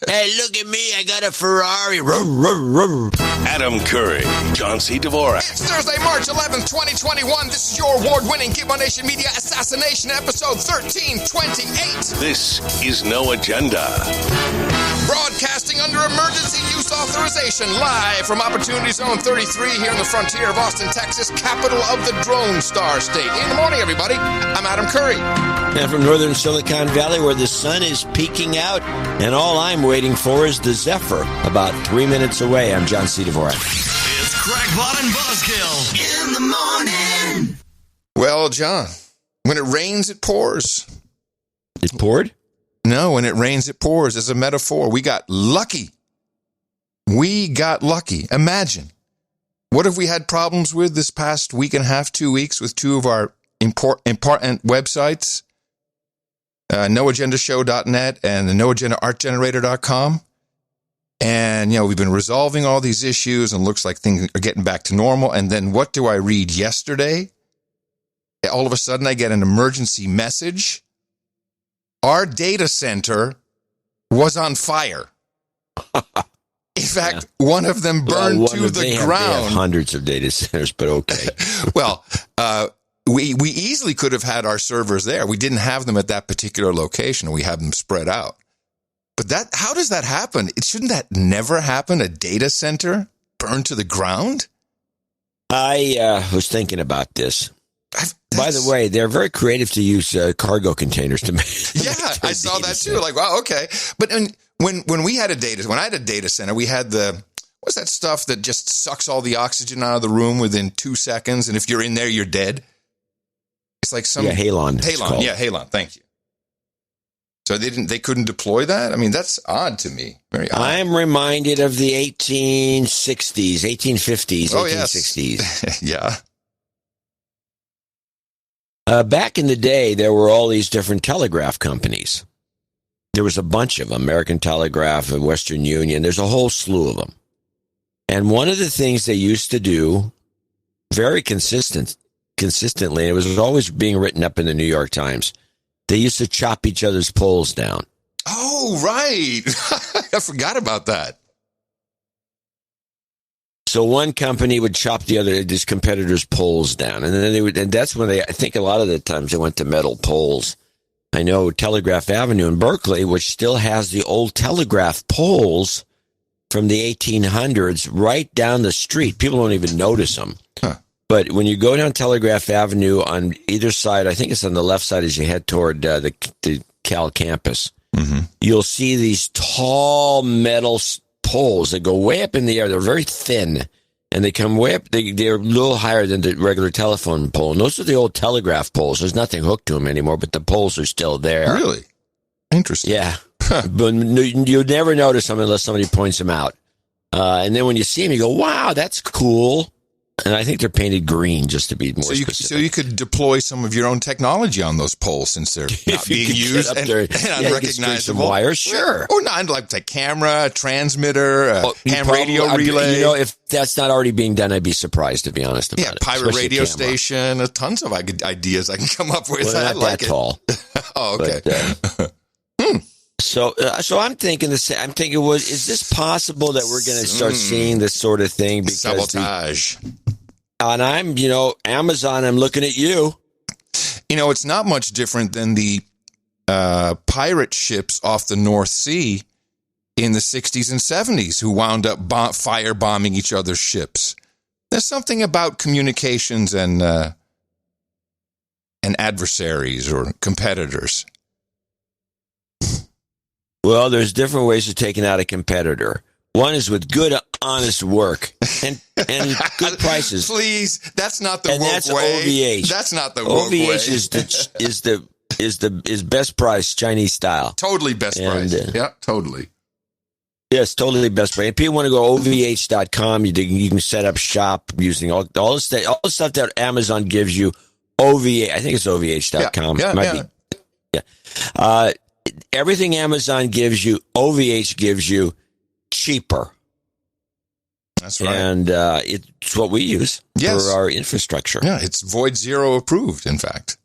Hey, look at me. I got a Ferrari. Adam Curry, John C. Dvorak. It's Thursday, March 11th, 2021. This is your award-winning Cable Nation Media Assassination episode 1328. This is No Agenda. Broadcasting under emergency use authorization, live from Opportunity Zone 33 here in the frontier of Austin, Texas, capital of the Drone Star State. In the morning, everybody. I'm Adam Curry. And from northern Silicon Valley, where the sun is peeking out, and all I'm waiting for is the Zephyr, about 3 minutes away. I'm John C. Dvorak. It's Crackpot and Buzzkill in the morning. Well, John, when it rains, it pours. It poured? No, when it rains, it pours. As a metaphor, we got lucky. We got lucky. Imagine. What have we had problems with this past week and a half, 2 weeks, with two of our important websites? NoAgendaShow.net and the NoAgendaArtGenerator.com. And, we've been resolving all these issues and looks like things are getting back to normal. And then what do I read yesterday? All of a sudden, I get an emergency message. Our data center was on fire. In fact, one of them burned to the ground. They have hundreds of data centers, but okay. Well, we easily could have had our servers there. We didn't have them at that particular location. We have them spread out. But how does that happen? Shouldn't that never happen? A data center burned to the ground? I was thinking about this. By the way, they're very creative to use cargo containers to make. Yeah, I saw that too. Like, wow, okay. But when I had a data center, we had what's that stuff that just sucks all the oxygen out of the room within 2 seconds, and if you're in there, you're dead. It's like some Halon. Halon. Thank you. So they couldn't deploy that? I mean, that's odd to me. Very odd. I'm reminded of the 1860s, 1850s, 1860s. Yes. Yeah. Back in the day, there were all these different telegraph companies. There was a bunch of them, American Telegraph and Western Union. There's a whole slew of them. And one of the things they used to do very consistently, and it was always being written up in the New York Times, they used to chop each other's poles down. Oh, right. I forgot about that. So one company would chop this competitor's poles down, and then and that's when I think a lot of the times they went to metal poles. I know Telegraph Avenue in Berkeley, which still has the old telegraph poles from the 1800s right down the street. People don't even notice them. Huh. But when you go down Telegraph Avenue on either side, I think it's on the left side as you head toward the Cal campus, you'll see these tall metal poles that go way up in the air. They're very thin, and they come way up. They're a little higher than the regular telephone pole. And those are the old telegraph poles. There's nothing hooked to them anymore, but the poles are still there. Really? Interesting. Yeah. But you never notice them unless somebody points them out. And then when you see them, you go, wow, that's cool. And I think they're painted green, just to be more specific. So you could deploy some of your own technology on those poles since they're not being used and unrecognizable. Wires, sure. Or not, like a camera, a transmitter, ham radio relay. If that's not already being done, I'd be surprised, to be honest about it. Yeah, pirate radio station, tons of ideas I can come up with. Well, not that tall. Oh, okay. But, So I'm thinking is this possible that we're going to start seeing this sort of thing? Because sabotage. And I'm, Amazon, I'm looking at you. It's not much different than the pirate ships off the North Sea in the 60s and 70s who wound up firebombing each other's ships. There's something about communications and adversaries or competitors. Well, there's different ways of taking out a competitor. One is with good, honest work and good prices. Please, that's not the woke way. And that's OVH. That's not the woke way. OVH is best price Chinese style. Totally best price. Yeah, totally. Yes, totally best price. If people want to go OVH.com, you can set up shop using all the stuff that Amazon gives you. OVH, I think it's OVH.com. Yeah. Everything Amazon gives you, OVH gives you cheaper. That's right. And it's what we use for our infrastructure. Yeah, it's Void Zero approved, in fact.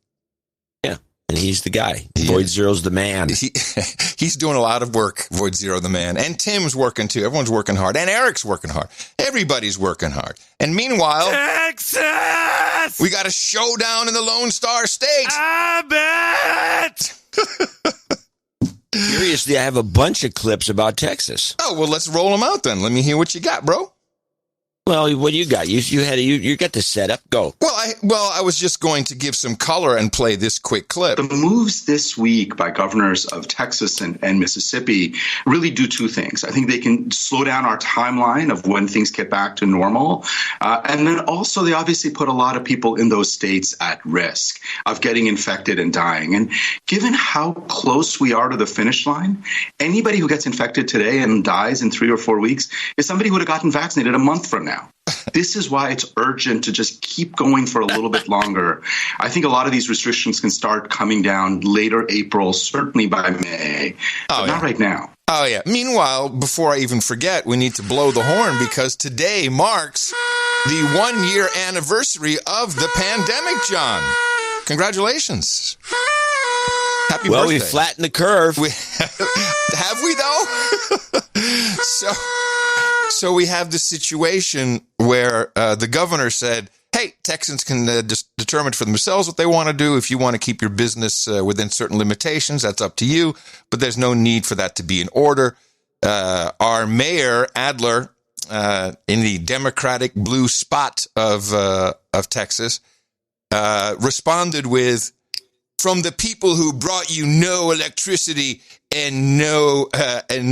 Yeah. And he's the guy. Void Zero's the man. He's doing a lot of work, Void Zero the man. And Tim's working too. Everyone's working hard. And Eric's working hard. Everybody's working hard. And meanwhile, Texas! we got a showdown in the Lone Star State. I bet! Curiously, I have a bunch of clips about Texas. Oh, well, let's roll them out then. Let me hear what you got, bro. Well, what do you got? You got the setup. Go. Well, I was just going to give some color and play this quick clip. The moves this week by governors of Texas and Mississippi really do two things. I think they can slow down our timeline of when things get back to normal. And then also they obviously put a lot of people in those states at risk of getting infected and dying. And given how close we are to the finish line, anybody who gets infected today and dies in 3 or 4 weeks is somebody who would have gotten vaccinated a month from now. This is why it's urgent to just keep going for a little bit longer. I think a lot of these restrictions can start coming down later April, certainly by May, but not right now. Oh, yeah. Meanwhile, before I even forget, we need to blow the horn because today marks the 1-year anniversary of the pandemic, John. Congratulations. Happy birthday. Well, we flattened the curve. Have we, though? So we have this situation where the governor said, hey, Texans can just determine for themselves what they want to do. If you want to keep your business within certain limitations, that's up to you. But there's no need for that to be in order. Our mayor, Adler, in the Democratic blue spot of Texas, responded with, from the people who brought you no electricity and no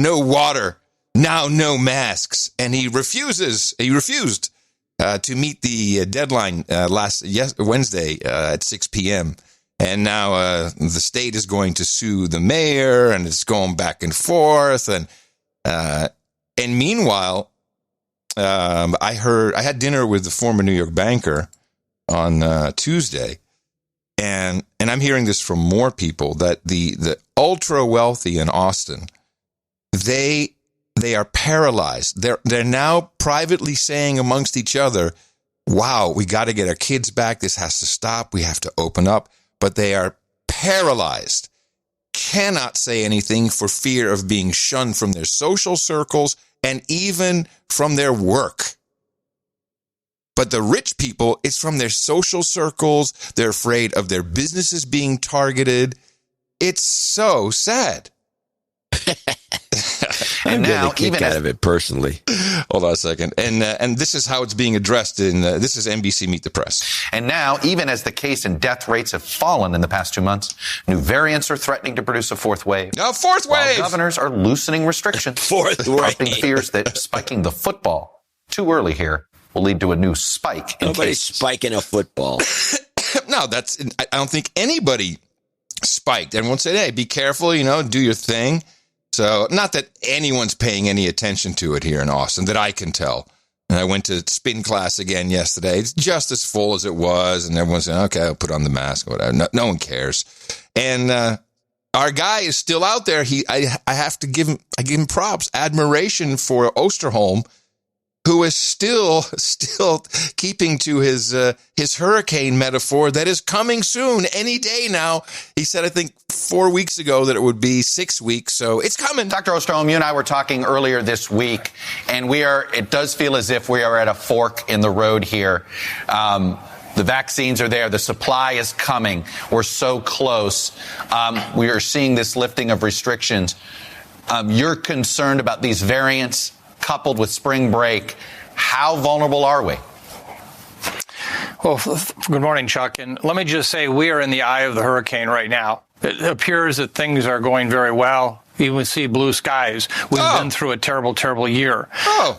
water, now no masks. And he refused to meet the deadline Wednesday at 6 p.m. And now the state is going to sue the mayor, and it's going back and forth. And meanwhile, I had dinner with the former New York banker on Tuesday, and I'm hearing this from more people that the ultra wealthy in Austin, they are paralyzed. They're now privately saying amongst each other, wow, we got to get our kids back. This has to stop. We have to open up. But they are paralyzed, cannot say anything for fear of being shunned from their social circles and even from their work. But the rich people, it's from their social circles. They're afraid of their businesses being targeted. It's so sad. And now, even out of it personally. Hold on a second. And this is how it's being addressed this is NBC Meet the Press. And now, even as the case and death rates have fallen in the past 2 months, new variants are threatening to produce a fourth wave. A fourth wave! While governors are loosening restrictions. Fourth wave. Prompting fears that spiking the football too early here will lead to a new spike in Nobody's cases. spiking a football. No, I don't think anybody spiked. Everyone said, hey, be careful, do your thing. So not that anyone's paying any attention to it here in Austin that I can tell. And I went to spin class again yesterday. It's just as full as it was. And everyone's saying, okay, I'll put on the mask or whatever. No one cares. And our guy is still out there. I have to give him props, admiration for Osterholm, who is still keeping to his hurricane metaphor that is coming soon, any day now. He said, I think 4 weeks ago that it would be 6 weeks, so it's coming. Dr. Osterholm, you and I were talking earlier this week, and it does feel as if we are at a fork in the road here. The vaccines are there. The supply is coming. We're so close. We are seeing this lifting of restrictions. You're concerned about these variants coupled with spring break. How vulnerable are we? Well, good morning, Chuck. And let me just say we are in the eye of the hurricane right now. It appears that things are going very well. You see blue skies. We've been through a terrible, terrible year.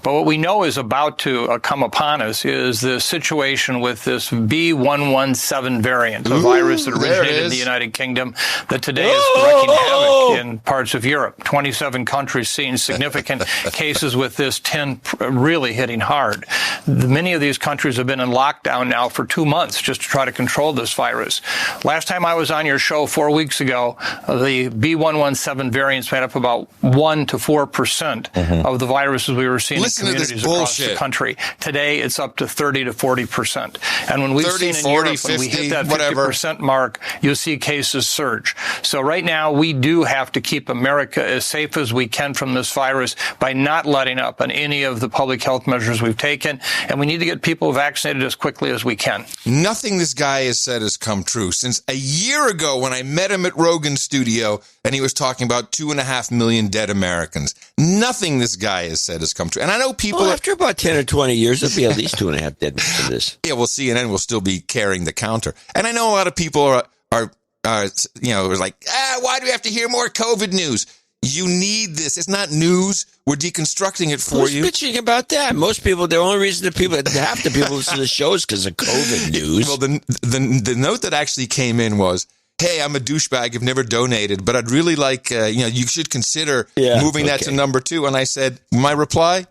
But what we know is about to come upon us is the situation with this B117 variant, a virus that originated in the United Kingdom that today is wreaking havoc in parts of Europe. 27 countries seeing significant cases with this, 10 really hitting hard. Many of these countries have been in lockdown now for 2 months just to try to control this virus. Last time I was on your show 4 weeks ago, the B117 variants variants made up about 1 to 4% of the viruses we were seeing in communities across the country. Today, it's up to 30 to 40%. And when we've 30, seen in 40, Europe, 50, when we hit that 50% whatever mark, you'll see cases surge. So right now, we do have to keep America as safe as we can from this virus by not letting up on any of the public health measures we've taken. And we need to get people vaccinated as quickly as we can. Nothing this guy has said has come true. Since a year ago when I met him at Rogan's studio and he was talking about 2.5 million dead Americans, nothing this guy has said has come true. And I know people... Well, after about 10 or 20 years, there'll be at least 2.5 dead for this. Yeah, well, CNN will still be carrying the counter. And I know a lot of people are like, why do we have to hear more COVID news? You need this. It's not news. We're deconstructing it for you. Who's bitching about that? Most people, the only reason half the people listen to the show is because of COVID news. Well, the note that actually came in was, hey, I'm a douchebag. I've never donated, but I'd really like, you should consider moving that to number 2. And I said, my reply,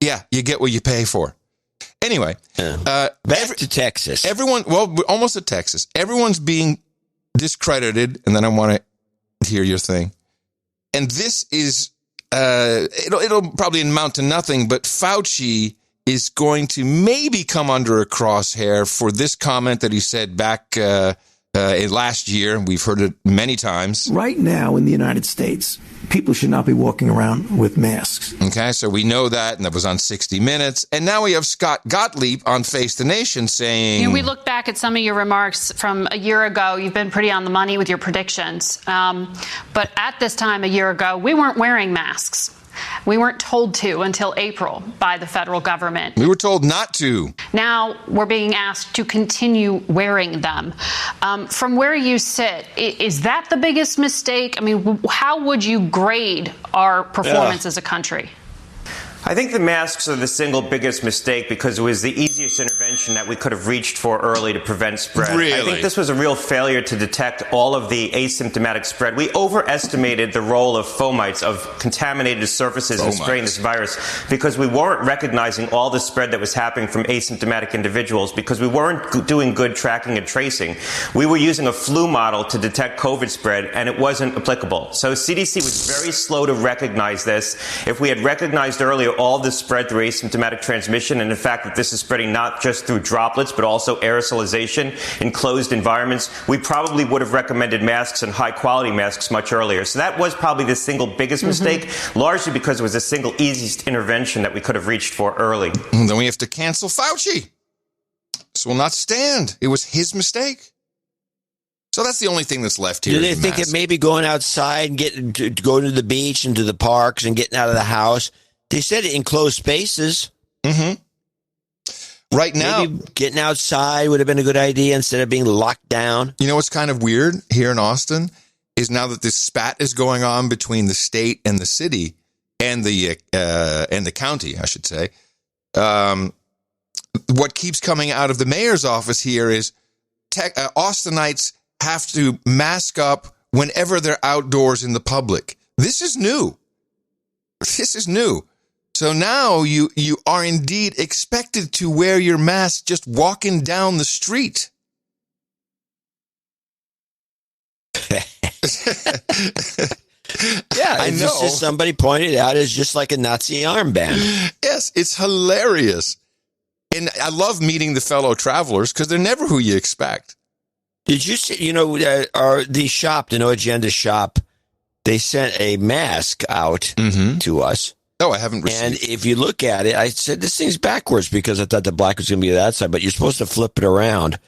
yeah, you get what you pay for. Anyway, back to Texas. Everyone, well, we're almost at Texas. Everyone's being discredited, and then I want to hear your thing. And this is, it'll probably amount to nothing, but Fauci is going to maybe come under a crosshair for this comment that he said back last year. We've heard it many times. Right now in the United States, people should not be walking around with masks. Okay, so we know that, and that was on 60 Minutes. And now we have Scott Gottlieb on Face the Nation saying... we look back at some of your remarks from a year ago. You've been pretty on the money with your predictions. But at this time a year ago, we weren't wearing masks. We weren't told to until April by the federal government. We were told not to. Now we're being asked to continue wearing them. From where you sit, is that the biggest mistake? I mean, how would you grade our performance as a country? I think the masks are the single biggest mistake because it was the easiest intervention that we could have reached for early to prevent spread. Really? I think this was a real failure to detect all of the asymptomatic spread. We overestimated the role of fomites, of contaminated surfaces in spreading this virus, because we weren't recognizing all the spread that was happening from asymptomatic individuals, because we weren't doing good tracking and tracing. We were using a flu model to detect COVID spread, and it wasn't applicable. So CDC was very slow to recognize this. If we had recognized earlier all this spread through asymptomatic transmission, and in fact that this is spreading not just through droplets but also aerosolization in closed environments, we probably would have recommended masks and high quality masks much earlier. So that was probably the single biggest mistake, largely because it was the single easiest intervention that we could have reached for early. And then we have to cancel Fauci. This will not stand. It was his mistake. So that's the only thing that's left here. Do they think it may be going outside and going to the beach and to the parks and getting out of the house? They said enclosed spaces. Right now, maybe getting outside would have been a good idea instead of being locked down. You know what's kind of weird here in Austin is now that this spat is going on between the state and the city and the county, I should say. What keeps coming out of the mayor's office here is Austinites have to mask up whenever they're outdoors in the public. This is new. This is new. So now you are indeed expected to wear your mask just walking down the street. Yeah, I know. Just somebody pointed out it's just like a Nazi armband. Yes, it's hilarious. And I love meeting the fellow travelers because they're never who you expect. Did you see, the shop, the No Agenda shop, they sent a mask out to us. Oh, I haven't received. And if you look at it, I said, this thing's backwards because I thought the black was going to be that side, but you're supposed to flip it around.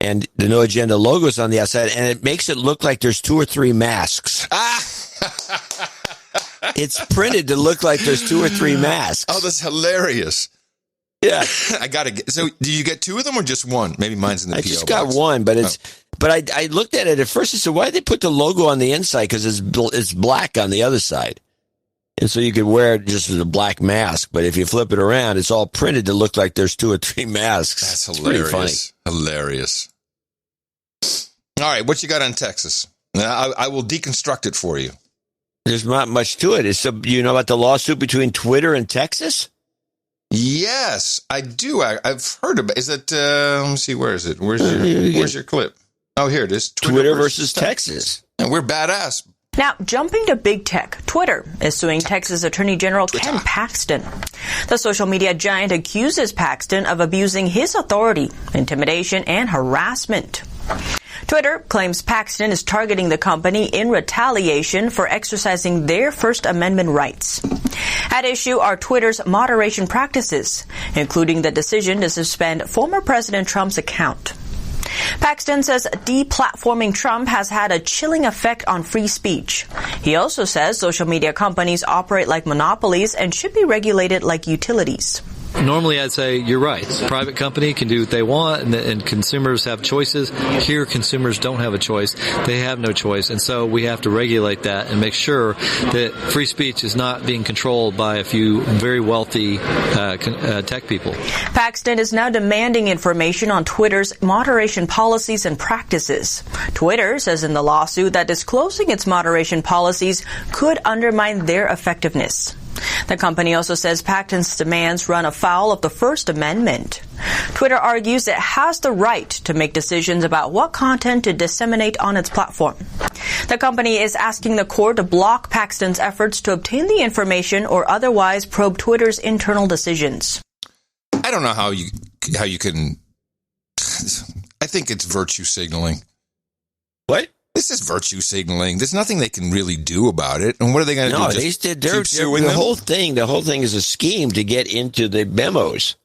And the No Agenda logo is on the outside, and it makes it look like there's 2 or 3 masks. It's printed to look like there's 2 or 3 masks. Oh, that's hilarious. Yeah. I got to get. So, do you get 2 of them or just 1? Maybe mine's in the PO box. I just got 1, but it's. But I looked at it at first and said, why did they put the logo on the inside? Because it's black on the other side. And so you could wear it just as a black mask. But if you flip it around, it's all printed to look like there's 2 or 3 masks. That's hilarious. Funny. Hilarious. All right, what you got on Texas? I will deconstruct it for you. There's not much to it. You know about the lawsuit between Twitter and Texas? Yes, I do. I've heard about it. Is it, let me see, where is it? Where's your clip? Oh, here it is. Twitter versus Texas. And we're badass. Now, jumping to big tech, Twitter is suing Texas Attorney General Ken Paxton. The social media giant accuses Paxton of abusing his authority, intimidation, and harassment. Twitter claims Paxton is targeting the company in retaliation for exercising their First Amendment rights. At issue are Twitter's moderation practices, including the decision to suspend former President Trump's account. Paxton says deplatforming Trump has had a chilling effect on free speech. He also says social media companies operate like monopolies and should be regulated like utilities. Normally, I'd say you're right. A private company can do what they want, and consumers have choices. Here, consumers don't have a choice. They have no choice. And so we have to regulate that and make sure that free speech is not being controlled by a few very wealthy tech people. Paxton is now demanding information on Twitter's moderation policies and practices. Twitter says in the lawsuit that disclosing its moderation policies could undermine their effectiveness. The company also says Paxton's demands run afoul of the First Amendment. Twitter argues it has the right to make decisions about what content to disseminate on its platform. The company is asking the court to block Paxton's efforts to obtain the information or otherwise probe Twitter's internal decisions. I don't know how you can. I think it's virtue signaling. What? This is virtue signaling. There's nothing they can really do about it. And what are they going to do? The whole thing is a scheme to get into the memos.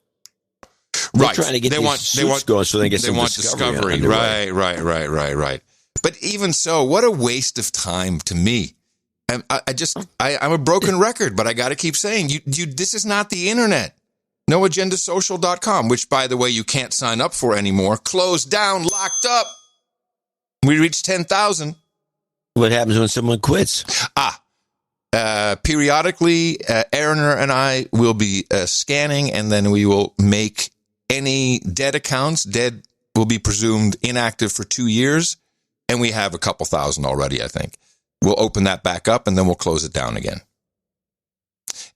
Right. They're trying to get suits going so they get some discovery. Right. But even so, what a waste of time to me. I'm a broken record, but I got to keep saying, this is not the internet. NoAgendaSocial.com, which, by the way, you can't sign up for anymore. Closed down, locked up. We reached 10,000. What happens when someone quits? Periodically, Aaron and I will be scanning, and then we will make any dead accounts. Dead will be presumed inactive for 2 years, and we have a couple thousand already, I think. We'll open that back up, and then we'll close it down again.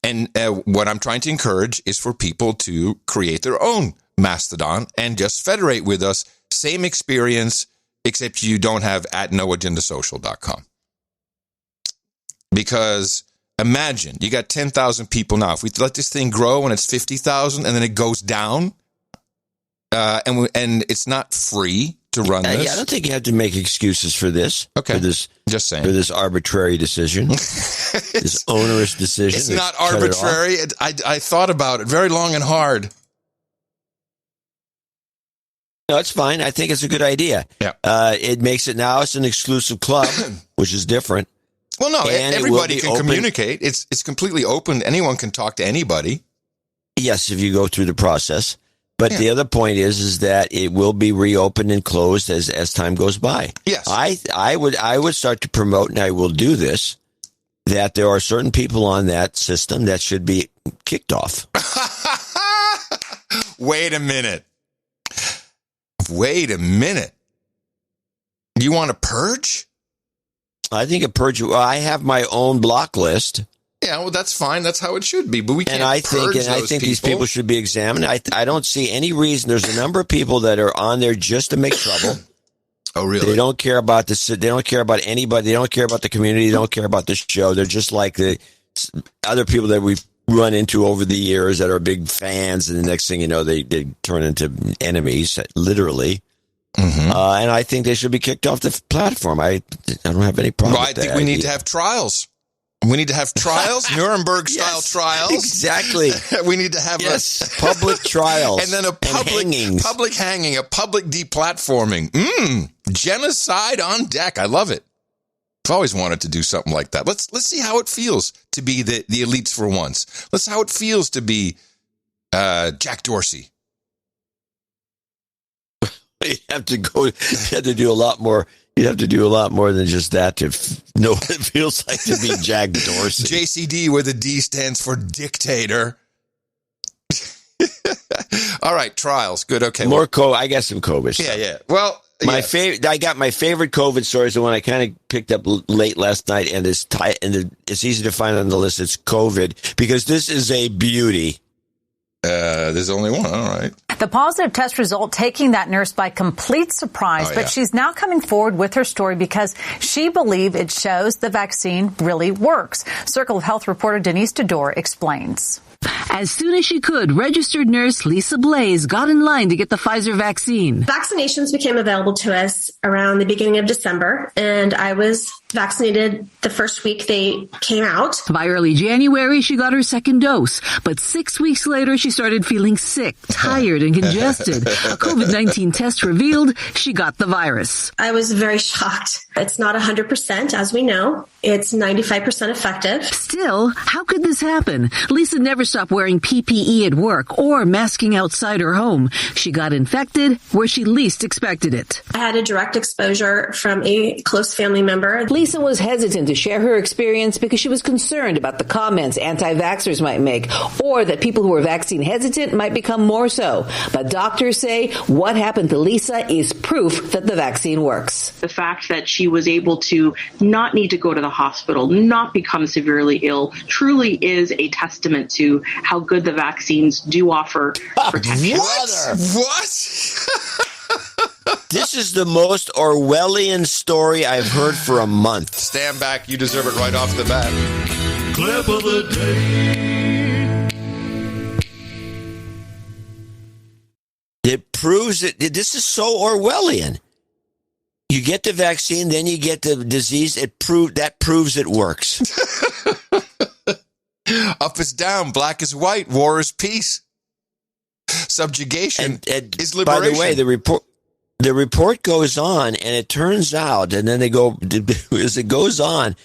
And what I'm trying to encourage is for people to create their own Mastodon and just federate with us. Same experience, except you don't have at noagendasocial.com. Because imagine, you got 10,000 people now. If we let this thing grow and it's 50,000 and then it goes down, and it's not free to run this. Yeah, I don't think you have to make excuses for this. Okay. Just saying. For this arbitrary decision. This onerous decision. It's not arbitrary. I thought about it very long and hard. No, it's fine. I think it's a good idea. Yeah. It makes it now it's an exclusive club, which is different. Well, no, everybody can communicate. It's completely open. Anyone can talk to anybody. Yes, if you go through the process. But the other point is that it will be reopened and closed as time goes by. Yes. I would start to promote, and I will do this, that there are certain people on that system that should be kicked off. Wait a minute. You want to purge? I think a purge. Well, I have my own block list. Yeah, well, that's fine. That's how it should be. But we can't I think these people should be examined. I don't see any reason. There's a number of people that are on there just to make trouble. Oh, really? They don't care about this. They don't care about anybody. They don't care about the community. They don't care about the show. They're just like the other people that we've run into over the years that are big fans. And the next thing you know, they turn into enemies, literally. Mm-hmm. And I think they should be kicked off the platform. I don't have any problem with that. I think we need to have trials. We need to have trials, Nuremberg-style trials. Exactly. We need to have public trials. And then a public hanging, a public deplatforming. Genocide on deck. I love it. I've always wanted to do something like that. Let's see how it feels to be the elites for once. Let's see how it feels to be Jack Dorsey. You have to do a lot more. You'd have to do a lot more than just that to know what it feels like to be Jack Dorsey. JCD, where the D stands for dictator. All right, trials. Good. Okay. I got some COVID stuff. Yeah. Well, I got my favorite COVID story is the one I kind of picked up late last night, and it's easy to find on the list. It's COVID because this is a beauty. There's only one. All right. The positive test result taking that nurse by complete surprise, but she's now coming forward with her story because she believes it shows the vaccine really works. Circle of Health reporter Denise Tador explains. As soon as she could, registered nurse Lisa Blaze got in line to get the Pfizer vaccine. Vaccinations became available to us around the beginning of December, and I was vaccinated the first week they came out. By early January, she got her second dose, but 6 weeks later, she started feeling sick, tired, and congested. A COVID-19 test revealed she got the virus. I was very shocked. It's not 100%, as we know. It's 95% effective. Still, how could this happen? Lisa never stopped wearing PPE at work or masking outside her home. She got infected where she least expected it. I had a direct exposure from a close family member. Lisa was hesitant to share her experience because she was concerned about the comments anti-vaxxers might make, or that people who are vaccine hesitant might become more so. But doctors say what happened to Lisa is proof that the vaccine works. The fact that she was able to not need to go to the hospital, not become severely ill, truly is a testament to how good the vaccines do offer protection. What? This is the most Orwellian story I've heard for a month. Stand back. You deserve it right off the bat. Clip of the day. It proves it. This is so Orwellian. You get the vaccine, then you get the disease. That proves it works. Up is down, black is white, war is peace. Subjugation is liberation. By the way, the report goes on, and it turns out, and then they go, as it goes on,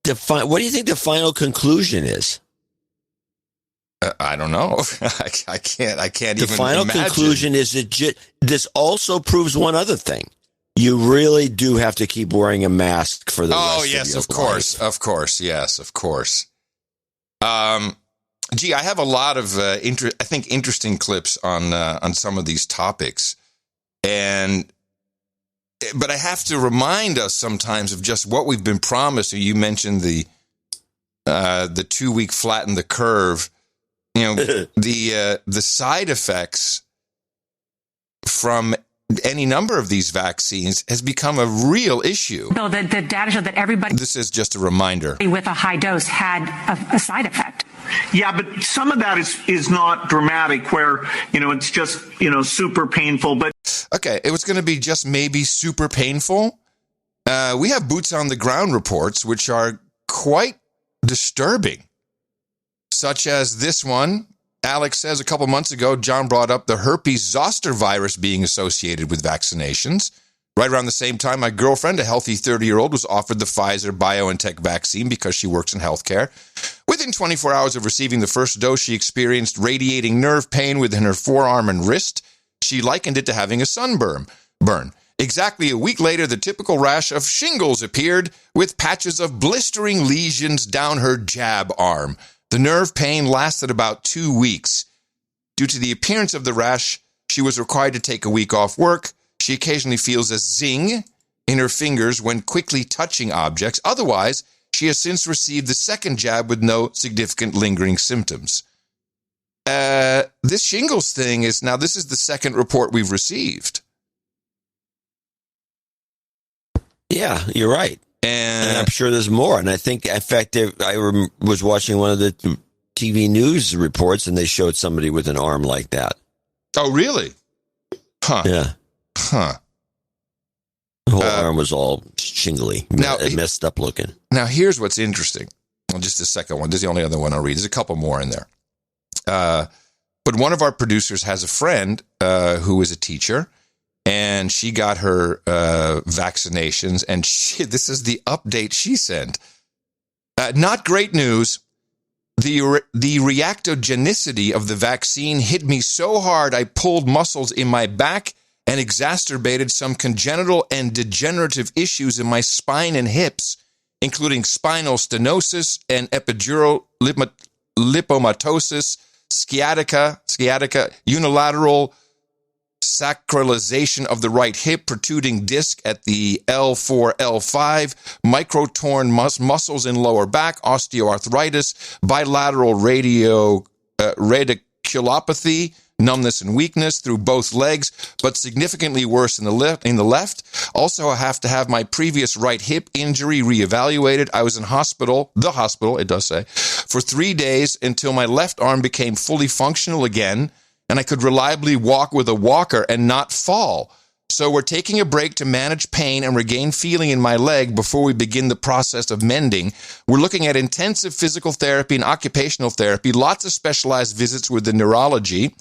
what do you think the final conclusion is? I don't know. I can't even imagine. The final conclusion is that this also proves one other thing. You really do have to keep wearing a mask for the rest of your life. Oh, yes, of course. Of course. Yes, of course. Gee, I have a lot of, interesting clips on some of these topics. But I have to remind us sometimes of just what we've been promised. You mentioned the 2-week flatten the curve. You know, the side effects from any number of these vaccines has become a real issue. So the data show that everybody... This is just a reminder. ...with a high dose had a side effect. Yeah, but some of that is not dramatic where, it's just, super painful. But okay, it was going to be just maybe super painful. We have boots on the ground reports, which are quite disturbing, such as this one. Alex says a couple months ago, John brought up the herpes zoster virus being associated with vaccinations. Right around the same time, my girlfriend, a healthy 30-year-old, was offered the Pfizer BioNTech vaccine because she works in healthcare. Within 24 hours of receiving the first dose, she experienced radiating nerve pain within her forearm and wrist. She likened it to having a sunburn. Exactly a week later, the typical rash of shingles appeared with patches of blistering lesions down her jab arm. The nerve pain lasted about 2 weeks. Due to the appearance of the rash, she was required to take a week off work. She occasionally feels a zing in her fingers when quickly touching objects. Otherwise, she has since received the second jab with no significant lingering symptoms. This shingles thing this is the second report we've received. Yeah, you're right. And I'm sure there's more. And I think, in fact, I was watching one of the TV news reports, and they showed somebody with an arm like that. Oh, really? Huh. Yeah. Huh. The whole arm was all shingly, messed up looking. Now, here's what's interesting. Well, just the second one. This is the only other one I'll read. There's a couple more in there. But one of our producers has a friend who is a teacher, and she got her vaccinations, and this is the update she sent. Not great news. The reactogenicity of the vaccine hit me so hard I pulled muscles in my back and exacerbated some congenital and degenerative issues in my spine and hips, including spinal stenosis and epidural lipomatosis, sciatica, unilateral sacralization of the right hip, protruding disc at the L4, L5, micro-torn muscles in lower back, osteoarthritis, bilateral radiculopathy, numbness and weakness through both legs, but significantly worse in the left. Also, I have to have my previous right hip injury reevaluated. I was in the hospital, it does say, for 3 days until my left arm became fully functional again, and I could reliably walk with a walker and not fall. So we're taking a break to manage pain and regain feeling in my leg before we begin the process of mending. We're looking at intensive physical therapy and occupational therapy, lots of specialized visits with the neurology,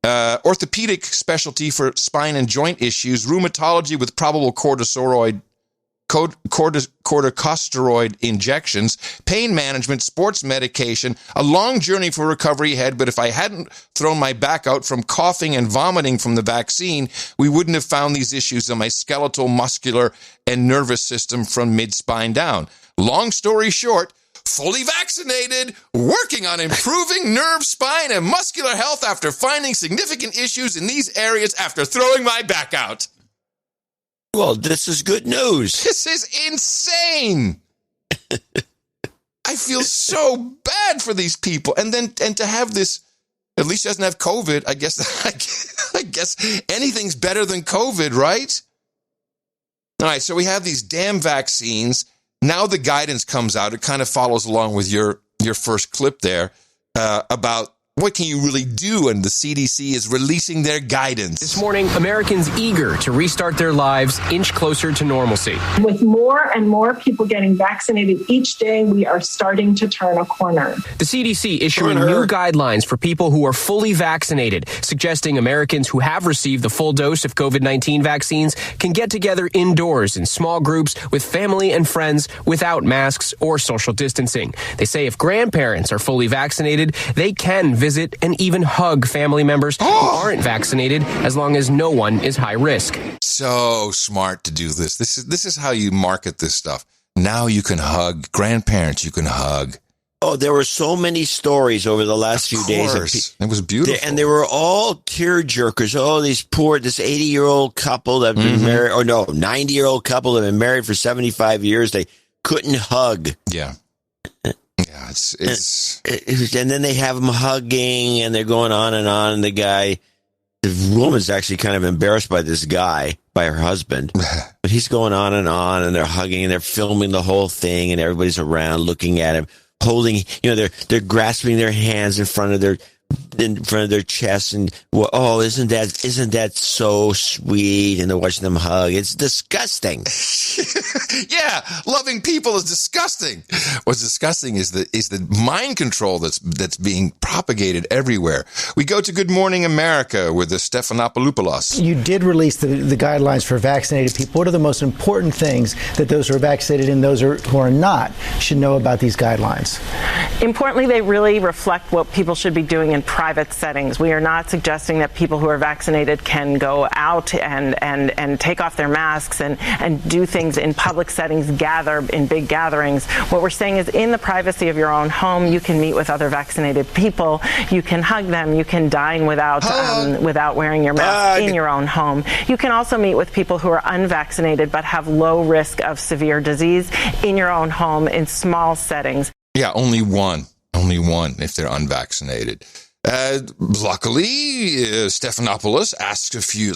orthopedic specialty for spine and joint issues, rheumatology with probable corticosteroid injections, pain management, sports medication, a long journey for recovery ahead. But if I hadn't thrown my back out from coughing and vomiting from the vaccine, we wouldn't have found these issues in my skeletal, muscular, and nervous system from mid-spine down. Long story short, fully vaccinated, working on improving nerve, spine, and muscular health after finding significant issues in these areas after throwing my back out. Well, this is good news. This is insane. I feel so bad for these people. And to have this, at least she doesn't have COVID. I guess anything's better than COVID, right? All right, so we have these damn vaccines. Now the guidance comes out. It kind of follows along with your first clip there about what can you really do? And the CDC is releasing their guidance. This morning, Americans eager to restart their lives inch closer to normalcy. With more and more people getting vaccinated each day, we are starting to turn a corner. The CDC issuing new guidelines for people who are fully vaccinated, suggesting Americans who have received the full dose of COVID-19 vaccines can get together indoors in small groups with family and friends without masks or social distancing. They say if grandparents are fully vaccinated, they can visit and even hug family members who aren't vaccinated as long as no one is high risk. So smart to do this. This is how you market this stuff. Now you can hug grandparents. You can hug. Oh, there were so many stories over the last few days. It was beautiful. And they were all tear jerkers. Oh, this 80-year-old couple that have been married, 90-year-old couple that have been married for 75 years. They couldn't hug. Yeah. Yeah, it's and then they have them hugging, and they're going on, and the woman's actually kind of embarrassed by this guy, by her husband, but he's going on, and they're hugging, and they're filming the whole thing, and everybody's around looking at him, holding, they're grasping their hands in front of their chest, and isn't that so sweet? And they're watching them hug. It's disgusting. Yeah, loving people is disgusting. What's disgusting is the mind control that's being propagated everywhere. We go to Good Morning America with the Stephanopoulos. You did release the guidelines for vaccinated people. What are the most important things that those who are vaccinated and those who are not should know about these guidelines? Importantly, they really reflect what people should be doing in private settings. We are not suggesting that people who are vaccinated can go out and take off their masks and do things in public settings, gather in big gatherings. What we're saying is in the privacy of your own home, you can meet with other vaccinated people. You can hug them. You can dine without wearing your mask in your own home. You can also meet with people who are unvaccinated but have low risk of severe disease in your own home in small settings. Yeah, only one if they're unvaccinated. Luckily, Stephanopoulos asks a few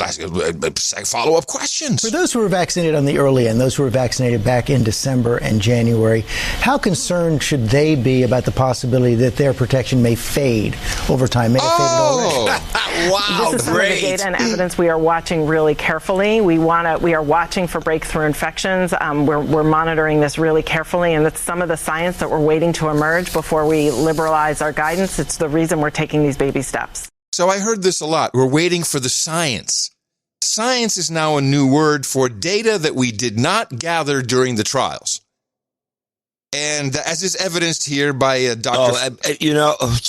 follow-up questions. For those who were vaccinated on the early end, those who were vaccinated back in December and January, how concerned should they be about the possibility that their protection may fade over time? May have faded already. Wow, this is some of the data and evidence we are watching really carefully. We are watching for breakthrough infections. We're monitoring this really carefully, and it's some of the science that we're waiting to emerge before we liberalize our guidance. It's the reason we're taking these baby steps. So I heard this a lot. We're waiting for the science. Science is now a new word for data that we did not gather during the trials. And as is evidenced here by Dr.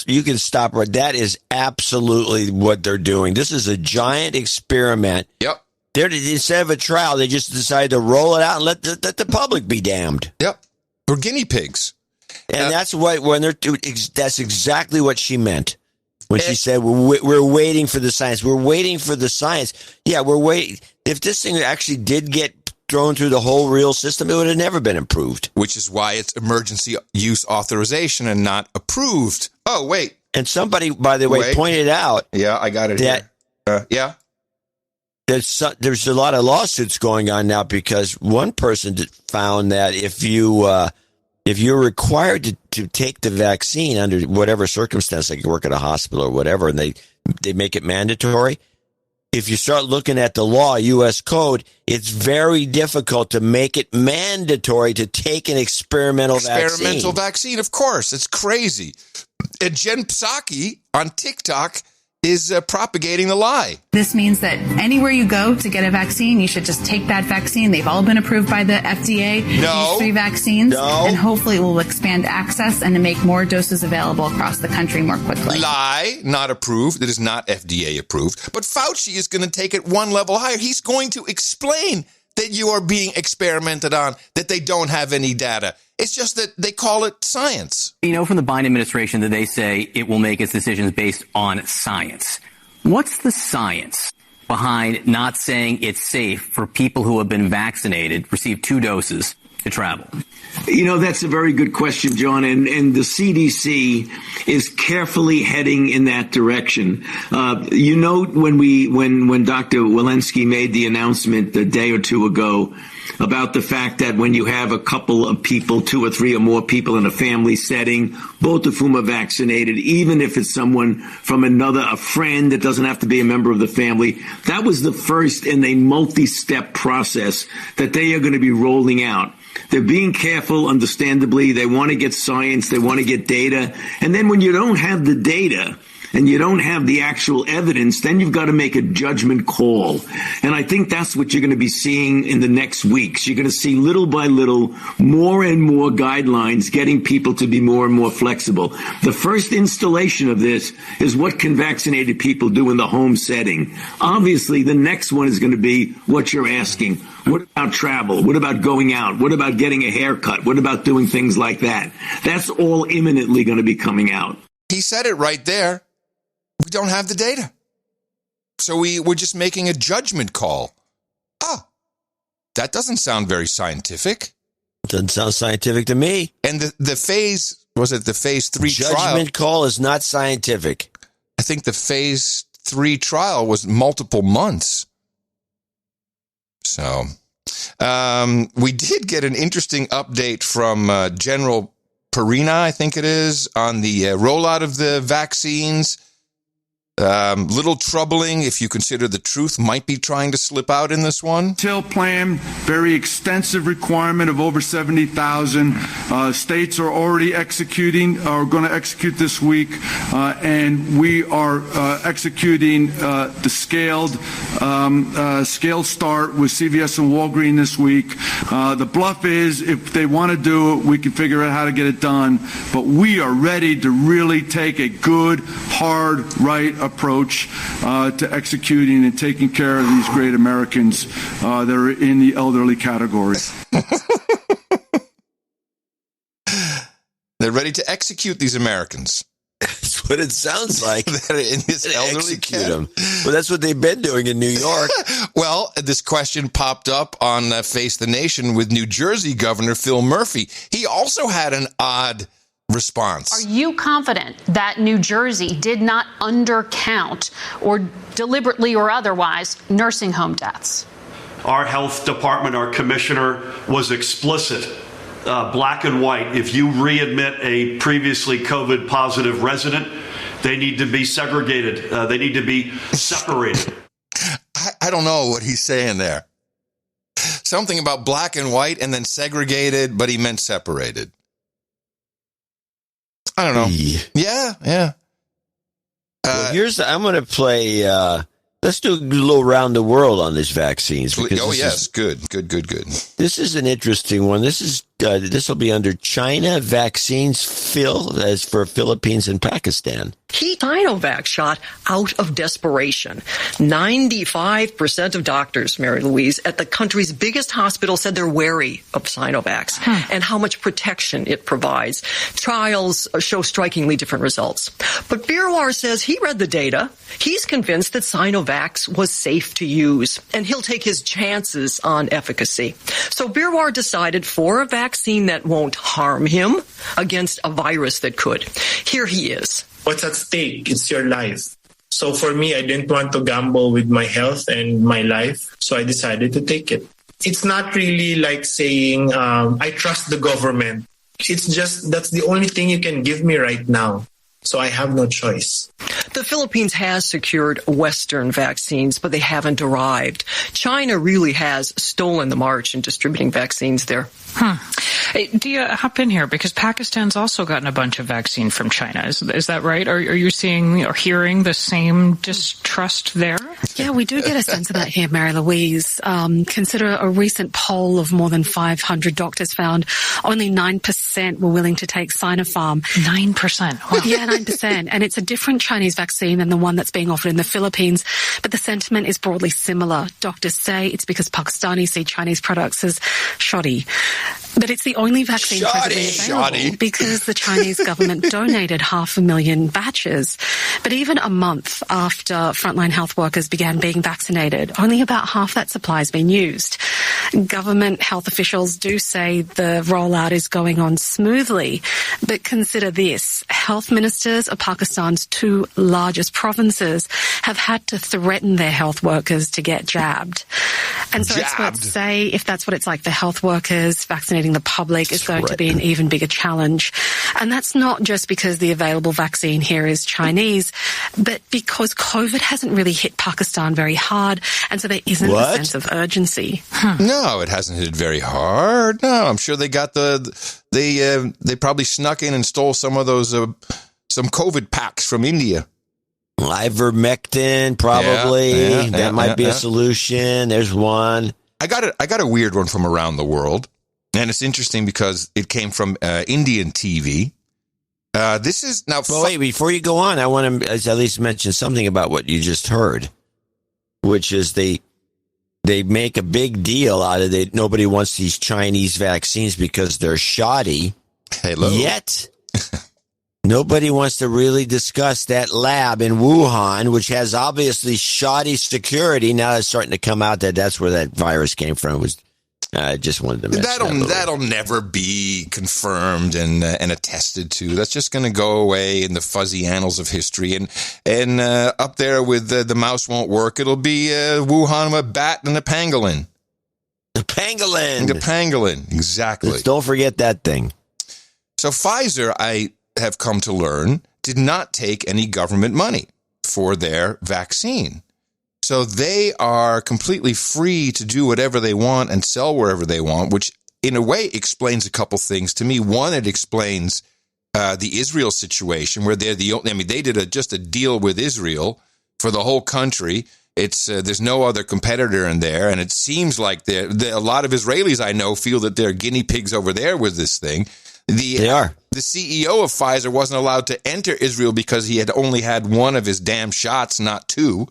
You can stop right. That is absolutely what they're doing. This is a giant experiment. Yep. Instead of a trial, they just decided to roll it out and let the public be damned. Yep. We're guinea pigs. And that's that's exactly what she meant. When she said, we're waiting for the science. We're waiting for the science. Yeah, we're waiting. If this thing actually did get thrown through the whole real system, it would have never been approved. Which is why it's emergency use authorization and not approved. Oh, wait. And somebody, by the way, pointed out. Yeah, I got it here. Yeah. There's a lot of lawsuits going on now because one person found that if you're required to take the vaccine under whatever circumstance, like you work at a hospital or whatever, and they make it mandatory. If you start looking at the law, U.S. code, it's very difficult to make it mandatory to take an experimental vaccine. Of course. It's crazy. And Jen Psaki on TikTok is propagating the lie. This means that anywhere you go to get a vaccine, you should just take that vaccine. They've all been approved by the FDA. These 3 vaccines. And hopefully it will expand access and to make more doses available across the country more quickly. Lie, not approved. It is not FDA approved. But Fauci is going to take it one level higher. He's going to explain that you are being experimented on, that they don't have any data. It's just that they call it science. You know from the Biden administration that they say it will make its decisions based on science. What's the science behind not saying it's safe for people who have been vaccinated, receive 2 doses, to travel? You know, that's a very good question, John, and the CDC is carefully heading in that direction. You know, when Dr. Walensky made the announcement a day or 2 ago about the fact that when you have a couple of people, 2 or 3 or more people in a family setting, both of whom are vaccinated, even if it's someone from a friend that doesn't have to be a member of the family, that was the first in a multi-step process that they are going to be rolling out. They're being careful, understandably. They want to get science. They want to get data. And then when you don't have the data and you don't have the actual evidence, then you've got to make a judgment call. And I think that's what you're going to be seeing in the next weeks. You're going to see little by little more and more guidelines getting people to be more and more flexible. The first installation of this is what can vaccinated people do in the home setting. Obviously, the next one is going to be what you're asking. What about travel? What about going out? What about getting a haircut? What about doing things like that? That's all imminently going to be coming out. He said it right there. We don't have the data. So we're just making a judgment call. That doesn't sound very scientific. Doesn't sound scientific to me. And the phase 3 trial? Judgment call is not scientific. I think the phase 3 trial was multiple months. So we did get an interesting update from General Perina, I think it is, on the rollout of the vaccines. Little troubling if you consider the truth might be trying to slip out in this one. Detailed plan, very extensive requirement of over 70,000. States are already are going to execute this week, and we are executing the scaled start with CVS and Walgreens this week. The bluff is if they want to do it, we can figure out how to get it done. But we are ready to really take a good, hard, right approach to executing and taking care of these great Americans that are in the elderly category. They're ready to execute these Americans. That's what it sounds like. They're in this elderly category. Well, that's what they've been doing in New York. Well, this question popped up on Face the Nation with New Jersey Governor Phil Murphy. He also had an odd response. Are you confident that New Jersey did not undercount or deliberately or otherwise nursing home deaths? Our health department, our commissioner was explicit, black and white. If you readmit a previously COVID positive resident, they need to be segregated. They need to be separated. I don't know what he's saying there. Something about black and white and then segregated, but he meant separated. I don't know. Yeah. Well, I'm going to play. Let's do a little round the world on these vaccines. Good. This is an interesting one. This will be under China vaccines as for Philippines and Pakistan. Sinovac shot out of desperation. 95% of doctors, Mary Louise, at the country's biggest hospital said they're wary of Sinovac and how much protection it provides. Trials show strikingly different results. But Birwar says he read the data. He's convinced that Sinovac was safe to use, and he'll take his chances on efficacy. So Birwar decided for a vaccine that won't harm him against a virus that could. Here he is. what's at stake? It's your life. So for me, I didn't want to gamble with my health and my life, so I decided to take it. It's not really like saying, I trust the government. It's just that's the only thing you can give me right now. So I have no choice. The Philippines has secured Western vaccines, but they haven't arrived. China really has stolen the march in distributing vaccines there. Hey, Dia, hop in here because Pakistan's also gotten a bunch of vaccine from China. Is that right? Are you seeing or hearing the same distrust there? Yeah, we do get a sense of that here, Mary Louise. Consider a recent poll of more than 500 doctors found only 9% were willing to take Sinopharm. 9%? Wow. Yeah, 9%. And it's a different Chinese vaccine than the one that's being offered in the Philippines. But the sentiment is broadly similar. Doctors say it's because Pakistanis see Chinese products as shoddy. But it's the only vaccine presently available because the Chinese government donated 500,000 batches. But even a month after frontline health workers began being vaccinated, only about half that supply has been used. Government health officials do say the rollout is going on smoothly. But consider this. Health ministers of Pakistan's two largest provinces have had to threaten their health workers to get jabbed. And so experts say if that's what it's like for health workers, vaccinating the public is going to be an even bigger challenge. And that's not just because the available vaccine here is Chinese, but because COVID hasn't really hit Pakistan very hard, and so there isn't a sense of urgency. No, it hasn't hit very hard. No, I'm sure they got they probably snuck in and stole some of those some COVID packs from India. Ivermectin, probably. That might be a solution. There's one. I got a weird one from around the world, and it's interesting because it came from Indian TV. This is now. Well, wait, before you go on, I want to at least mention something about what you just heard, which is they make a big deal out of it. Nobody wants these Chinese vaccines because they're shoddy. Hello. Yet. Nobody wants to really discuss that lab in Wuhan, which has obviously shoddy security. Now it's starting to come out that that's where that virus came from. I just wanted to mention that'll never be confirmed and attested to. That's just going to go away in the fuzzy annals of history. And up there with the mouse won't work. It'll be Wuhan, a bat, and a pangolin. The pangolin. The pangolin, exactly. Let's don't forget that thing. So Pfizer, I have come to learn, did not take any government money for their vaccine. So they are completely free to do whatever they want and sell wherever they want, which in a way explains a couple things to me. One, it explains the Israel situation where they're they did just a deal with Israel for the whole country. It's there's no other competitor in there, and it seems like a lot of Israelis I know feel that they're guinea pigs over there with this thing. They are. The CEO of Pfizer wasn't allowed to enter Israel because he had only had one of his damn shots, not two.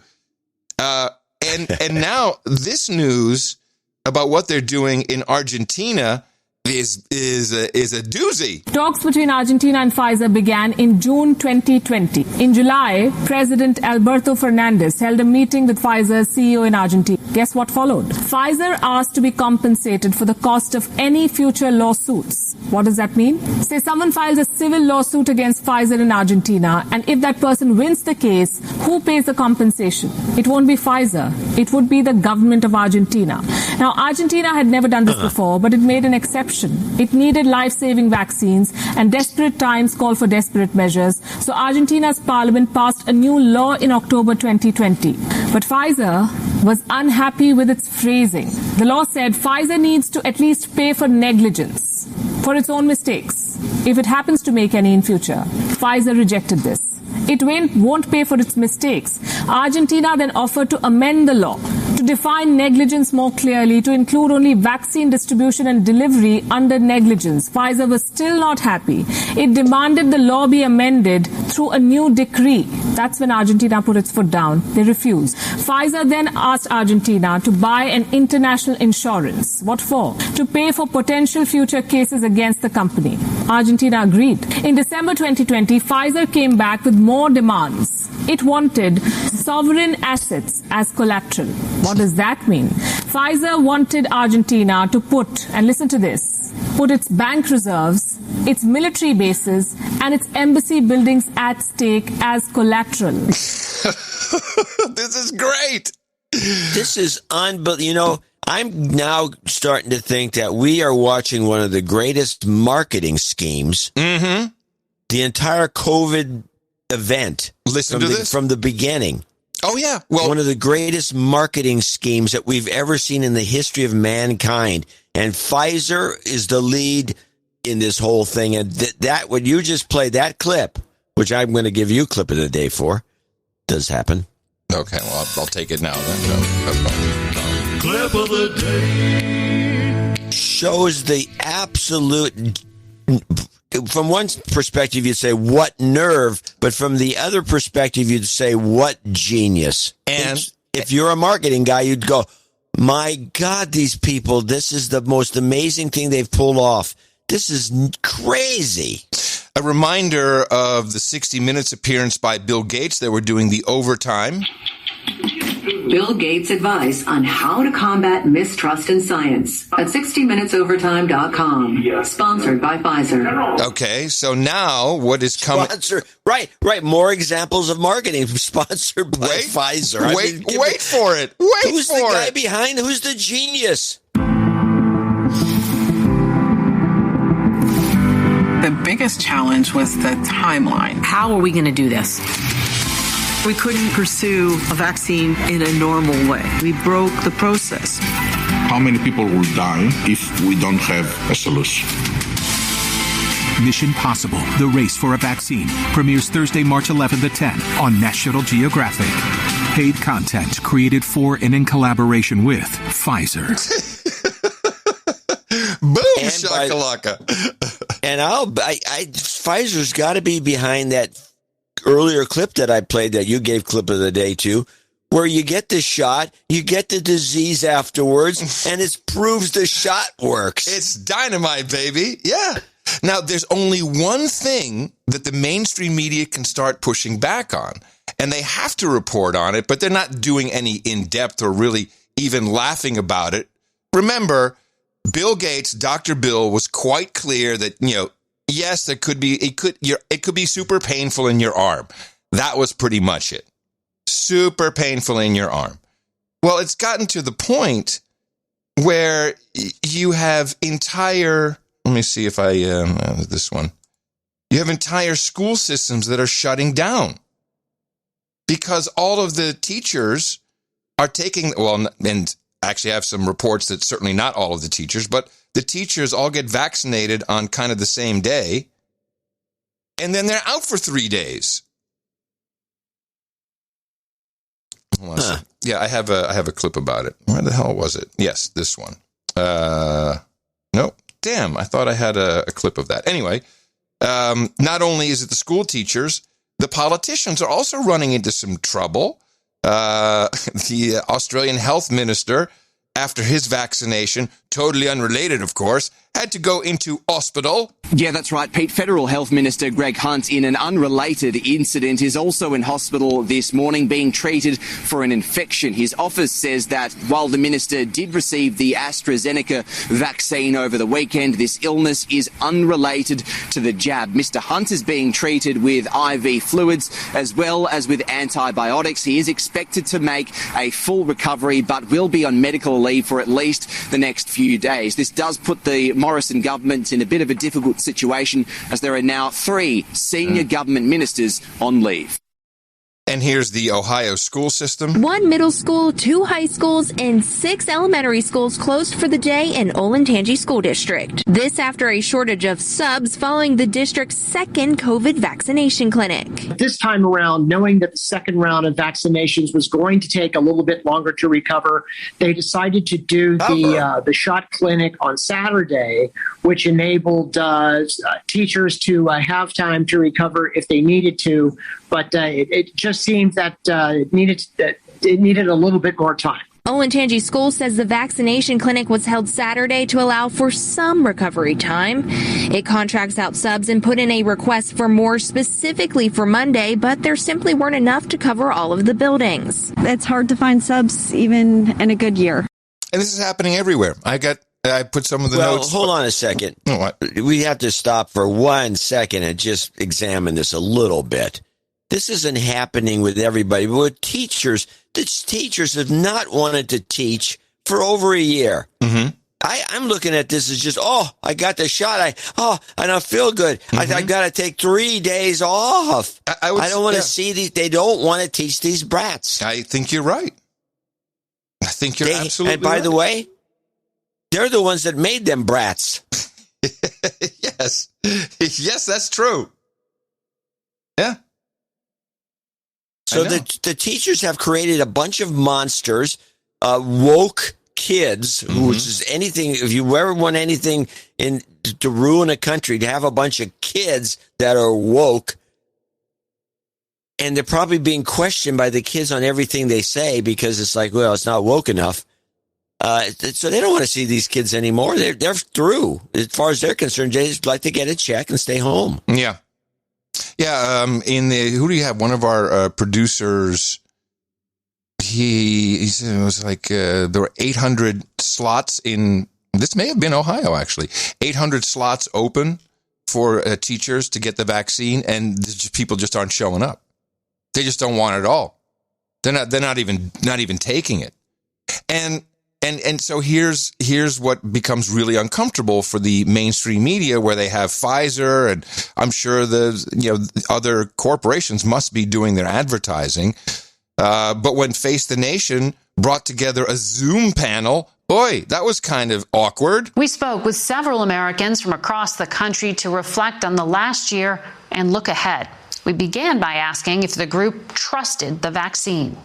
And now this news about what they're doing in Argentina is a doozy. Talks between Argentina and Pfizer began in June 2020. In July, President Alberto Fernandez held a meeting with Pfizer's CEO in Argentina. Guess what followed? Pfizer asked to be compensated for the cost of any future lawsuits. What does that mean? Say someone files a civil lawsuit against Pfizer in Argentina, and if that person wins the case, who pays the compensation? It won't be Pfizer. It would be the government of Argentina. Now, Argentina had never done this before, but it made an exception. It needed life-saving vaccines, and desperate times call for desperate measures. So Argentina's parliament passed a new law in October 2020. But Pfizer was unhappy with its phrasing. The law said Pfizer needs to at least pay for negligence, for its own mistakes, if it happens to make any in future. Pfizer rejected this. It won't pay for its mistakes. Argentina then offered to amend the law to define negligence more clearly, to include only vaccine distribution and delivery under negligence. Pfizer was still not happy. It demanded the law be amended through a new decree. That's when Argentina put its foot down. They refused. Pfizer then asked Argentina to buy an international insurance. What for? To pay for potential future cases against the company. Argentina agreed. In December 2020, Pfizer came back with more demands. It wanted sovereign assets as collateral. What does that mean? Pfizer wanted Argentina to put, and listen to this, put its bank reserves, its military bases, and its embassy buildings at stake as collateral. This is great. This is unbelievable. I'm now starting to think that we are watching one of the greatest marketing schemes. Mm-hmm. The entire COVID event. Listen to this. From the beginning. Oh, yeah. Well, one of the greatest marketing schemes that we've ever seen in the history of mankind. And Pfizer is the lead in this whole thing. And that when you just played that clip, which I'm going to give you clip of the day for, does happen. Okay, well, I'll take it now then. No. Clip of the day. Shows the absolute... From one perspective, you'd say, what nerve? But from the other perspective, you'd say, what genius? And if you're a marketing guy, you'd go, my God, these people, this is the most amazing thing they've pulled off. This is crazy. A reminder of the 60 Minutes appearance by Bill Gates that we're doing the overtime. Bill Gates' advice on how to combat mistrust in science at 60minutesovertime.com. Sponsored by Pfizer. Okay, so now what is coming? Right. More examples of marketing sponsored by Pfizer. Wait for it. Who's the guy behind? Who's the genius? The biggest challenge was the timeline. How are we going to do this? We couldn't pursue a vaccine in a normal way. We broke the process. How many people will die if we don't have a solution? Mission Possible, the race for a vaccine, premieres Thursday, March 11th at 10 on National Geographic. Paid content created for and in collaboration with Pfizer. Boom, shakalaka. And Pfizer's got to be behind that earlier clip that I played that you gave clip of the day to, where you get the shot, you get the disease afterwards, and it proves the shot works. It's dynamite, baby. Yeah. Now, there's only one thing that the mainstream media can start pushing back on, and they have to report on it, but they're not doing any in-depth or really even laughing about it. Remember, Bill Gates, Dr. Bill, was quite clear that, yes, it could be super painful in your arm. That was pretty much it. Super painful in your arm. Well, it's gotten to the point where you have entire, let me see if this one. You have entire school systems that are shutting down because all of the teachers are taking, and actually I have some reports that certainly not all of the teachers, but the teachers all get vaccinated on kind of the same day, and then they're out for 3 days. Yeah, I have a clip about it. Where the hell was it? Yes, this one. Nope. Damn, I thought I had a clip of that. Anyway, not only is it the school teachers, the politicians are also running into some trouble. The Australian health minister, after his vaccination, totally unrelated, of course, had to go into hospital. Yeah, that's right, Pete. Federal Health Minister Greg Hunt, in an unrelated incident, is also in hospital this morning being treated for an infection. His office says that while the minister did receive the AstraZeneca vaccine over the weekend, this illness is unrelated to the jab. Mr. Hunt is being treated with IV fluids as well as with antibiotics. He is expected to make a full recovery, but will be on medical leave for at least the next few days. This does put the Morrison government in a bit of a difficult situation, as there are now 3 senior government ministers on leave. And here's the Ohio school system. 1 middle school, 2 high schools, and 6 elementary schools closed for the day in Olentangy School District. This after a shortage of subs following the district's second COVID vaccination clinic. This time around, knowing that the second round of vaccinations was going to take a little bit longer to recover, they decided to do the shot clinic on Saturday, which enabled teachers to have time to recover if they needed to. But it just seemed that it needed a little bit more time. Olentangy School says the vaccination clinic was held Saturday to allow for some recovery time. It contracts out subs and put in a request for more specifically for Monday, but there simply weren't enough to cover all of the buildings. It's hard to find subs even in a good year. And this is happening everywhere. I got I put some of the Well, notes. hold on a second. What? We have to stop for 1 second and just examine this a little bit. This isn't happening with everybody. But with teachers, the teachers have not wanted to teach for over a year. Mm-hmm. I'm looking at this as just, I got the shot. And I feel good. Mm-hmm. I got to take 3 days off. I don't want to see these. They don't want to teach these brats. I think you're right. I think you're absolutely right. And by the way, they're the ones that made them brats. Yes. Yes, that's true. Yeah. So the teachers have created a bunch of monsters, woke kids, which is anything, if you ever want anything to ruin a country, to have a bunch of kids that are woke, and they're probably being questioned by the kids on everything they say because it's like, well, it's not woke enough. So they don't want to see these kids anymore. They're through. As far as they're concerned, they just like to get a check and stay home. Yeah. Yeah. Who do you have? One of our producers, he said it was like there were 800 slots in, this may have been Ohio actually, 800 slots open for teachers to get the vaccine, and people just aren't showing up. They just don't want it at all. They're not even taking it. And so here's what becomes really uncomfortable for the mainstream media, where they have Pfizer, and I'm sure the other corporations must be doing their advertising. But when Face the Nation brought together a Zoom panel, boy, that was kind of awkward. We spoke with several Americans from across the country to reflect on the last year and look ahead. We began by asking if the group trusted the vaccine.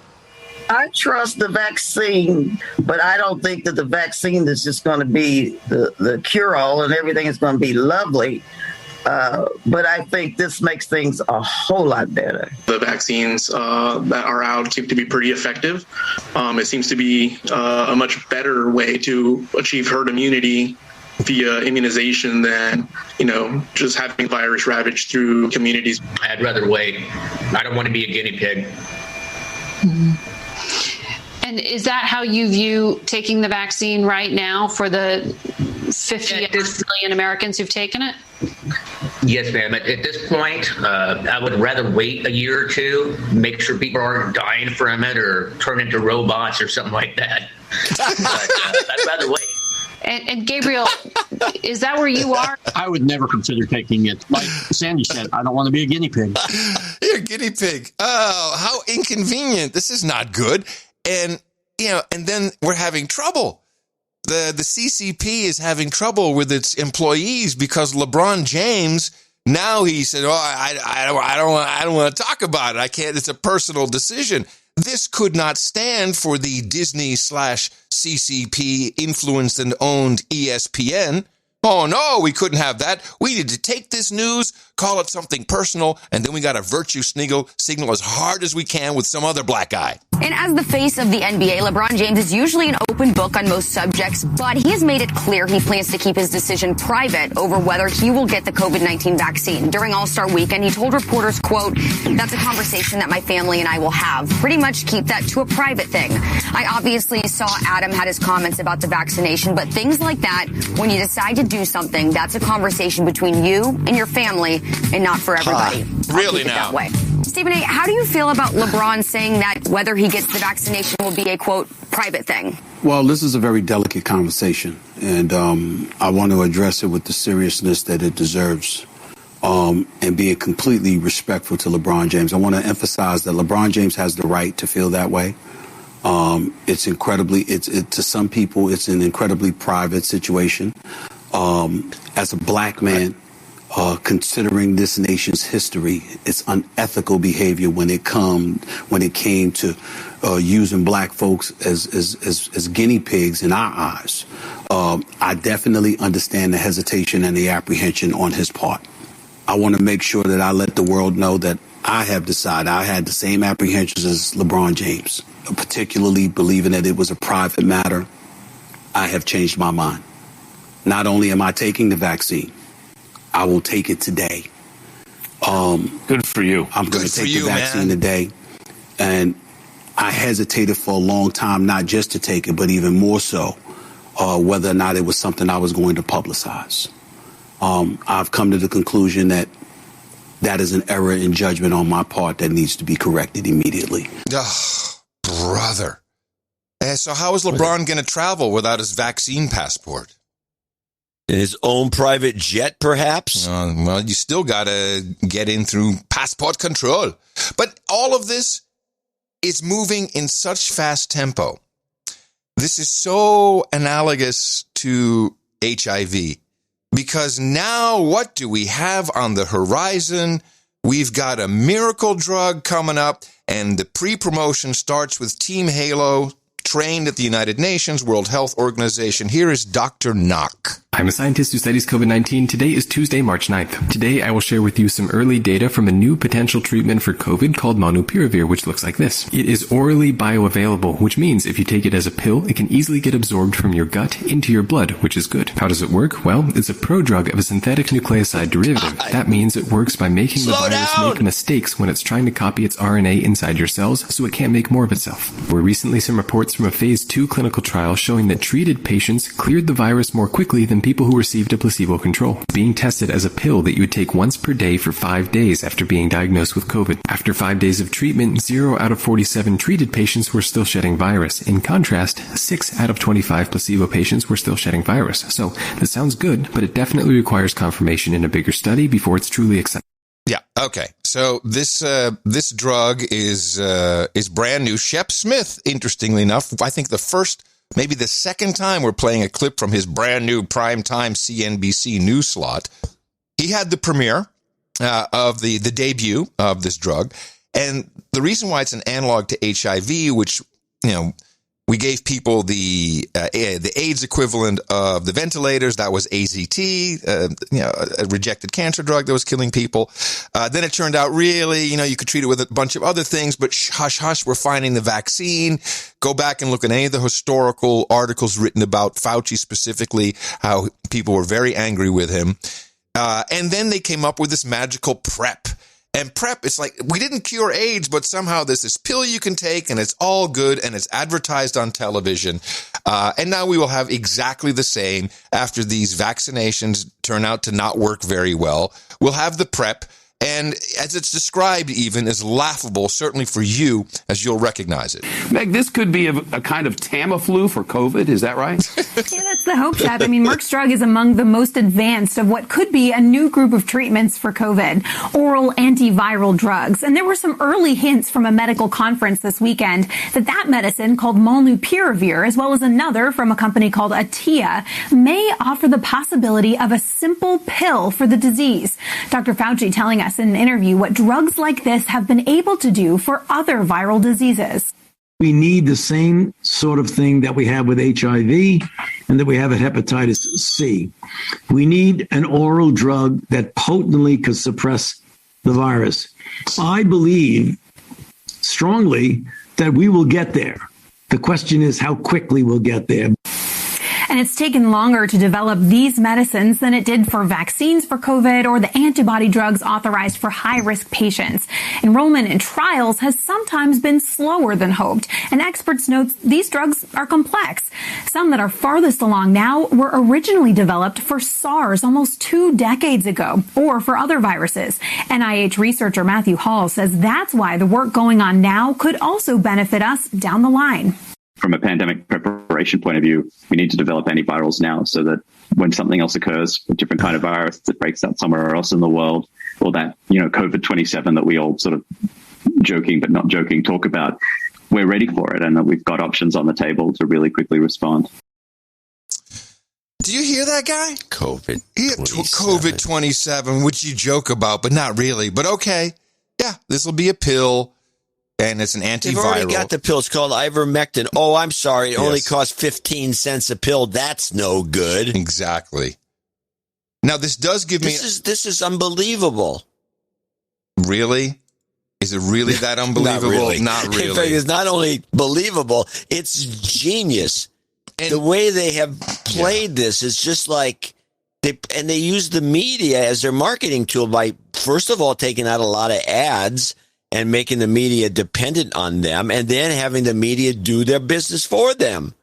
I trust the vaccine, but I don't think that the vaccine is just going to be the cure-all and everything is going to be lovely. But I think this makes things a whole lot better. The vaccines that are out seem to be pretty effective. It seems to be a much better way to achieve herd immunity via immunization than, just having virus ravage through communities. I'd rather wait. I don't want to be a guinea pig. Mm-hmm. And is that how you view taking the vaccine right now for the 50 million Americans who've taken it? Yes, ma'am. At this point, I would rather wait a year or two, make sure people aren't dying from it or turn into robots or something like that. But I'd rather wait. And Gabriel, is that where you are? I would never consider taking it. Like Sandy said, I don't want to be a guinea pig. You're a guinea pig. Oh, how inconvenient. This is not good. And, and then we're having trouble. The CCP is having trouble with its employees because LeBron James, now he said, I don't want to talk about it. I can't. It's a personal decision. This could not stand for the Disney/CCP influenced and owned ESPN. Oh, no, we couldn't have that. We need to take this news, call it something personal, and then we got to virtue signal as hard as we can with some other black guy. And as the face of the NBA, LeBron James is usually an open book on most subjects, but he has made it clear he plans to keep his decision private over whether he will get the COVID-19 vaccine. During All-Star Weekend, he told reporters, quote, "That's a conversation that my family and I will have. Pretty much keep that to a private thing. I obviously saw Adam had his comments about the vaccination, but things like that, when you decide to do something, that's a conversation between you and your family and not for everybody." Really now? That way. Stephen A., how do you feel about LeBron saying that whether he gets the vaccination will be a, quote, private thing? Well, this is a very delicate conversation, and I want to address it with the seriousness that it deserves, and being completely respectful to LeBron James. I want to emphasize that LeBron James has the right to feel that way. It's incredibly, to some people, it's an incredibly private situation. As a black man, considering this nation's history, it's unethical behavior when it came to using black folks as guinea pigs in our eyes. I definitely understand the hesitation and the apprehension on his part. I want to make sure that I let the world know that I have decided I had the same apprehensions as LeBron James, particularly believing that it was a private matter. I have changed my mind. Not only am I taking the vaccine, I will take it today. Good for you. I'm going to take the vaccine today. And I hesitated for a long time, not just to take it, but even more so whether or not it was something I was going to publicize. I've come to the conclusion that is an error in judgment on my part that needs to be corrected immediately. Oh, brother. So how is LeBron going to travel without his vaccine passport? In his own private jet, perhaps? Well, you still got to get in through passport control. But all of this is moving in such fast tempo. This is so analogous to HIV. Because now what do we have on the horizon? We've got a miracle drug coming up, and the pre-promotion starts with Team Halo, trained at the United Nations World Health Organization. Here is Dr. Knock. I'm a scientist who studies COVID-19. Today is Tuesday, March 9th. Today, I will share with you some early data from a new potential treatment for COVID called molnupiravir, which looks like this. It is orally bioavailable, which means if you take it as a pill, it can easily get absorbed from your gut into your blood, which is good. How does it work? Well, it's a prodrug of a synthetic nucleoside derivative. That means it works by making the virus make mistakes when it's trying to copy its RNA inside your cells, so it can't make more of itself. There were recently some reports from a phase 2 clinical trial showing that treated patients cleared the virus more quickly than people who received a placebo control, being tested as a pill that you would take once per day for 5 days after being diagnosed with COVID. After 5 days of treatment, 0 out of 47 treated patients were still shedding virus. In contrast, 6 out of 25 placebo patients were still shedding virus. So this sounds good, but it definitely requires confirmation in a bigger study before it's truly accepted. Yeah. Okay. So this drug is brand new. Shep Smith, interestingly enough, I think maybe the second time we're playing a clip from his brand new primetime CNBC news slot. He had the premiere of the debut of this drug, and the reason why it's an analog to HIV, which we gave people the AIDS equivalent of the ventilators. That was AZT, a rejected cancer drug that was killing people. Then it turned out really, you could treat it with a bunch of other things, but hush, we're finding the vaccine. Go back and look at any of the historical articles written about Fauci specifically, how people were very angry with him. And then they came up with this magical PrEP. And PrEP, it's like, we didn't cure AIDS, but somehow there's this pill you can take, and it's all good, and it's advertised on television. And now we will have exactly the same after these vaccinations turn out to not work very well. We'll have the PrEP, and as it's described even, is laughable, certainly for you, as you'll recognize it. Meg, this could be a kind of Tamiflu for COVID, is that right? Yeah, that's the hope, Shep. I mean, Merck's drug is among the most advanced of what could be a new group of treatments for COVID, oral antiviral drugs. And there were some early hints from a medical conference this weekend that medicine called molnupiravir, as well as another from a company called Atia, may offer the possibility of a simple pill for the disease. Dr. Fauci telling us in an interview what drugs like this have been able to do for other viral diseases. We need the same sort of thing that we have with HIV and that we have at hepatitis C. We need an oral drug that potently could suppress the virus. I believe strongly that we will get there. The question is how quickly we'll get there. And it's taken longer to develop these medicines than it did for vaccines for COVID or the antibody drugs authorized for high-risk patients. Enrollment in trials has sometimes been slower than hoped, and experts note these drugs are complex. Some that are farthest along now were originally developed for SARS almost 2 decades ago, or for other viruses. NIH researcher Matthew Hall says that's why the work going on now could also benefit us down the line. From a pandemic preparation point of view, we need to develop antivirals now so that when something else occurs, a different kind of virus that breaks out somewhere else in the world, or that, COVID-27 that we all sort of joking but not joking talk about, we're ready for it and that we've got options on the table to really quickly respond. Do you hear that guy? COVID. COVID-27, which you joke about, but not really. But okay. Yeah, this will be a pill. And it's an antiviral. They've already got the pill. It's called ivermectin. Oh, I'm sorry. It only costs 15 cents a pill. That's no good. Exactly. Now, this does give me... This is unbelievable. Really? Is it really that unbelievable? Not really. In fact, it's not only believable, it's genius. And the way they have played this is just like... They use the media as their marketing tool by, first of all, taking out a lot of ads and making the media dependent on them, and then having the media do their business for them.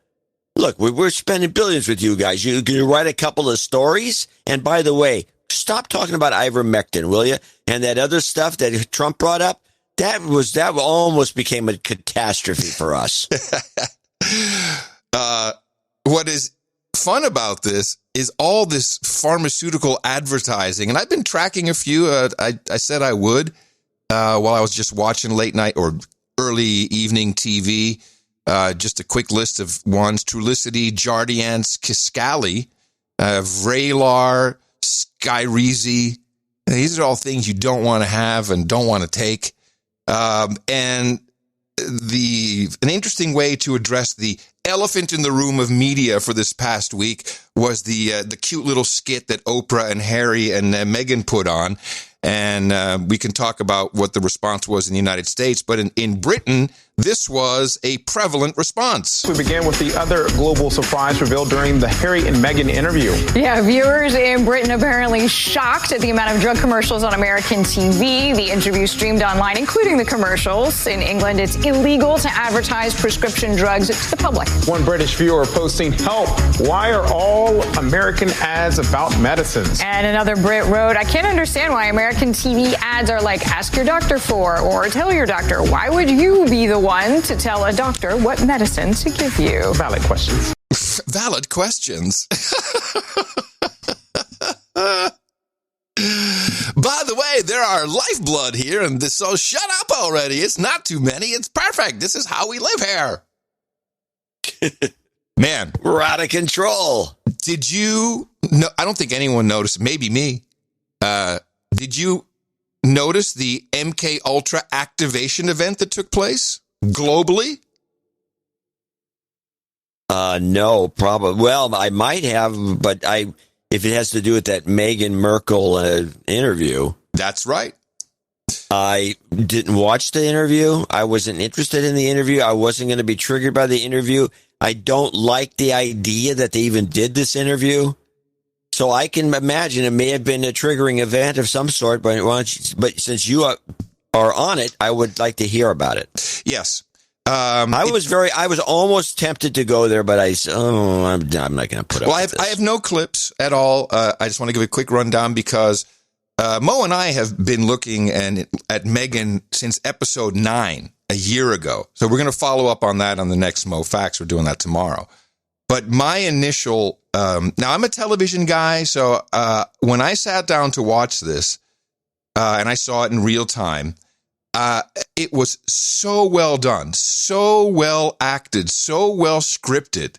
Look, we're spending billions with you guys. You can write a couple of stories. And by the way, stop talking about ivermectin, will you? And that other stuff that Trump brought up, that almost became a catastrophe for us. What is fun about this is all this pharmaceutical advertising. And I've been tracking a few. I said I would while I was just watching late night or early evening TV. Just a quick list of ones: Trulicity, Jardiance, Kisqali, Vraylar, Skyrizi. These are all things you don't want to have and don't want to take. And an interesting way to address the elephant in the room of media for this past week was the cute little skit that Oprah and Harry and Meghan put on. And we can talk about what the response was in the United States. But in Britain, this was a prevalent response. We begin with the other global surprise revealed during the Harry and Meghan interview. Yeah, viewers in Britain apparently shocked at the amount of drug commercials on American TV. The interview streamed online, including the commercials. In England, it's illegal to advertise prescription drugs to the public. One British viewer posting, "Help, why are all American ads about medicines?" And another Brit wrote, "I can't understand why American TV ads are like ask your doctor for or tell your doctor. Why would you be the one to tell a doctor what medicine to give you?" Valid questions. Valid questions. By the way, there are lifeblood here, and so shut up already. It's not too many. It's perfect. This is how we live here. Man, we're out of control. Did you know? I don't think anyone noticed. Maybe me. Did you notice the MK Ultra activation event that took place globally? No, probably. Well, I might have, but if it has to do with that Meghan Markle interview. That's right. I didn't watch the interview. I wasn't interested in the interview. I wasn't going to be triggered by the interview. I don't like the idea that they even did this interview. So I can imagine it may have been a triggering event of some sort, but since you are on it, I would like to hear about it. Yes. I was almost tempted to go there, but I'm not going to put up with this. I have no clips at all. I just want to give a quick rundown because Mo and I have been looking at Meghan since episode 9 a year ago. So we're going to follow up on that on the next Mo Facts. We're doing that tomorrow. But my initial, now I'm a television guy. So when I sat down to watch this and I saw it in real time, it was so well done, so well acted, so well scripted,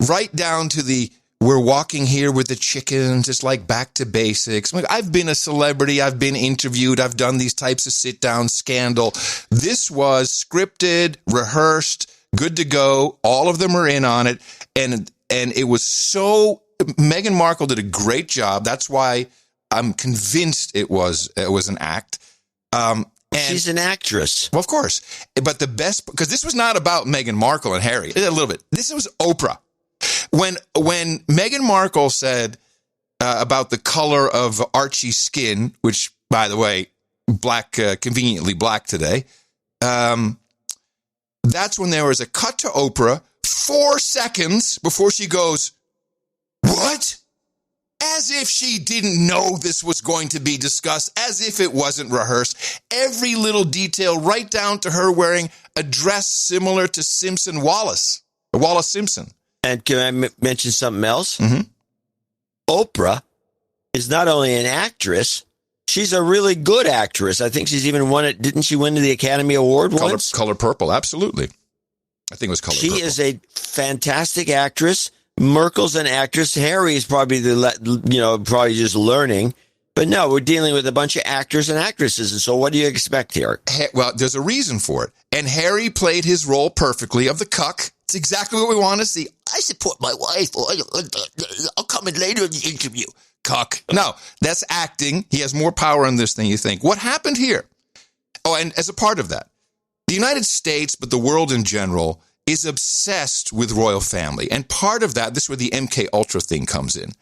right down to we're walking here with the chickens. It's like back to basics. I've been a celebrity. I've been interviewed. I've done these types of sit-down scandal. This was scripted, rehearsed, good to go. All of them are in on it. And it was so, Meghan Markle did a great job. That's why I'm convinced it was an act. She's an actress. Well, of course. But the best, because this was not about Meghan Markle and Harry. A little bit. This was Oprah. When Meghan Markle said about the color of Archie's skin, which, by the way, black, conveniently black today, that's when there was a cut to Oprah 4 seconds before she goes, "What?" As if she didn't know this was going to be discussed, as if it wasn't rehearsed. Every little detail, right down to her wearing a dress similar to Wallace Simpson. And can I mention something else? Mm-hmm. Oprah is not only an actress, she's a really good actress. I think she's even won it. Didn't she win the Academy Award once? Color Purple, absolutely. I think it was Color Purple. She is a fantastic actress. Merkel's an actress. Harry is probably probably just learning. But no, we're dealing with a bunch of actors and actresses. And so what do you expect here? Well, there's a reason for it. And Harry played his role perfectly of the cuck. It's exactly what we want to see. I support my wife. I'll come in later in the interview. Cuck. No, that's acting. He has more power in this than you think. What happened here? Oh, and as a part of that, the United States, but the world in general, is obsessed with royal family. And part of that, this is where the MK Ultra thing comes in.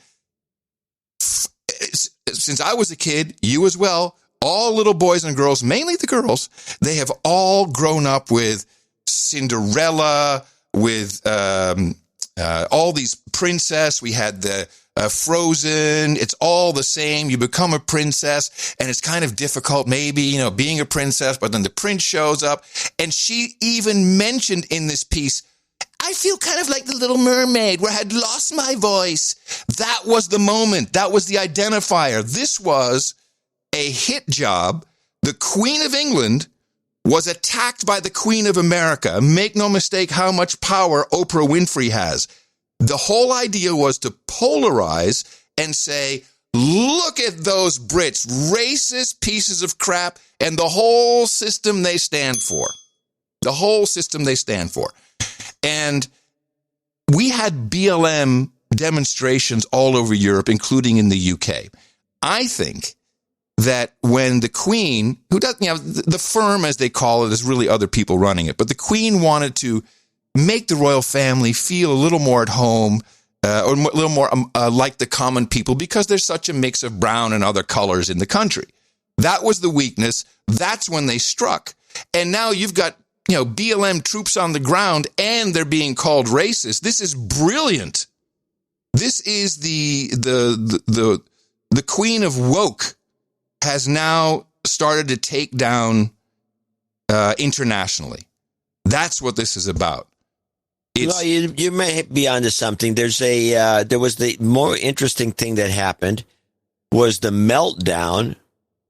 Since I was a kid, you as well, all little boys and girls, mainly the girls, they have all grown up with Cinderella, with all these princess. We had the Frozen. It's all the same. You become a princess, and it's kind of difficult, maybe, being a princess, but then the prince shows up. And she even mentioned in this piece, I feel kind of like the Little Mermaid, where I had lost my voice. That was the moment. That was the identifier. This was a hit job. The Queen of England was attacked by the Queen of America. Make no mistake how much power Oprah Winfrey has. The whole idea was to polarize and say, look at those Brits, racist pieces of crap, and the whole system they stand for. The whole system they stand for. And we had BLM demonstrations all over Europe, including in the UK. I think that when the Queen, who doesn't, the firm, as they call it, is really other people running it, but the Queen wanted to make the royal family feel a little more at home, or a little more like the common people, because there's such a mix of brown and other colors in the country. That was the weakness. That's when they struck. And now you've got, BLM troops on the ground, and they're being called racist. This is brilliant. This is the Queen of Woke has now started to take down internationally. That's what this is about. You may be onto something. There was the more interesting thing that happened was the meltdown,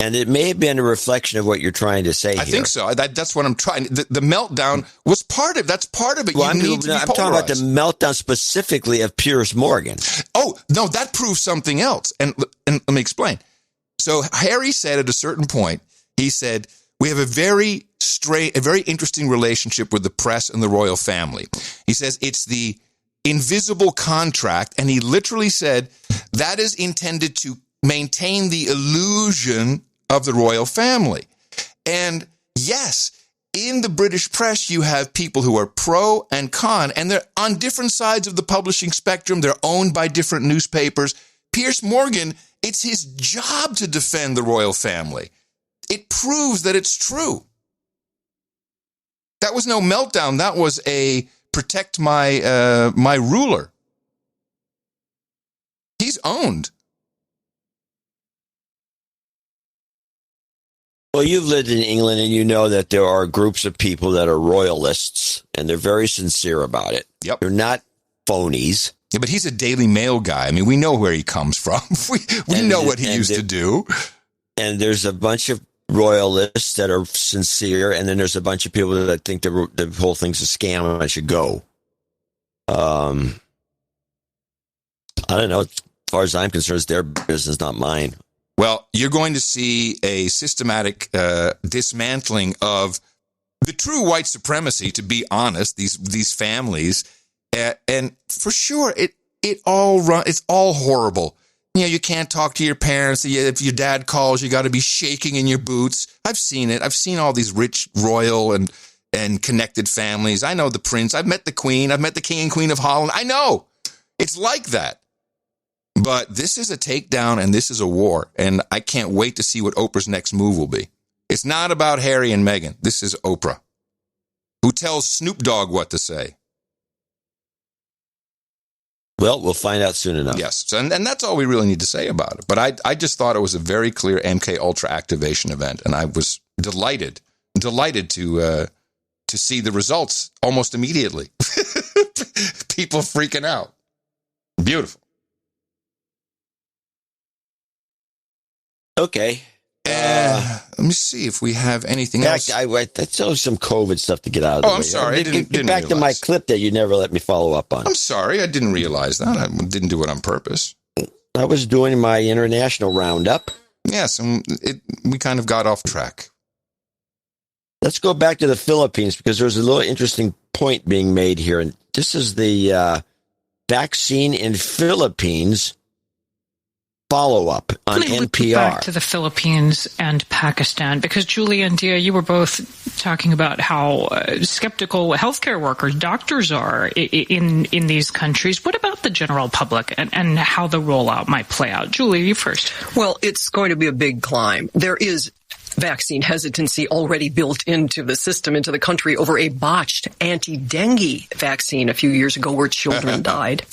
and it may have been a reflection of what you're trying to say here. I think so. That's what I'm trying. The meltdown was part of. That's part of it. Well, I'm talking about the meltdown specifically of Piers Morgan. Oh no, that proves something else. And let me explain. So Harry said at a certain point, he said, we have a very interesting relationship with the press and the royal family. He says it's the invisible contract, and he literally said that is intended to maintain the illusion of the royal family. And yes, in the British press, you have people who are pro and con, and they're on different sides of the publishing spectrum. They're owned by different newspapers. Piers Morgan, it's his job to defend the royal family. It proves that it's true. That was no meltdown. That was a protect my my ruler. He's owned. Well, you've lived in England, and you know that there are groups of people that are royalists, and they're very sincere about it. Yep. They're not phonies. Yeah, but he's a Daily Mail guy. I mean, we know where he comes from. we know what he used to do. And there's a bunch of royalists that are sincere, and then there's a bunch of people that think the whole thing's a scam and I should go. I don't know. As far as I'm concerned, it's their business, not mine. Well, you're going to see a systematic dismantling of the true white supremacy, to be honest, these families. And for sure, it's all horrible. You can't talk to your parents. If your dad calls, you got to be shaking in your boots. I've seen it. I've seen all these rich, royal, and connected families. I know the prince. I've met the queen. I've met the king and queen of Holland. I know. It's like that. But this is a takedown, and this is a war. And I can't wait to see what Oprah's next move will be. It's not about Harry and Meghan. This is Oprah, who tells Snoop Dogg what to say. Well, we'll find out soon enough. Yes, and that's all we really need to say about it. But I just thought it was a very clear MK Ultra activation event, and I was delighted to see the results almost immediately. People freaking out. Beautiful. Okay. Let me see if we have anything else. That's some COVID stuff to get out of the way. I'm sorry. I didn't get back to my clip that you never let me follow up on. I'm sorry. I didn't realize that. I didn't do it on purpose. I was doing my international roundup. Yes, and we kind of got off track. Let's go back to the Philippines, because there's a little interesting point being made here. And this is the vaccine in Philippines follow-up on NPR. Back to the Philippines and Pakistan, because Julie and Dia, you were both talking about how skeptical healthcare workers, doctors are in these countries. What about the general public and how the rollout might play out? Julie, you first. Well, it's going to be a big climb. There is vaccine hesitancy already built into the system, into the country over a botched anti-dengue vaccine a few years ago where children died.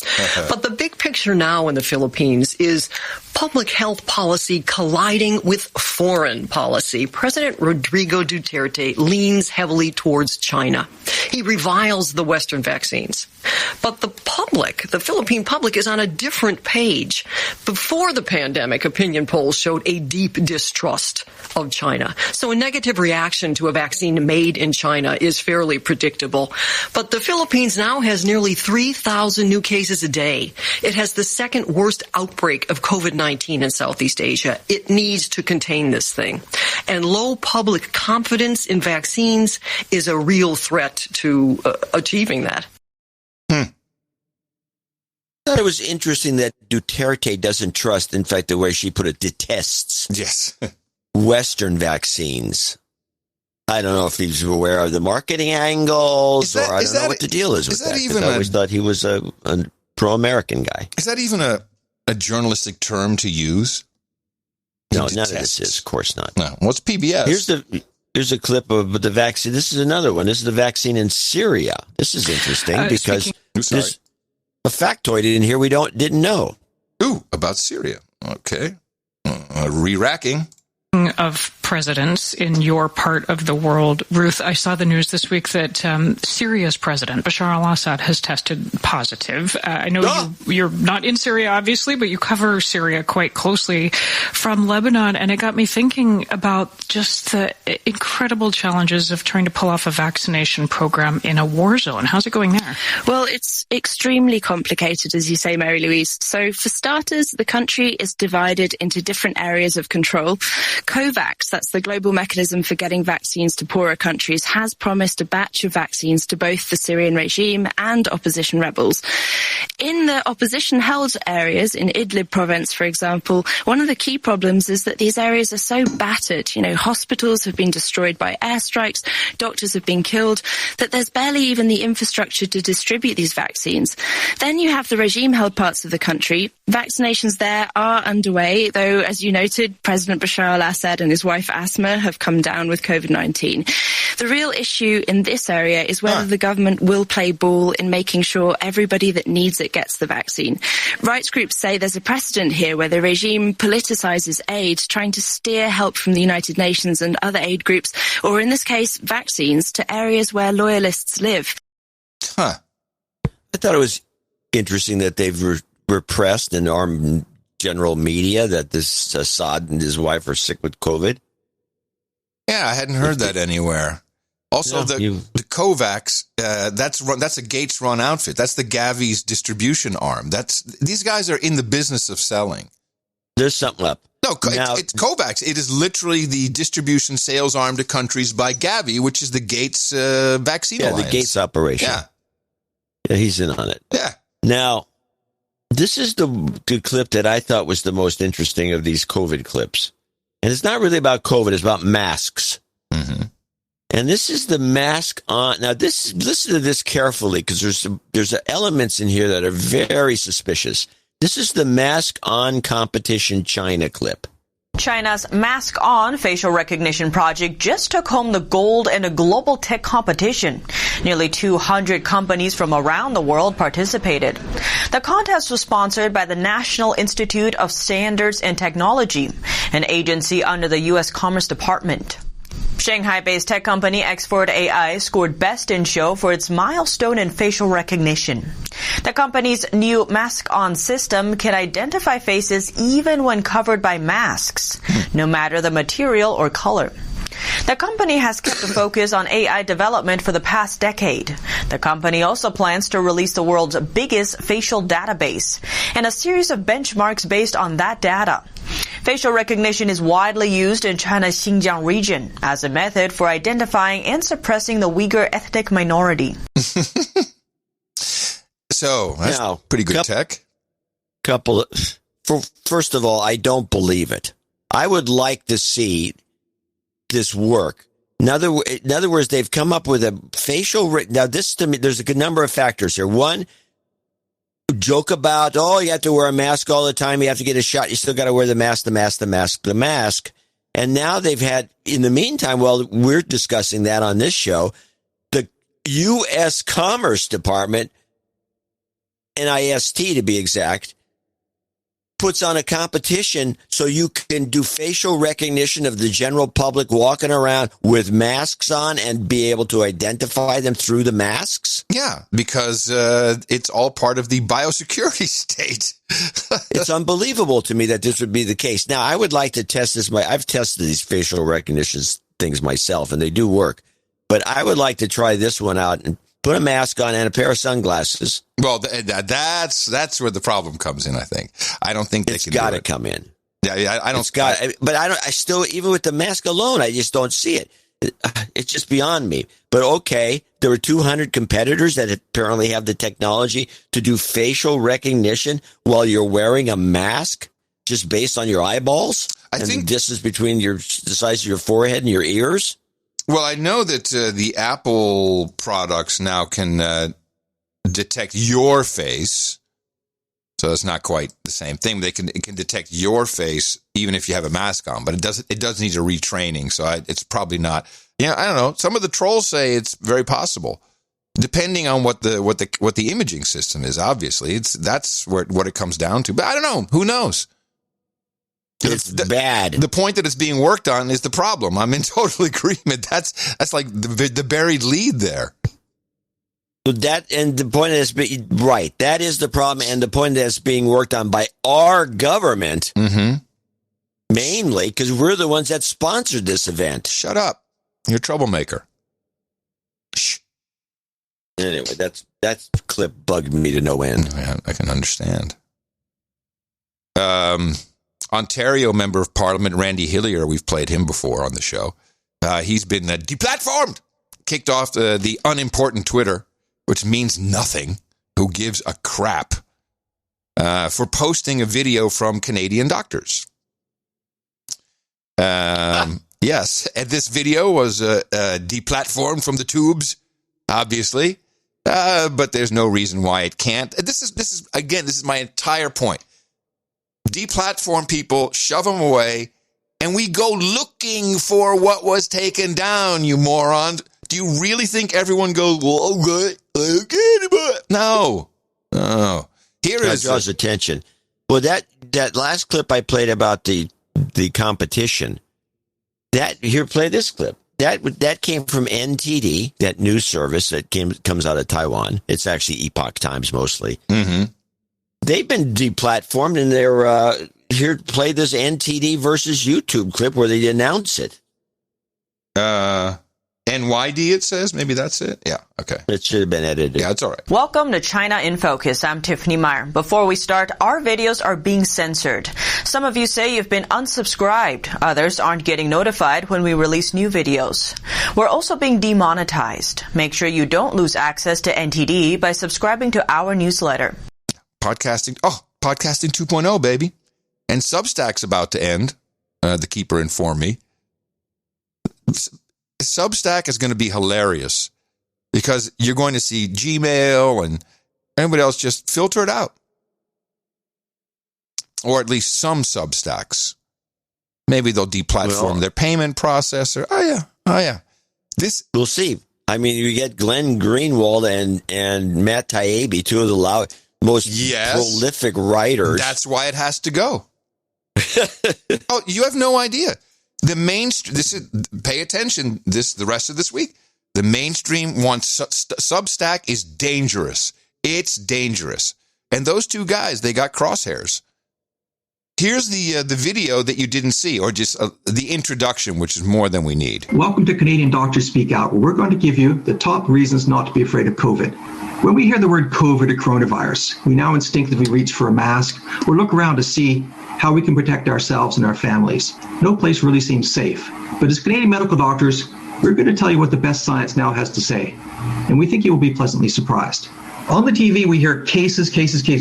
But the big picture now in the Philippines is public health policy colliding with foreign policy. President Rodrigo Duterte leans heavily towards China. He reviles the Western vaccines. But the public, the Philippine public, is on a different page. Before the pandemic, opinion polls showed a deep distrust of China. So a negative reaction to a vaccine made in China is fairly predictable. But the Philippines now has nearly 3,000 new cases a day. It has the second worst outbreak of COVID-19 in Southeast Asia. It needs to contain this thing. And low public confidence in vaccines is a real threat to achieving that. I thought it was interesting that Duterte doesn't trust, in fact, the way she put it, detests Western vaccines. I don't know if he's aware of the marketing angles, or I don't know what the deal is with that. I always thought he was a pro-American guy. Is that even a journalistic term to use? No, none of this is, of course not. No. What's PBS? Here's a clip of the vaccine. This is another one. This is the vaccine in Syria. This is interesting because there's a factoid in here we didn't know. Ooh, about Syria. Okay. Re-racking. Of presidents in your part of the world, Ruth, I saw the news this week that Syria's president, Bashar al-Assad, has tested positive. I know you're not in Syria, obviously, but you cover Syria quite closely from Lebanon, and it got me thinking about just the incredible challenges of trying to pull off a vaccination program in a war zone. How's it going there? Well, it's extremely complicated, as you say, Mary Louise. So, for starters, the country is divided into different areas of control. COVAX, that's the global mechanism for getting vaccines to poorer countries, has promised a batch of vaccines to both the Syrian regime and opposition rebels. In the opposition-held areas, in Idlib province, for example, one of the key problems is that these areas are so battered. You know, hospitals have been destroyed by airstrikes, doctors have been killed, that there's barely even the infrastructure to distribute these vaccines. Then you have the regime-held parts of the country. Vaccinations there are underway, though, as you noted, President Bashar al-Assad and his wife Asma have come down with COVID-19. The real issue in this area is whether the government will play ball in making sure everybody that needs it gets the vaccine. Rights groups say there's a precedent here where the regime politicizes aid, trying to steer help from the United Nations and other aid groups, or in this case, vaccines, to areas where loyalists live. I thought it was interesting that they've repressed and armed general media that this Assad and his wife are sick with COVID. Yeah, I hadn't heard that anywhere. Also, the COVAX, that's a Gates-run outfit. That's the Gavi's distribution arm. These guys are in the business of selling. There's something up. No, it's COVAX. It is literally the distribution sales arm to countries by Gavi, which is the Gates vaccine alliance. The Gates operation. Yeah, he's in on it. Yeah. Now, this is the clip that I thought was the most interesting of these COVID clips. And it's not really about COVID. It's about masks. Mm-hmm. And this is the mask on. Now, listen to this carefully, because there's elements in here that are very suspicious. This is the mask on competition China clip. China's Mask On facial recognition project just took home the gold in a global tech competition. Nearly 200 companies from around the world participated. The contest was sponsored by the National Institute of Standards and Technology, an agency under the U.S. Commerce Department. Shanghai-based tech company X4 AI scored Best in Show for its milestone in facial recognition. The company's new mask-on system can identify faces even when covered by masks, no matter the material or color. The company has kept a focus on AI development for the past decade. The company also plans to release the world's biggest facial database and a series of benchmarks based on that data. Facial recognition is widely used in China's Xinjiang region as a method for identifying and suppressing the Uyghur ethnic minority. So, that's pretty good tech. First of all, I don't believe it. I would like to see this work. In other words, they've come up with a facial. Now, this to me, there's a good number of factors here. One, joke about, you have to wear a mask all the time. You have to get a shot. You still got to wear the mask. And now they've had, in the meantime, while we're discussing that on this show, the U.S. Commerce Department, NIST to be exact, puts on a competition so you can do facial recognition of the general public walking around with masks on and be able to identify them through the masks. Yeah, because it's all part of the biosecurity state. It's unbelievable to me that this would be the case. Now, I would like to test this. I've tested these facial recognition things myself, and they do work. But I would like to try this one out and put a mask on and a pair of sunglasses. Well, that's where the problem comes in, I think. I don't think it's got to come in. Yeah, I don't. I still, even with the mask alone, I just don't see it. It's just beyond me. But okay, there are 200 competitors that apparently have the technology to do facial recognition while you're wearing a mask, just based on your eyeballs. I think the distance between the size of your forehead and your ears. Well, I know that the Apple products now can detect your face, so it's not quite the same thing. It can detect your face even if you have a mask on, but it does need a retraining. So it's probably not. Yeah, I don't know. Some of the trolls say it's very possible, depending on what the imaging system is. Obviously, that's what it comes down to. But I don't know. Who knows? It's bad. The point that it's being worked on is the problem. I'm in total agreement. That's like the buried lead there. That and the point is right. That is the problem, and the point that's being worked on by our government, mainly because we're the ones that sponsored this event. Shut up! You're a troublemaker. Shh. Anyway, that clip bugged me to no end. Yeah, I can understand. Ontario Member of Parliament Randy Hillier, we've played him before on the show. He's been deplatformed, kicked off the unimportant Twitter, which means nothing. Who gives a crap? For posting a video from Canadian doctors. Yes, and this video was deplatformed from the tubes, obviously, but there's no reason why it can't. This is my entire point. Deplatform people, shove them away, and we go looking for what was taken down, you morons. Do you really think everyone goes, well, okay, no. Here that draws attention. Well, that last clip I played about the competition, play this clip. That came from NTD, that news service that comes out of Taiwan. It's actually Epoch Times mostly. Mm-hmm. They've been deplatformed, and they're here to play this NTD versus YouTube clip where they announce it. NYD, it says. Maybe that's it. Yeah, okay. It should have been edited. Yeah, it's all right. Welcome to China in Focus. I'm Tiffany Meyer. Before we start, our videos are being censored. Some of you say you've been unsubscribed. Others aren't getting notified when we release new videos. We're also being demonetized. Make sure you don't lose access to NTD by subscribing to our newsletter. Podcasting 2.0, baby. And Substack's about to end. The Keeper informed me. Substack is going to be hilarious because you're going to see Gmail and everybody else just filter it out. Or at least some Substacks. Maybe they'll deplatform their payment processor. Oh, yeah. We'll see. I mean, you get Glenn Greenwald and Matt Taibbi, two of the most prolific writers. That's why it has to go. Oh, you have no idea. Pay attention the rest of this week. The mainstream wants Substack is dangerous. It's dangerous. And those two guys, they got crosshairs. Here's the video that you didn't see, or just the introduction, which is more than we need. Welcome to Canadian Doctors Speak Out, where we're going to give you the top reasons not to be afraid of COVID. When we hear the word COVID or coronavirus, we now instinctively reach for a mask or look around to see how we can protect ourselves and our families. No place really seems safe. But as Canadian medical doctors, we're going to tell you what the best science now has to say. And we think you will be pleasantly surprised. On the TV, we hear cases,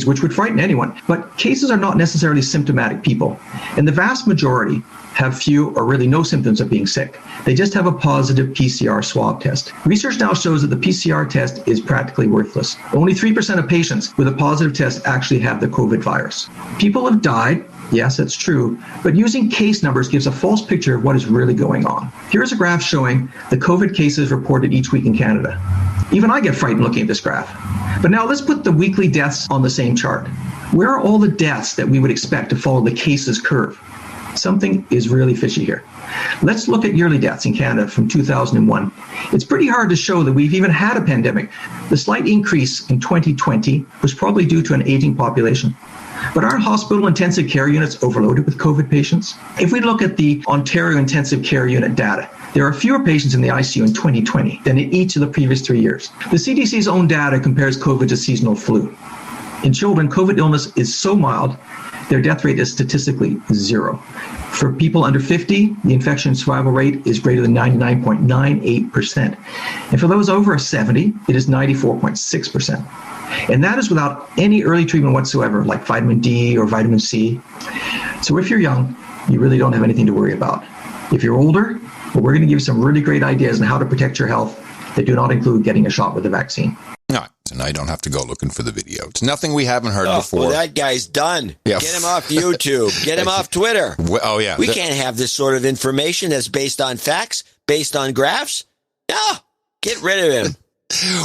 which would frighten anyone. But cases are not necessarily symptomatic people. And the vast majority have few or really no symptoms of being sick. They just have a positive PCR swab test. Research now shows that the PCR test is practically worthless. Only 3% of patients with a positive test actually have the COVID virus. People have died Yes, it's true, but using case numbers gives a false picture of what is really going on. Here's a graph showing the COVID cases reported each week in Canada. Even I get frightened looking at this graph. But now let's put the weekly deaths on the same chart. Where are all the deaths that we would expect to follow the cases curve? Something is really fishy here. Let's look at yearly deaths in Canada from 2001. It's pretty hard to show that we've even had a pandemic. The slight increase in 2020 was probably due to an aging population. But aren't hospital intensive care units overloaded with COVID patients? If we look at the Ontario intensive care unit data, there are fewer patients in the ICU in 2020 than in each of the previous 3 years. The CDC's own data compares COVID to seasonal flu. In children, COVID illness is so mild, their death rate is statistically 0. For people under 50, the infection survival rate is greater than 99.98%. And for those over 70, it is 94.6%. And that is without any early treatment whatsoever, like vitamin D or vitamin C. So if you're young, you really don't have anything to worry about. If you're older, well, we're going to give you some really great ideas on how to protect your health that do not include getting a shot with the vaccine. No, so now you don't have to go looking for the video. It's nothing we haven't heard before. Well, that guy's done. Yeah. Get him off YouTube. Get him off Twitter. Oh, yeah. We can't have this sort of information that's based on facts, based on graphs. No, get rid of him.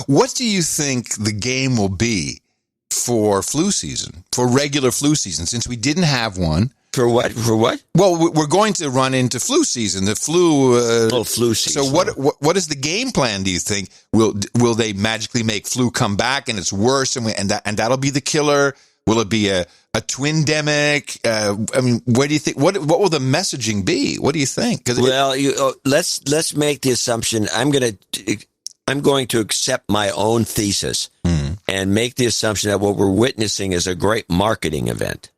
What do you think the game will be for flu season, for regular flu season, since we didn't have one? For what? For what? Well, we're going to run into flu season. The flu. Flu season. So what is the game plan? Do you think will they magically make flu come back and it's worse and that'll be the killer? Will it be a twin-demic? I mean, what do you think? What will the messaging be? What do you think? Well, let's make the assumption. I'm going to accept my own thesis and make the assumption that what we're witnessing is a great marketing event.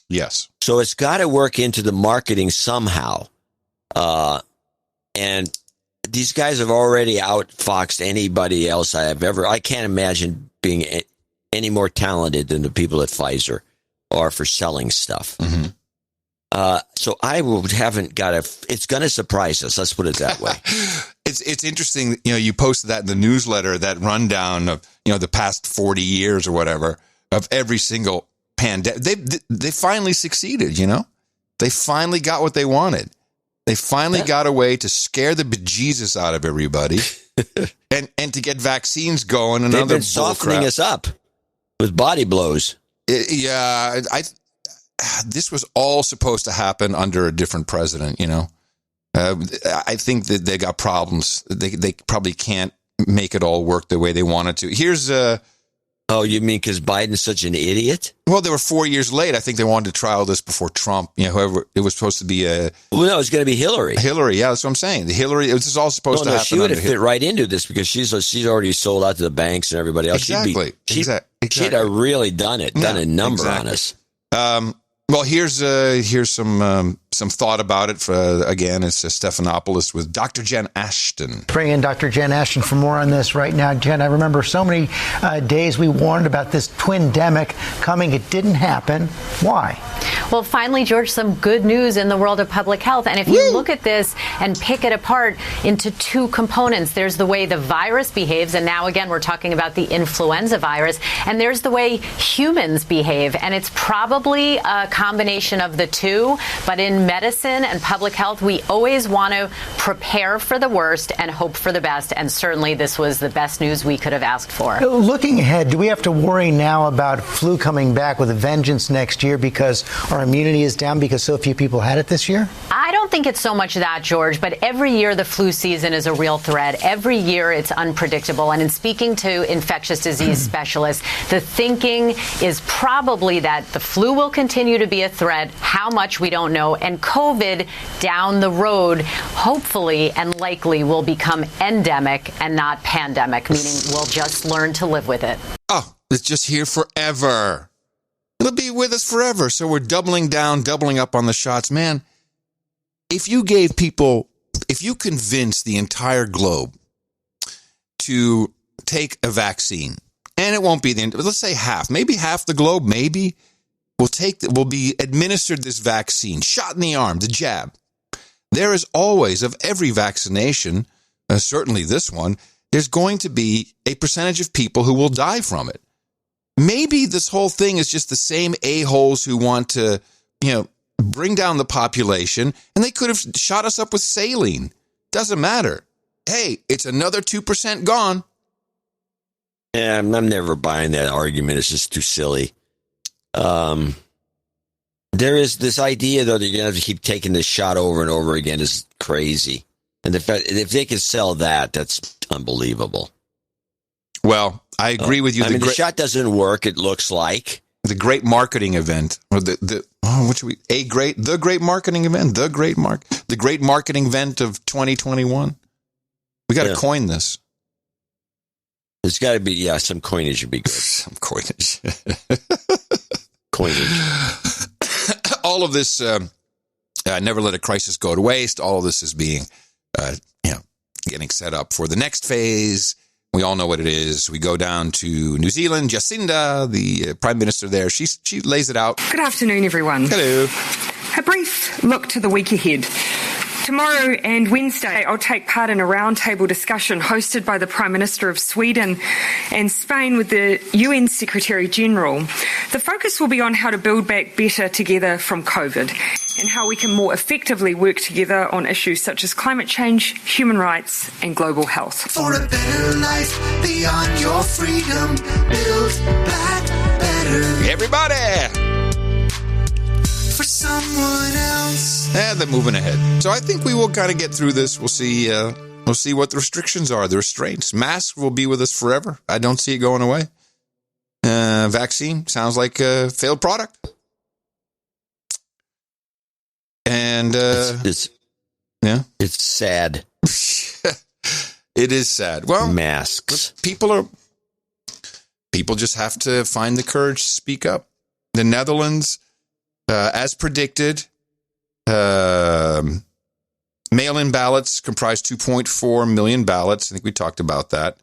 Yes. So it's got to work into the marketing somehow. And these guys have already outfoxed anybody else I can't imagine being any more talented than the people at Pfizer are for selling stuff. Mm-hmm. So it's going to surprise us. Let's put it that way. It's interesting. You posted that in the newsletter, that rundown of, the past 40 years or whatever of every single pandemic. They finally succeeded, They finally got what they wanted. They finally got a way to scare the bejesus out of everybody and to get vaccines going. And they've been softening us up with body blows. This was all supposed to happen under a different president, I think that they got problems. They probably can't make it all work the way they wanted to. Here's Oh, you mean because Biden's such an idiot? Well, they were 4 years late. I think they wanted to trial this before Trump. Whoever it was supposed to be Well, no, it's going to be Hillary. Hillary, yeah, that's what I'm saying. This is all supposed to happen. She would have fit right into this because she's already sold out to the banks and everybody else. Exactly. She'd have really done a number on us. Well, here's some thought about it. Again, it's Stephanopoulos with Dr. Jen Ashton. Bring in Dr. Jen Ashton for more on this right now. Jen, I remember so many days we warned about this twin-demic coming. It didn't happen. Why? Well, finally, George, some good news in the world of public health. And if you look at this and pick it apart into two components, there's the way the virus behaves. And now, again, we're talking about the influenza virus. And there's the way humans behave. And it's probably a combination of the two. But in medicine and public health, we always want to prepare for the worst and hope for the best. And certainly this was the best news we could have asked for. Looking ahead, do we have to worry now about flu coming back with a vengeance next year because our immunity is down because so few people had it this year? I don't think it's so much that, George, but every year the flu season is a real threat. Every year it's unpredictable. And in speaking to infectious disease specialists, the thinking is probably that the flu will continue to be a threat. How much, we don't know. And COVID down the road, hopefully and likely, will become endemic and not pandemic, meaning we'll just learn to live with it. Oh, it's just here forever. It'll be with us forever. So we're doubling up on the shots. Man, if you convince the entire globe to take a vaccine, and it won't be let's say maybe half the globe, maybe will be administered this vaccine, shot in the arm, the jab. There is always, of every vaccination, certainly this one, there's going to be a percentage of people who will die from it. maybe this whole thing is just the same a-holes who want to, bring down the population, and they could have shot us up with saline. Doesn't matter. Hey, it's another 2% gone. Yeah, I'm never buying that argument. It's just too silly. There is this idea, though, that you're going to have to keep taking this shot over and over again is crazy. And if they could sell that, that's unbelievable. Well, I agree with you. The shot doesn't work, it looks like. The great marketing event, or the great marketing event, the great marketing event of 2021. We got to coin this. It's got to be, some coinage would be good. Some coinage. All of this, never let a crisis go to waste. All of this is being, getting set up for the next phase. We all know what it is. We go down to New Zealand. Jacinda, the Prime Minister there, she lays it out. Good afternoon, everyone. Hello. A brief look to the week ahead. Tomorrow and Wednesday, I'll take part in a roundtable discussion hosted by the Prime Minister of Sweden and Spain with the UN Secretary General. The focus will be on how to build back better together from COVID and how we can more effectively work together on issues such as climate change, human rights and global health. For a better life beyond your freedom, build back better. Everybody! For someone else. And they're moving ahead. So I think we will kind of get through this. We'll see what the restrictions are, the restraints. Masks will be with us forever. I don't see it going away. Vaccine sounds like a failed product. And it's sad. It is sad. Well, masks. People just have to find the courage to speak up. The Netherlands, as predicted, mail-in ballots comprise 2.4 million ballots. I think we talked about that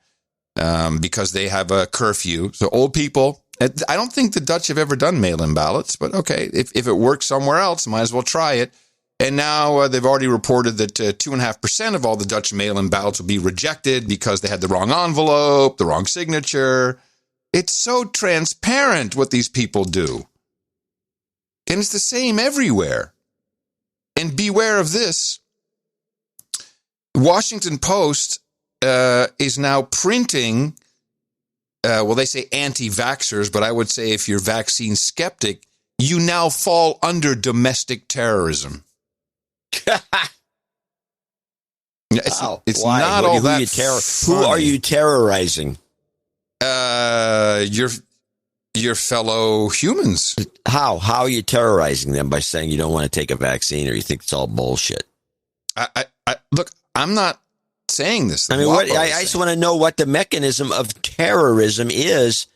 because they have a curfew. So old people, I don't think the Dutch have ever done mail-in ballots, but okay, if it works somewhere else, might as well try it. And now they've already reported that 2.5% of all the Dutch mail-in ballots will be rejected because they had the wrong envelope, the wrong signature. It's so transparent what these people do. And it's the same everywhere. And beware of this. Washington Post is now printing, they say anti-vaxxers, but I would say if you're vaccine skeptic, you now fall under domestic terrorism. It's Why? not all that funny. Who are you terrorizing? Your fellow humans. How are you terrorizing them? By saying you don't want to take a vaccine or you think it's all bullshit? Look, I'm not saying this. I mean, I just want to know what the mechanism of terrorism is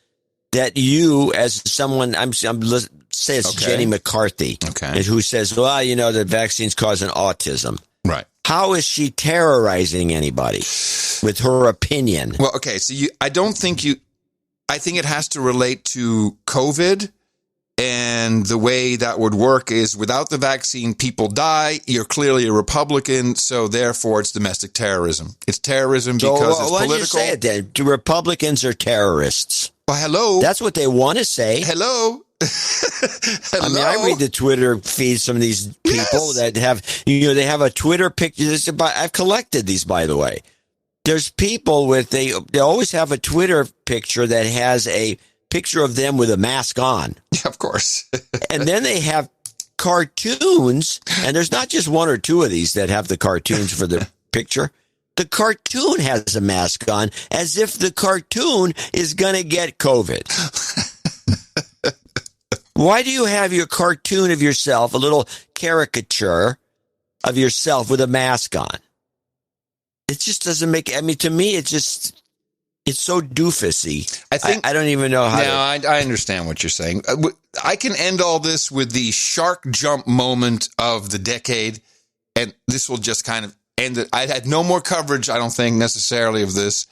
that you, as someone, let's say it's Jenny McCarthy, who says, well, the vaccine's causing autism. Right. How is she terrorizing anybody with her opinion? Well, okay, so I think it has to relate to COVID, and the way that would work is without the vaccine, people die. You're clearly a Republican, so therefore it's domestic terrorism. It's terrorism because it's why political. Why don't you say it then? Republicans are terrorists. Well, hello. That's what they want to say. Hello. I mean, I read the Twitter feeds from these people that have, they have a Twitter picture. I've collected these, by the way. There's people they always have a Twitter picture that has a picture of them with a mask on. Yeah, of course. And then they have cartoons, and there's not just one or two of these that have the cartoons for the picture. The cartoon has a mask on as if the cartoon is going to get COVID. Why do you have your cartoon of yourself, a little caricature of yourself with a mask on? It just doesn't make, to me, it's so doofusy. I don't even know how I understand what you're saying. I can end all this with the shark jump moment of the decade, and this will just kind of end it. I had no more coverage, I don't think, necessarily of this,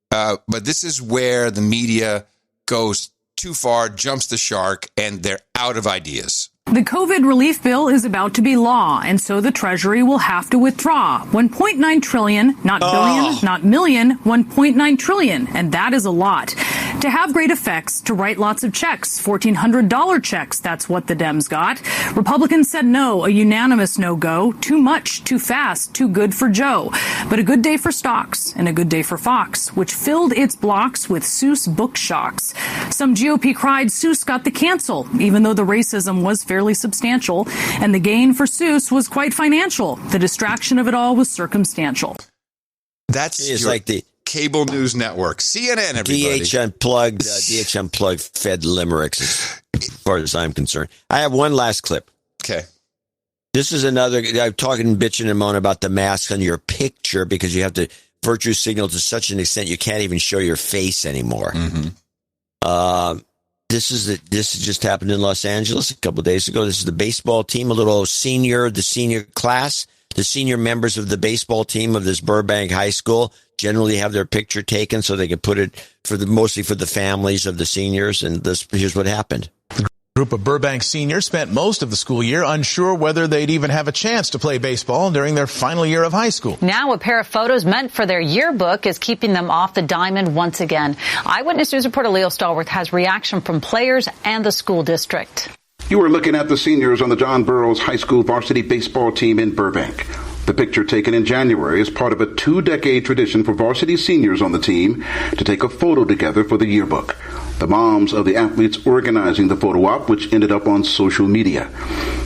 but this is where the media goes too far, jumps the shark, and they're out of ideas. The COVID relief bill is about to be law, and so the Treasury will have to withdraw $1.9 trillion, not billion, not million, $1.9 trillion, and that is a lot. To have great effects, to write lots of checks, $1,400 checks, that's what the Dems got. Republicans said no, a unanimous no-go. Too much, too fast, too good for Joe. But a good day for stocks and a good day for Fox, which filled its blocks with Seuss book shocks. Some GOP cried Seuss got the cancel, even though the racism was fairly substantial. And the gain for Seuss was quite financial. The distraction of it all was circumstantial. That's like the cable news network, CNN, everybody. DH Unplugged fed limericks, as far as I'm concerned. I have one last clip. Okay. This is another, I'm talking bitching and moaning about the mask on your picture because you have to virtue signal to such an extent you can't even show your face anymore. Mm-hmm. This just happened in Los Angeles a couple of days ago. This is the baseball team, the senior class. The senior members of the baseball team of this Burbank High School generally have their picture taken so they can put it mostly for the families of the seniors. And here's what happened. The group of Burbank seniors spent most of the school year unsure whether they'd even have a chance to play baseball during their final year of high school. Now a pair of photos meant for their yearbook is keeping them off the diamond once again. Eyewitness News reporter Leo Stallworth has reaction from players and the school district. You are looking at the seniors on the John Burroughs High School varsity baseball team in Burbank. The picture taken in January is part of a 2-decade tradition for varsity seniors on the team to take a photo together for the yearbook. The moms of the athletes organizing the photo op, which ended up on social media.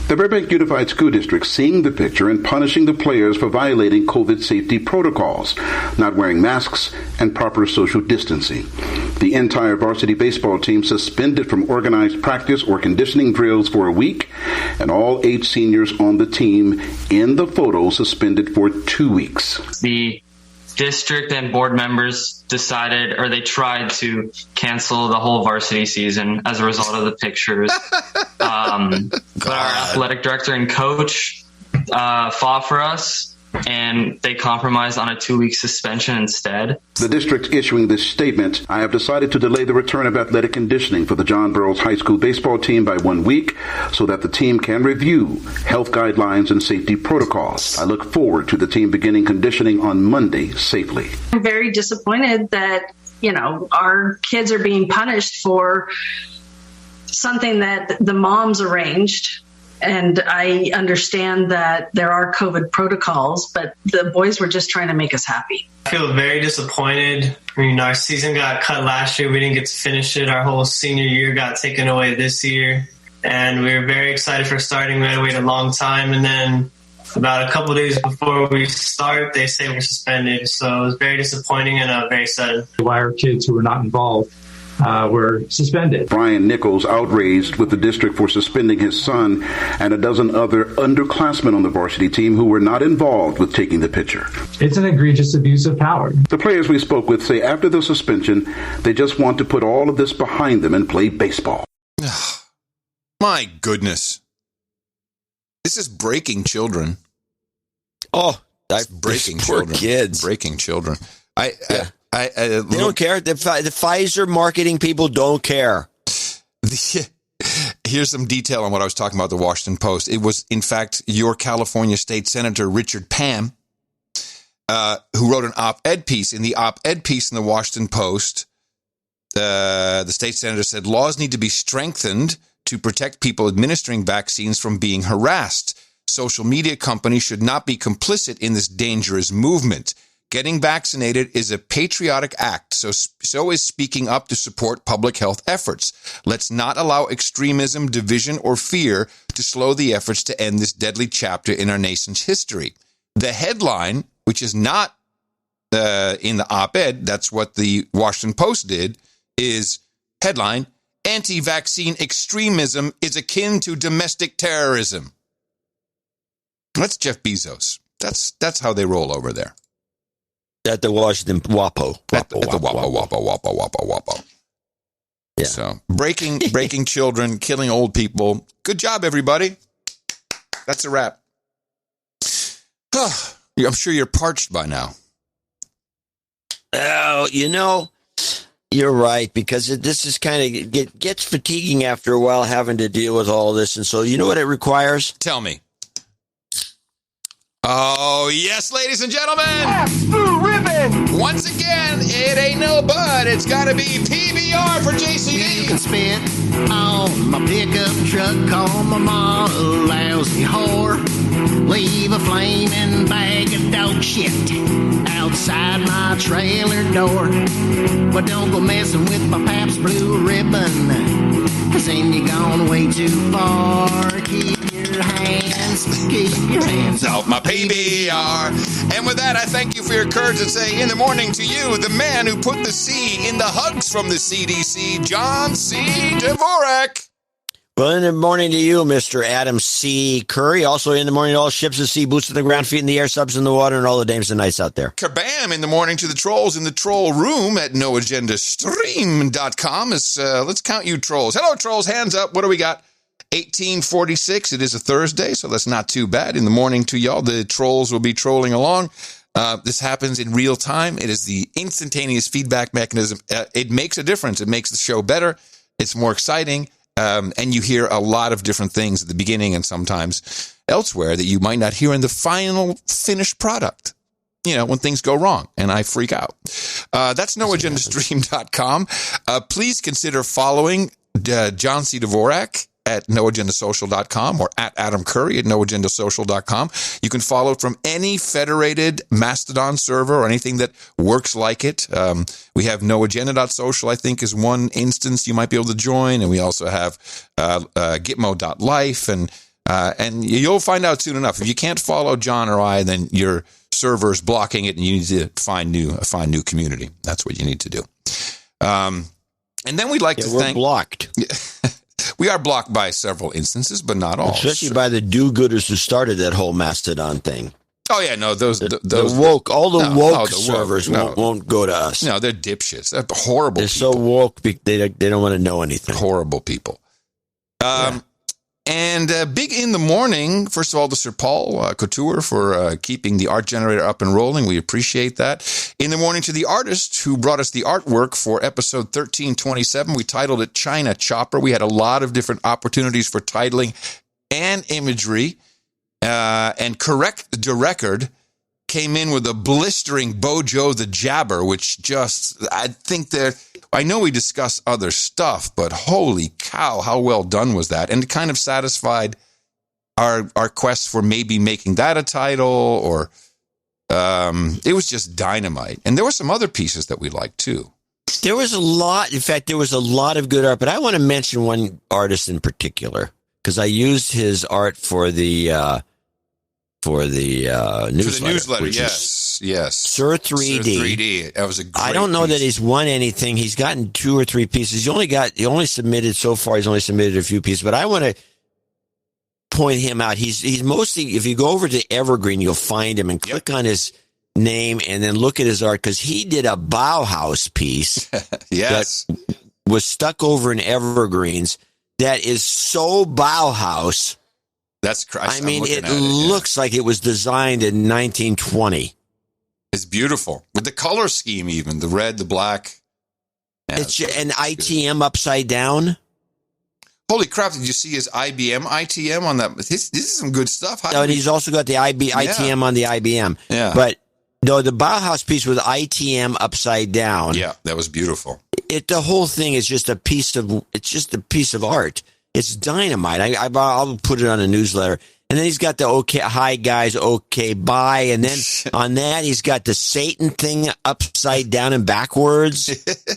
The Burbank Unified School District seeing the picture and punishing the players for violating COVID safety protocols, not wearing masks and proper social distancing. The entire varsity baseball team suspended from organized practice or conditioning drills for a week, and all 8 seniors on the team in the photo suspended for 2 weeks. The district and board members decided, or they tried to cancel the whole varsity season as a result of the pictures. But our athletic director and coach fought for us, and they compromised on a 2-week suspension instead. The district issuing this statement, I have decided to delay the return of athletic conditioning for the John Burroughs High School baseball team by 1 week so that the team can review health guidelines and safety protocols. I look forward to the team beginning conditioning on Monday safely. I'm very disappointed that, our kids are being punished for something that the moms arranged. And I understand that there are COVID protocols, but the boys were just trying to make us happy. I feel very disappointed. Our season got cut last year. We didn't get to finish it. Our whole senior year got taken away this year. And we were very excited for starting. We had to wait a long time. And then about a couple of days before we start, they say we're suspended. So it was very disappointing and very sudden. Why are kids who were not involved were suspended? Brian Nichols outraged with the district for suspending his son and a dozen other underclassmen on the varsity team who were not involved with taking the picture. It's an egregious abuse of power. The players we spoke with say after the suspension, they just want to put all of this behind them and play baseball. My goodness. This is breaking children. Oh, that's breaking children. Kids. Breaking children. They don't care. The Pfizer marketing people don't care. Here's some detail on what I was talking about, the Washington Post. It was, in fact, your California State Senator Richard Pam, who wrote an op-ed piece. In the op-ed piece in the Washington Post, the state senator said laws need to be strengthened to protect people administering vaccines from being harassed. Social media companies should not be complicit in this dangerous movement. Getting vaccinated is a patriotic act, so is speaking up to support public health efforts. Let's not allow extremism, division, or fear to slow the efforts to end this deadly chapter in our nation's history. The headline, which is not in the op-ed, that's what the Washington Post did, is headline, anti-vaccine extremism is akin to domestic terrorism. That's Jeff Bezos. That's how they roll over there. At the Washington WAPO. At the WAPO. Yeah. So breaking children, killing old people. Good job, everybody. That's a wrap. I'm sure you're parched by now. Oh, you're right, because this is kind of gets fatiguing after a while having to deal with all this. And so you know what it requires? Tell me. Oh, yes, ladies and gentlemen. Blue ribbon. Once again, it ain't no bud. It's got to be PBR for JCD. You can spit on my pickup truck, call my ma a lousy whore. Leave a flaming bag of dog shit outside my trailer door. But don't go messing with my Pabst Blue Ribbon, 'cause then you're gone way too far. Keep your hands off my PBR. And with that, I thank you for your courage and say in the morning to you, the man who put the C in the hugs from the CDC, John C. Dvorak. Well, in the morning to you, Mr. Adam C. Curry. Also in the morning to all ships at sea, boots on the ground, feet in the air, subs in the water, and all the dames and nights out there. Kabam in the morning to the trolls in the troll room at noagendastream.com. Let's count you trolls. Hello, trolls. Hands up. What do we got? 1846. It is a Thursday, so that's not too bad. In the morning to y'all, the trolls will be trolling along. This happens in real time. It is the instantaneous feedback mechanism. It makes a difference. It makes the show better. It's more exciting. And you hear a lot of different things at the beginning and sometimes elsewhere that you might not hear in the final finished product, when things go wrong and I freak out. That's noagendastream.com. Please consider following John C. Dvorak at noagendasocial.com or at Adam Curry at noagendasocial.com. You can follow from any federated Mastodon server or anything that works like it. We have noagenda.social, I think, is one instance you might be able to join. And we also have gitmo.life. And you'll find out soon enough. If you can't follow John or I, then your server is blocking it and you need to find new community. That's what you need to do. And then we'd like to we're thank... blocked. We are blocked by several instances, but not all. Especially by the do-gooders who started that whole Mastodon thing. Oh, yeah, no, those woke, all the woke servers won't go to us. No, they're dipshits. They're horrible They're people. so woke, they don't want to know anything. Horrible people. And big in the morning, first of all, to Sir Paul Couture for keeping the art generator up and rolling. We appreciate that. In the morning to the artist who brought us the artwork for episode 1327. We titled it China Chopper. We had a lot of different opportunities for titling and imagery. And Correct the Record came in with a blistering Bojo the Jabber, which I know we discussed other stuff, but holy cow, how well done was that? And it kind of satisfied our quest for maybe making that a title, or it was just dynamite. And there were some other pieces that we liked too. There was a lot. In fact, there was a lot of good art, but I want to mention one artist in particular because I used his art for the newsletter. Yes. Sir 3D. Sir 3D. That was a great I don't know piece. that he's won anything. He's gotten 2 or 3 pieces. He only submitted so far. He's only submitted a few pieces, but I want to point him out. He's mostly, if you go over to Evergreen, you'll find him and click on his name and then look at his art because he did a Bauhaus piece. Yes. That was stuck over in Evergreens. That is so Bauhaus. That's Christ. I mean, it looks like it was designed in 1920. It's beautiful. With the color scheme even, the red, the black. Yeah, it's an ITM upside down. Holy crap, did you see his IBM ITM on that? This is some good stuff. And he's also got the ITM on the IBM. Yeah. But no, the Bauhaus piece with ITM upside down. Yeah, that was beautiful. The whole thing is just a piece of art. It's dynamite. I'll put it on a newsletter. And then he's got the okay, hi guys, okay, bye. And then on that, he's got the Satan thing upside down and backwards.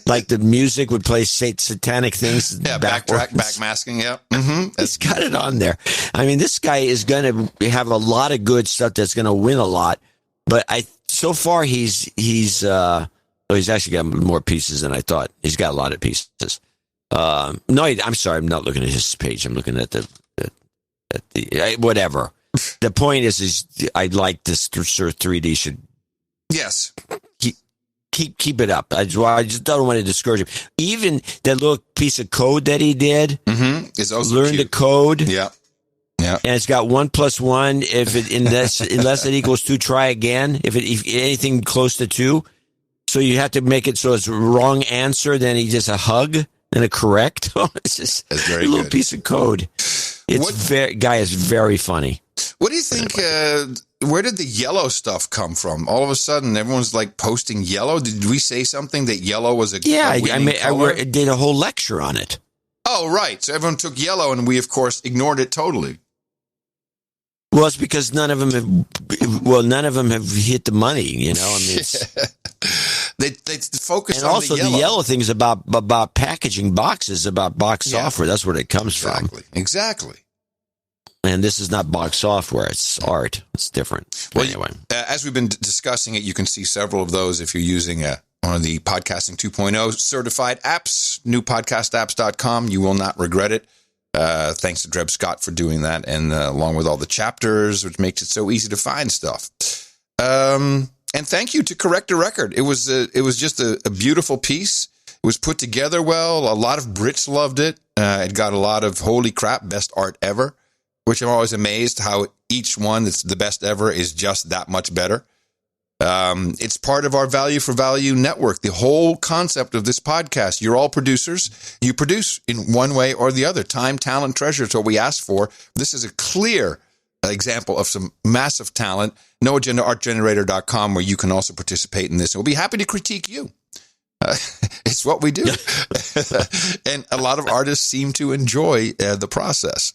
Like the music would play satanic things. Yeah, backmasking, yeah. Mm-hmm. He's got it on there. I mean, this guy is going to have a lot of good stuff that's going to win a lot. But so far he's actually got more pieces than I thought. He's got a lot of pieces. No, I'm sorry. I'm not looking at his page. I'm looking at the whatever. The point is I like this. Sir 3D should keep it up. I just don't want to discourage him. Even that little piece of code that he did, is also learn cute. the code. Yeah. Yeah. And it's got 1 + 1. Unless it equals 2, try again. If anything close to 2, so you have to make it so it's wrong answer. Then he just a hug. And a correct. It's just a little piece of code. Guy is very funny. What do you think? Where did the yellow stuff come from? All of a sudden, everyone's like posting yellow. Did we say something that yellow was a I did a whole lecture on it. Oh, right. So everyone took yellow, and we, of course, ignored it totally. Well, it's because none of them have hit the money. You know, I mean, it's, they focus and on also the yellow thing is about packaging boxes, about box software. That's where it comes from. Exactly. And this is not box software; it's art. It's different. Well, anyway, as we've been discussing it, you can see several of those if you're using one of the Podcasting 2.0 certified apps, newpodcastapps.com. You will not regret it. Thanks to Dreb Scott for doing that, and along with all the chapters, which makes it so easy to find stuff. And thank you to Correct a Record. It was just a beautiful piece. It was put together well. A lot of Brits loved it. It got a lot of holy crap, best art ever, which I'm always amazed how each one that's the best ever is just that much better. It's part of our Value for Value network. The whole concept of this podcast, you're all producers. You produce in one way or the other. Time, talent, treasure is what we ask for. This is a clear example of some massive talent. NoAgendaArtGenerator.com, where you can also participate in this. We'll be happy to critique you. It's what we do. And a lot of artists seem to enjoy the process.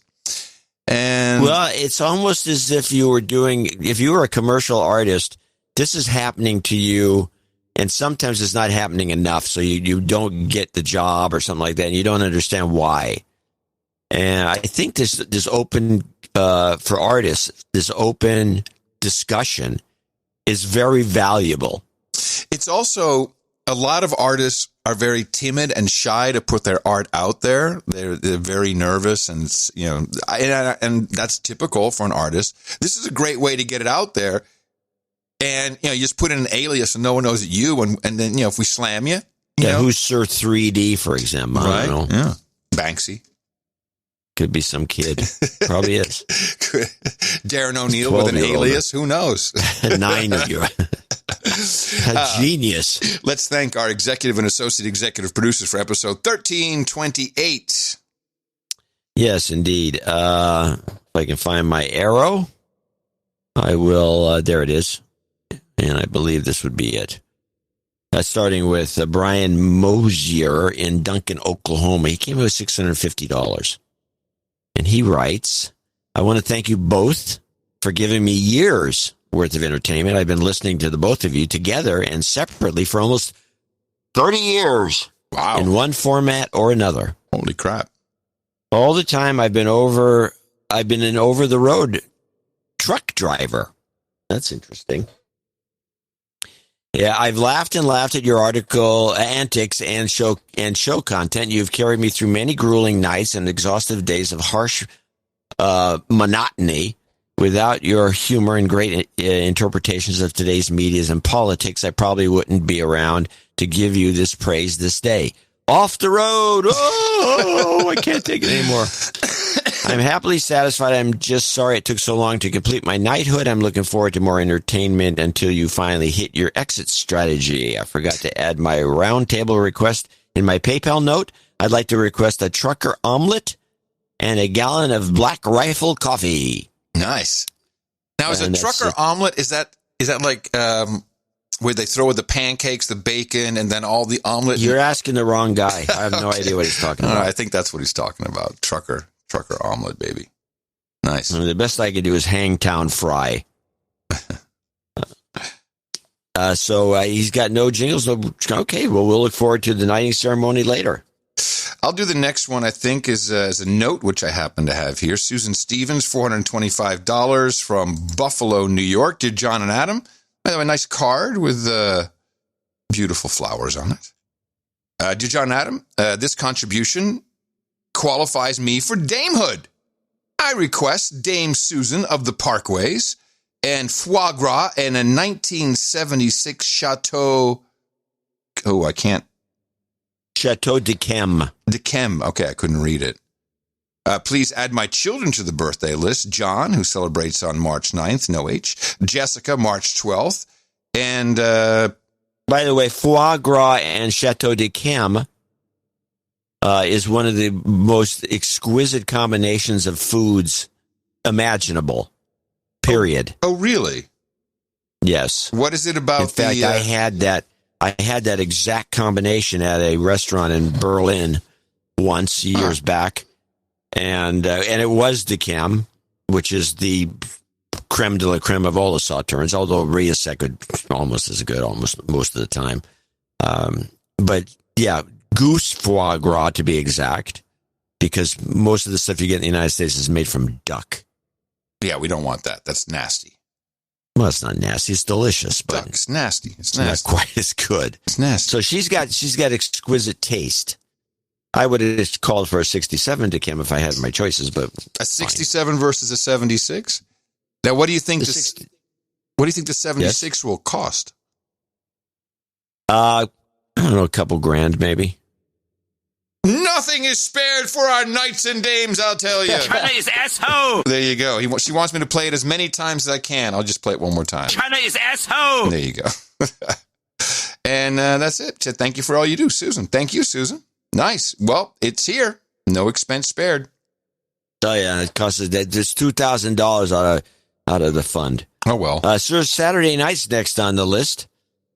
And well, it's almost as if you were a commercial artist, this is happening to you, and sometimes it's not happening enough, so you don't get the job or something like that, and you don't understand why. And I think this open, for artists, this open discussion is very valuable. It's also, a lot of artists are very timid and shy to put their art out there. They're very nervous, and and that's typical for an artist. This is a great way to get it out there. And, you just put in an alias and no one knows it's you. And then, if we slam you. Who's Sir 3D, for example? I don't know. Yeah. Banksy. Could be some kid. Probably is. Darren O'Neill with an alias. Who knows? 9 of you. A genius. Let's thank our executive and associate executive producers for episode 1328. Yes, indeed. If I can find my arrow, I will. There it is. And I believe this would be it. Starting with Brian Mosier in Duncan, Oklahoma. He came in with $650. And he writes, I want to thank you both for giving me years worth of entertainment. I've been listening to the both of you together and separately for almost 30 years. Wow. In one format or another. Holy crap. All the time I've been an over-the-road truck driver. That's interesting. Yeah, I've laughed and laughed at your article antics and show content. You've carried me through many grueling nights and exhaustive days of harsh monotony. Without your humor and great interpretations of today's medias and politics, I probably wouldn't be around to give you this praise this day. Off the road. Oh, I can't take it anymore. I'm happily satisfied. I'm just sorry it took so long to complete my knighthood. I'm looking forward to more entertainment until you finally hit your exit strategy. I forgot to add my roundtable request in my PayPal note. I'd like to request a trucker omelet and a gallon of Black Rifle coffee. Nice. Now, is a trucker omelet, is that like where they throw the pancakes, the bacon, and then all the omelet? You're asking the wrong guy. I have no idea what he's talking about. I think that's what he's talking about. Trucker omelet, baby. Nice. I mean, the best I could do is Hangtown fry. So he's got no jingles. Okay, well, we'll look forward to the knighting ceremony later. I'll do the next one, I think, is as a note, which I happen to have here. Susan Stevens, $425 from Buffalo, New York. Dear John and Adam, I have a nice card with beautiful flowers on it. Dear John and Adam, this contribution qualifies me for damehood. I request Dame Susan of the Parkways and foie gras and a 1976 Chateau. Oh, I can't. Chateau de Chem. De Chem. Okay, I couldn't read it. Please add my children to the birthday list. John, who celebrates on March 9th, no H. Jessica, March 12th. And, by the way, foie gras and Chateau de Chem is one of the most exquisite combinations of foods imaginable. Period. Oh, really? Yes. What is it about? In fact, I had that exact combination at a restaurant in Berlin once years back, and it was decam, which is the creme de la creme of all the sauternes, although Riesec could almost as good almost most of the time. But yeah, goose foie gras to be exact, because most of the stuff you get in the United States is made from duck. Yeah, we don't want that. That's nasty. Well, it's not nasty. It's delicious, but duck's nasty. It's nasty. Not quite as good. It's nasty. So she's got exquisite taste. I would have called for a 67 decam if I had my choices, but a 67 fine. Versus a 76. Now, what do you think? What do you think the 76 will cost? I don't know, a couple grand maybe. Nothing is spared for our knights and dames, I'll tell you. China is asshole. There you go. She wants me to play it as many times as I can. I'll just play it one more time. China is asshole. There you go. And that's it. Thank you for all you do, Susan. Thank you, Susan. Nice. Well, it's here. No expense spared. Oh, yeah. It costs there's $2,000 out of the fund. Oh, well. So Saturday night's next on the list.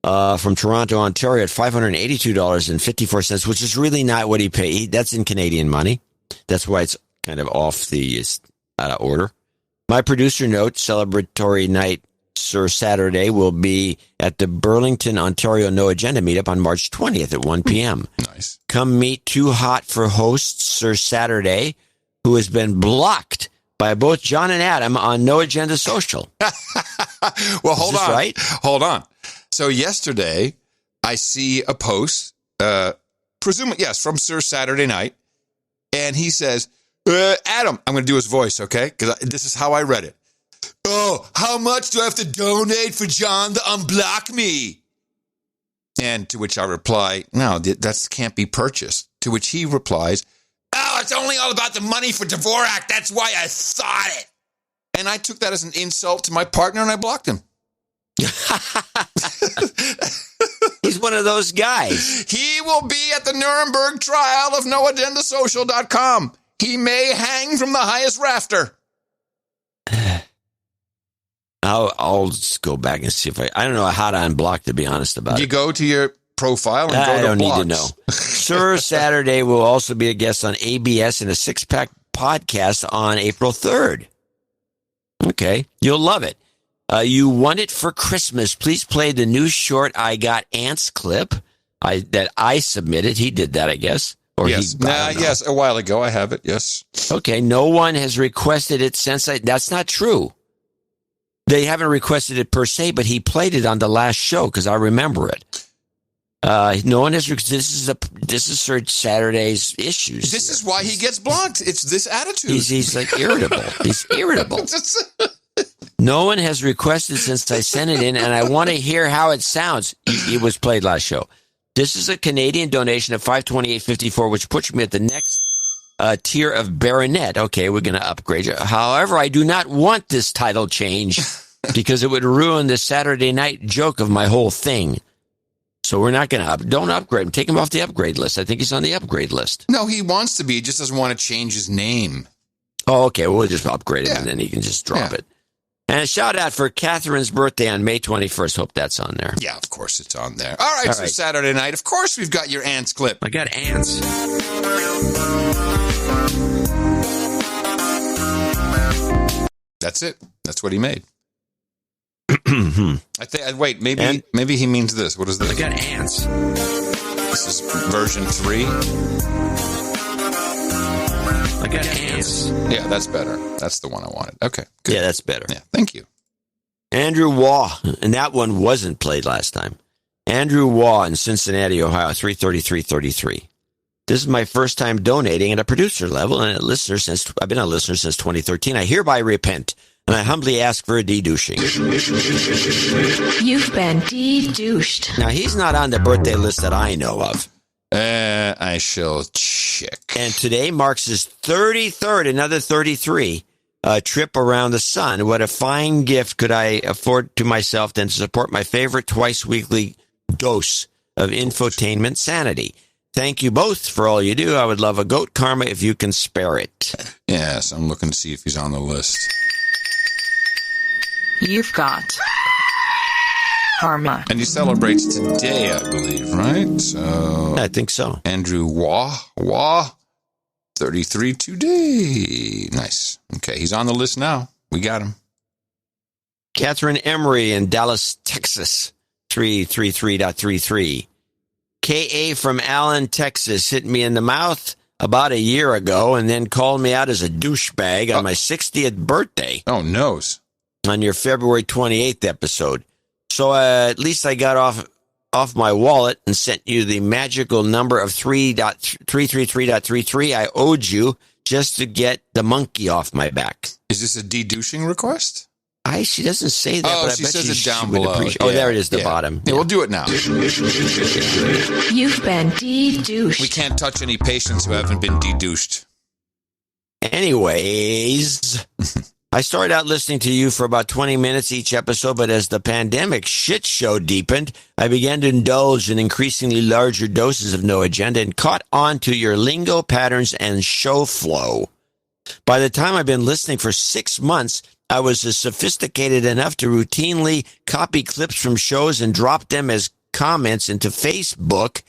From Toronto, Ontario at $582.54, which is really not what he paid. That's in Canadian money. That's why it's kind of off the order. My producer notes, celebratory night, Sir Saturday, will be at the Burlington, Ontario No Agenda meetup on March 20th at 1 p.m. Nice. Come meet Too Hot for Host Sir Saturday, who has been blocked by both John and Adam on No Agenda Social. Well, hold on. Right? Hold on. So yesterday, I see a post, presumably, yes, from Sir Saturday Night, and he says, Adam, I'm going to do his voice, okay? Because this is how I read it. Oh, how much do I have to donate for John to unblock me? And to which I reply, no, that can't be purchased. To which he replies, oh, it's only all about the money for Dvorak. That's why I thought it. And I took that as an insult to my partner, and I blocked him. He's one of those guys. He will be at the Nuremberg trial of noagendasocial.com. He may hang from the highest rafter. I'll just go back and see if I don't know how to unblock, to be honest about it. You go to your profile and go to I don't blocks. need to know. Sir Saturday will also be a guest on ABS in a six-pack podcast on April 3rd. Okay, you'll love it. You want it for Christmas. Please play the new short I Got Ants clip that I submitted. He did that, I guess. Or yes. Yes, a while ago. I have it, yes. Okay, no one has requested it since that's not true. They haven't requested it per se, but he played it on the last show because I remember it. No one has. This is Sir Saturday's issues. This is why he gets blocked. It's this attitude. He's like irritable. He's irritable. No one has requested since I sent it in, and I want to hear how it sounds. It was played last show. This is a Canadian donation of $528.54, which puts me at the next tier of baronet. Okay, we're going to upgrade you. However, I do not want this title change because it would ruin the Saturday night joke of my whole thing. So we're not going to don't upgrade him. Take him off the upgrade list. I think he's on the upgrade list. No, he wants to be. He just doesn't want to change his name. Oh, okay. We'll just upgrade him, and then he can just drop it. And a shout out for Catherine's birthday on May 21st. Hope that's on there. Yeah, of course it's on there. All right, so Saturday night, of course we've got your ants clip. I got ants. That's it. That's what he made. Wait, maybe he means this. What is this? I got ants. This is version 3. I got ants. Yeah, that's better. That's the one I wanted. Okay, good. Yeah, that's better. Yeah, thank you. Andrew Waugh, and that one wasn't played last time. Andrew Waugh in Cincinnati, Ohio, 33333. This is my first time donating at a producer level and I've been a listener since 2013. I hereby repent. And I humbly ask for a de-douching. You've been de-douched. Now, he's not on the birthday list that I know of. I shall check. And today marks his 33rd, another 33, trip around the sun. What a fine gift could I afford to myself than to support my favorite twice-weekly dose of infotainment sanity. Thank you both for all you do. I would love a goat karma if you can spare it. Yes, I'm looking to see if he's on the list. You've got karma. And he celebrates today, I believe, right? So I think so. Andrew Wah, 33 today. Nice. Okay, he's on the list now. We got him. Catherine Emery in Dallas, Texas, 333.33. K.A. from Allen, Texas, hit me in the mouth about a year ago and then called me out as a douchebag on my 60th birthday. Oh, noes. On your February 28th episode. So at least I got off my wallet and sent you the magical number of 333.33 I owed you just to get the monkey off my back. Is this a de-douching request? She doesn't say that. Oh, but I she bet says she, it down she would below. appreciate- Oh, there it is, the bottom. Yeah, we'll do it now. You've been de-douched. We can't touch any patients who haven't been de-douched. Anyways, I started out listening to you for about 20 minutes each episode, but as the pandemic shit show deepened, I began to indulge in increasingly larger doses of No Agenda and caught on to your lingo patterns and show flow. By the time I've been listening for 6 months, I was sophisticated enough to routinely copy clips from shows and drop them as comments into Facebook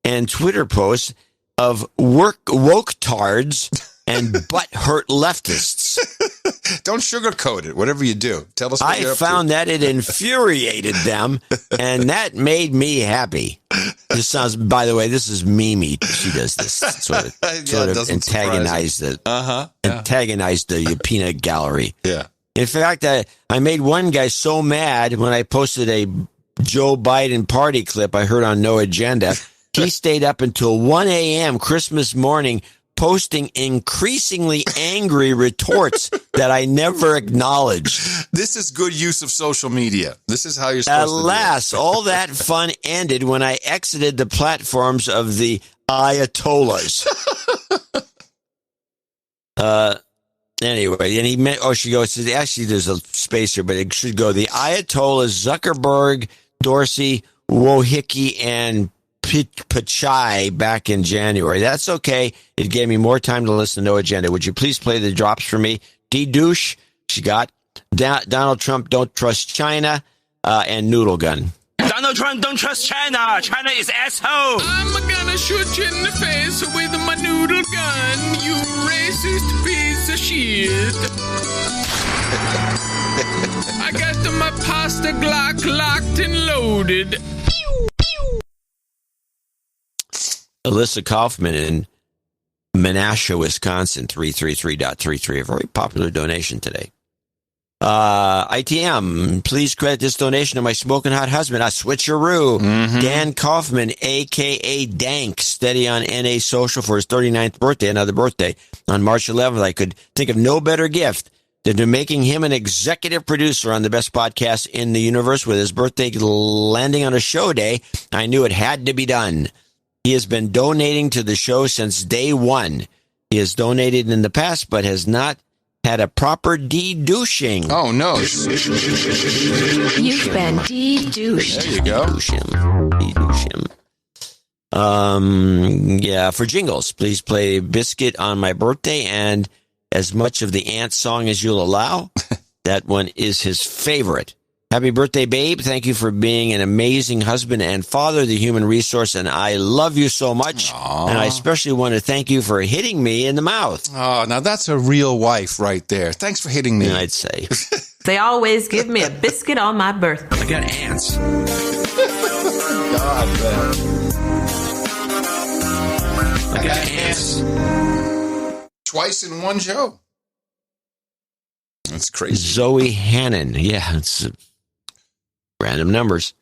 and Twitter posts of woke-tards and butt-hurt leftists. Don't sugarcoat it, whatever you do. Tell us what you're I up found to. that it infuriated them, and that made me happy. This sounds, by the way, this is Mimi. She does this sort of antagonize the peanut gallery. Yeah. In fact, I made one guy so mad when I posted a Joe Biden party clip I heard on No Agenda. He stayed up until 1 a.m. Christmas morning posting increasingly angry retorts that I never acknowledged. This is good use of social media. This is how you're supposed Alas, to do it. all that fun ended when I exited the platforms of the Ayatollahs. Anyway, and he meant, she goes, actually there's a space here, but it should go the Ayatollahs, Zuckerberg, Dorsey, Wohicki, and Pachai back in January. That's okay. It gave me more time to listen to No Agenda. Would you please play the drops for me? D-douche, she got Donald Trump, don't trust China, and Noodle Gun. Donald Trump don't trust China. China is asshole. I'm gonna shoot you in the face with my noodle gun, you racist piece of shit. I got my pasta Glock locked and loaded. Alyssa Kaufman in Menasha, Wisconsin, 333.33. A very popular donation today. ITM, please credit this donation to my smoking hot husband, a switcheroo, Dan Kaufman, a.k.a. Dank, steady on NA Social for his 39th birthday, another birthday. On March 11th, I could think of no better gift than to making him an executive producer on the best podcast in the universe. With his birthday landing on a show day, I knew it had to be done. He has been donating to the show since day one. He has donated in the past, but has not had a proper de-douching. Oh, no. You've been de-douched. There you go. De-douche him. Yeah, for jingles, please play Biscuit on my birthday and as much of the Ant song as you'll allow. That one is his favorite. Happy birthday, babe. Thank you for being an amazing husband and father, the human resource, and I love you so much. Aww. And I especially want to thank you for hitting me in the mouth. Oh, now that's a real wife right there. Thanks for hitting me. I'd say. They always give me a biscuit on my birthday. I got ants. God, man. I got ants. Twice in one show. That's crazy. Zoe Hannon. Yeah, it's random numbers.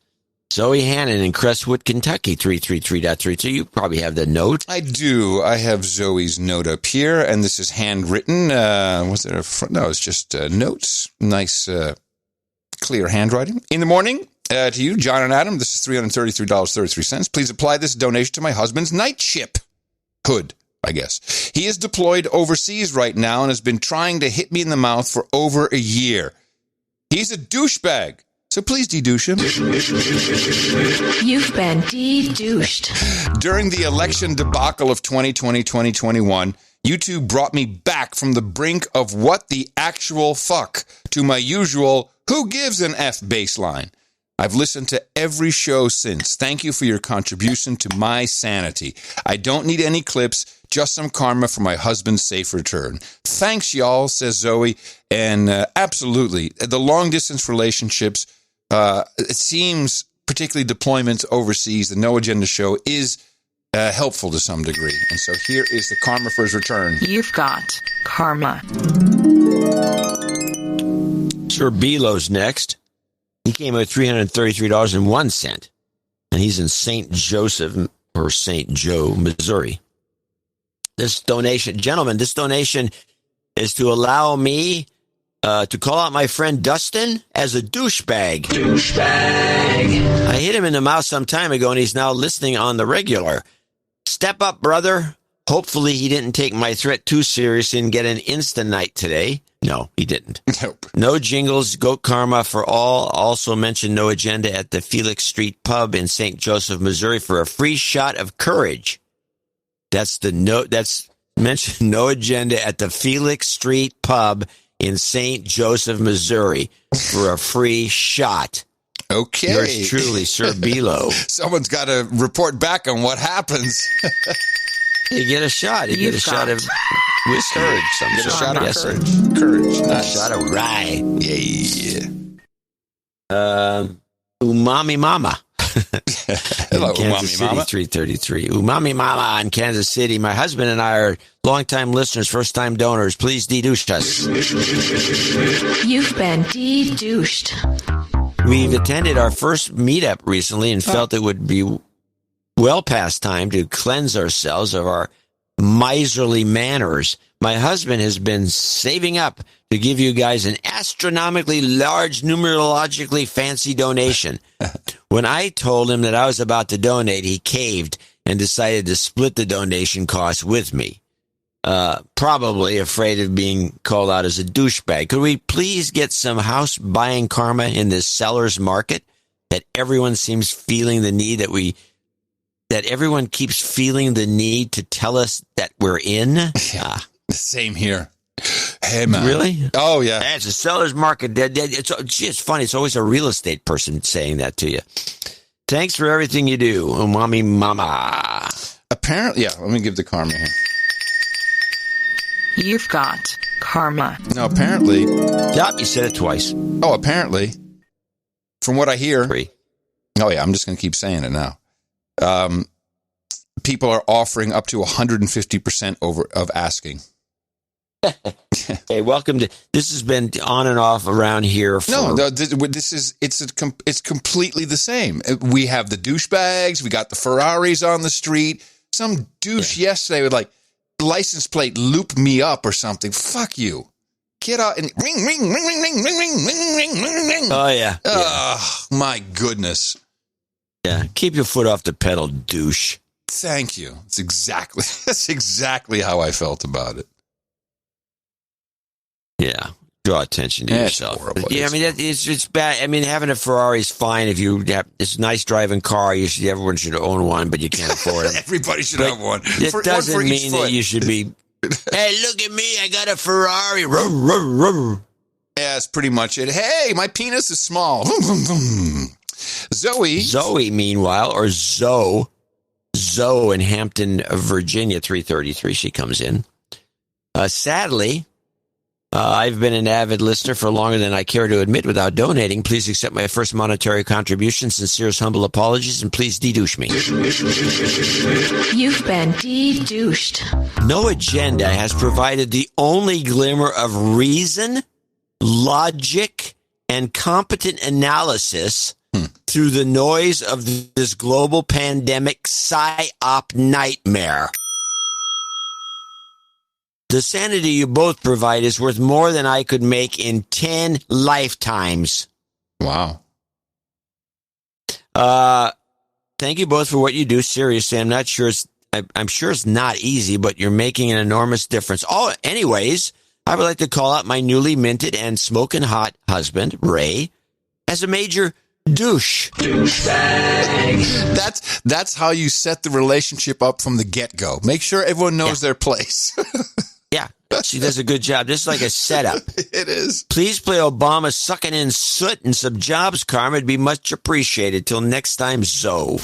Zoe Hannon in Crestwood, Kentucky, 333.32. You probably have the note. I do. I have Zoe's note up here, and this is handwritten. Was there a front? No, it's just notes. Nice, clear handwriting. In the morning, to you, John and Adam, this is $333.33. Please apply this donation to my husband's night ship. Hood, I guess. He is deployed overseas right now and has been trying to hit me in the mouth for over a year. He's a douchebag. So please de-douche him. You've been de-douched. During the election debacle of 2020-2021, YouTube brought me back from the brink of what the actual fuck to my usual Who gives an F baseline? I've listened to every show since. Thank you for your contribution to my sanity. I don't need any clips, just some karma for my husband's safe return. Thanks, y'all, says Zoe. And absolutely, the long-distance relationships, it seems, particularly deployments overseas, the No Agenda show is helpful to some degree. And so here is the karma for his return. You've got karma. Sir Belo's next. He came with $333.01, and he's in St. Joseph, or St. Joe, Missouri. This donation is to allow me to call out my friend Dustin as a douchebag. I hit him in the mouth some time ago, and he's now listening on the regular. Step up, brother. Hopefully he didn't take my threat too seriously and get an Insta night today. No, he didn't. Nope. No jingles, goat karma for all. Also mention No Agenda at the Felix Street Pub in St. Joseph, Missouri for a free shot of courage. That's mention No Agenda at the Felix Street Pub in St. Joseph, Missouri for a free shot. Okay. Yours truly, Sir Belo. Someone's got to report back on what happens. You get a shot. You get a shot of whiskey. Courage. Get a shot of courage. Courage. Nice. A shot of rye. Yeah. Umami Mama. Hello, Kansas Umami City, Mama. 333. Umami Mama in Kansas City. My husband and I are longtime listeners, first-time donors. Please de-douche us. You've been de-douched. We've attended our first meetup recently and felt it would be well past time to cleanse ourselves of our miserly manners. My husband has been saving up to give you guys an astronomically large, numerologically fancy donation. When I told him that I was about to donate, he caved and decided to split the donation costs with me. Probably afraid of being called out as a douchebag. Could we please get some house buying karma in this seller's market that everyone seems feeling the need that everyone keeps feeling the need to tell us that we're in? Same here. Hey, man. Really? Oh, yeah. It's a seller's market. It's funny. It's always a real estate person saying that to you. Thanks for everything you do, Umami Mama. Apparently, yeah, let me give the karma here. You've got karma. No, apparently. Yep, you said it twice. Oh, apparently. From what I hear. 3. Oh, yeah, I'm just going to keep saying it now. People are offering up to 150% over of asking. Hey, welcome to. This has been on and off around here. It's completely the same. We have the douchebags. We got the Ferraris on the street. Some douche yesterday would license plate loop me up or something. Fuck you. Get out and ring, ring, ring, ring, ring, ring, ring, ring, ring, ring, ring. Oh yeah. Oh my goodness. Yeah, keep your foot off the pedal, douche. Thank you. That's exactly how I felt about it. Yeah, draw attention to yourself. Horrible. Yeah, I mean it's bad. I mean, having a Ferrari is fine if you have. It's a nice driving car. Everyone should own one, but you can't afford it. Everybody should have one. It doesn't mean that you should be. Hey, look at me! I got a Ferrari. Yeah, that's pretty much it. Hey, my penis is small. Zoe, meanwhile, or Zoe in Hampton, Virginia, 333. She comes in. Sadly, I've been an avid listener for longer than I care to admit without donating. Please accept my first monetary contribution. Sincerest humble apologies, and please de-douche me. You've been de-douched. No Agenda has provided the only glimmer of reason, logic, and competent analysis through the noise of this global pandemic psyop nightmare. The sanity you both provide is worth more than I could make in 10 lifetimes. Wow. Thank you both for what you do. Seriously, I'm sure it's not easy, but you're making an enormous difference. Oh, anyways, I would like to call out my newly minted and smoking hot husband, Ray, as a major douche. Douchebag. That's how you set the relationship up from the get-go. Make sure everyone knows their place. Yeah, She does a good job. This is like a setup. It is. Please play Obama sucking in soot and some jobs karma. It'd be much appreciated. Till next time, Zoe.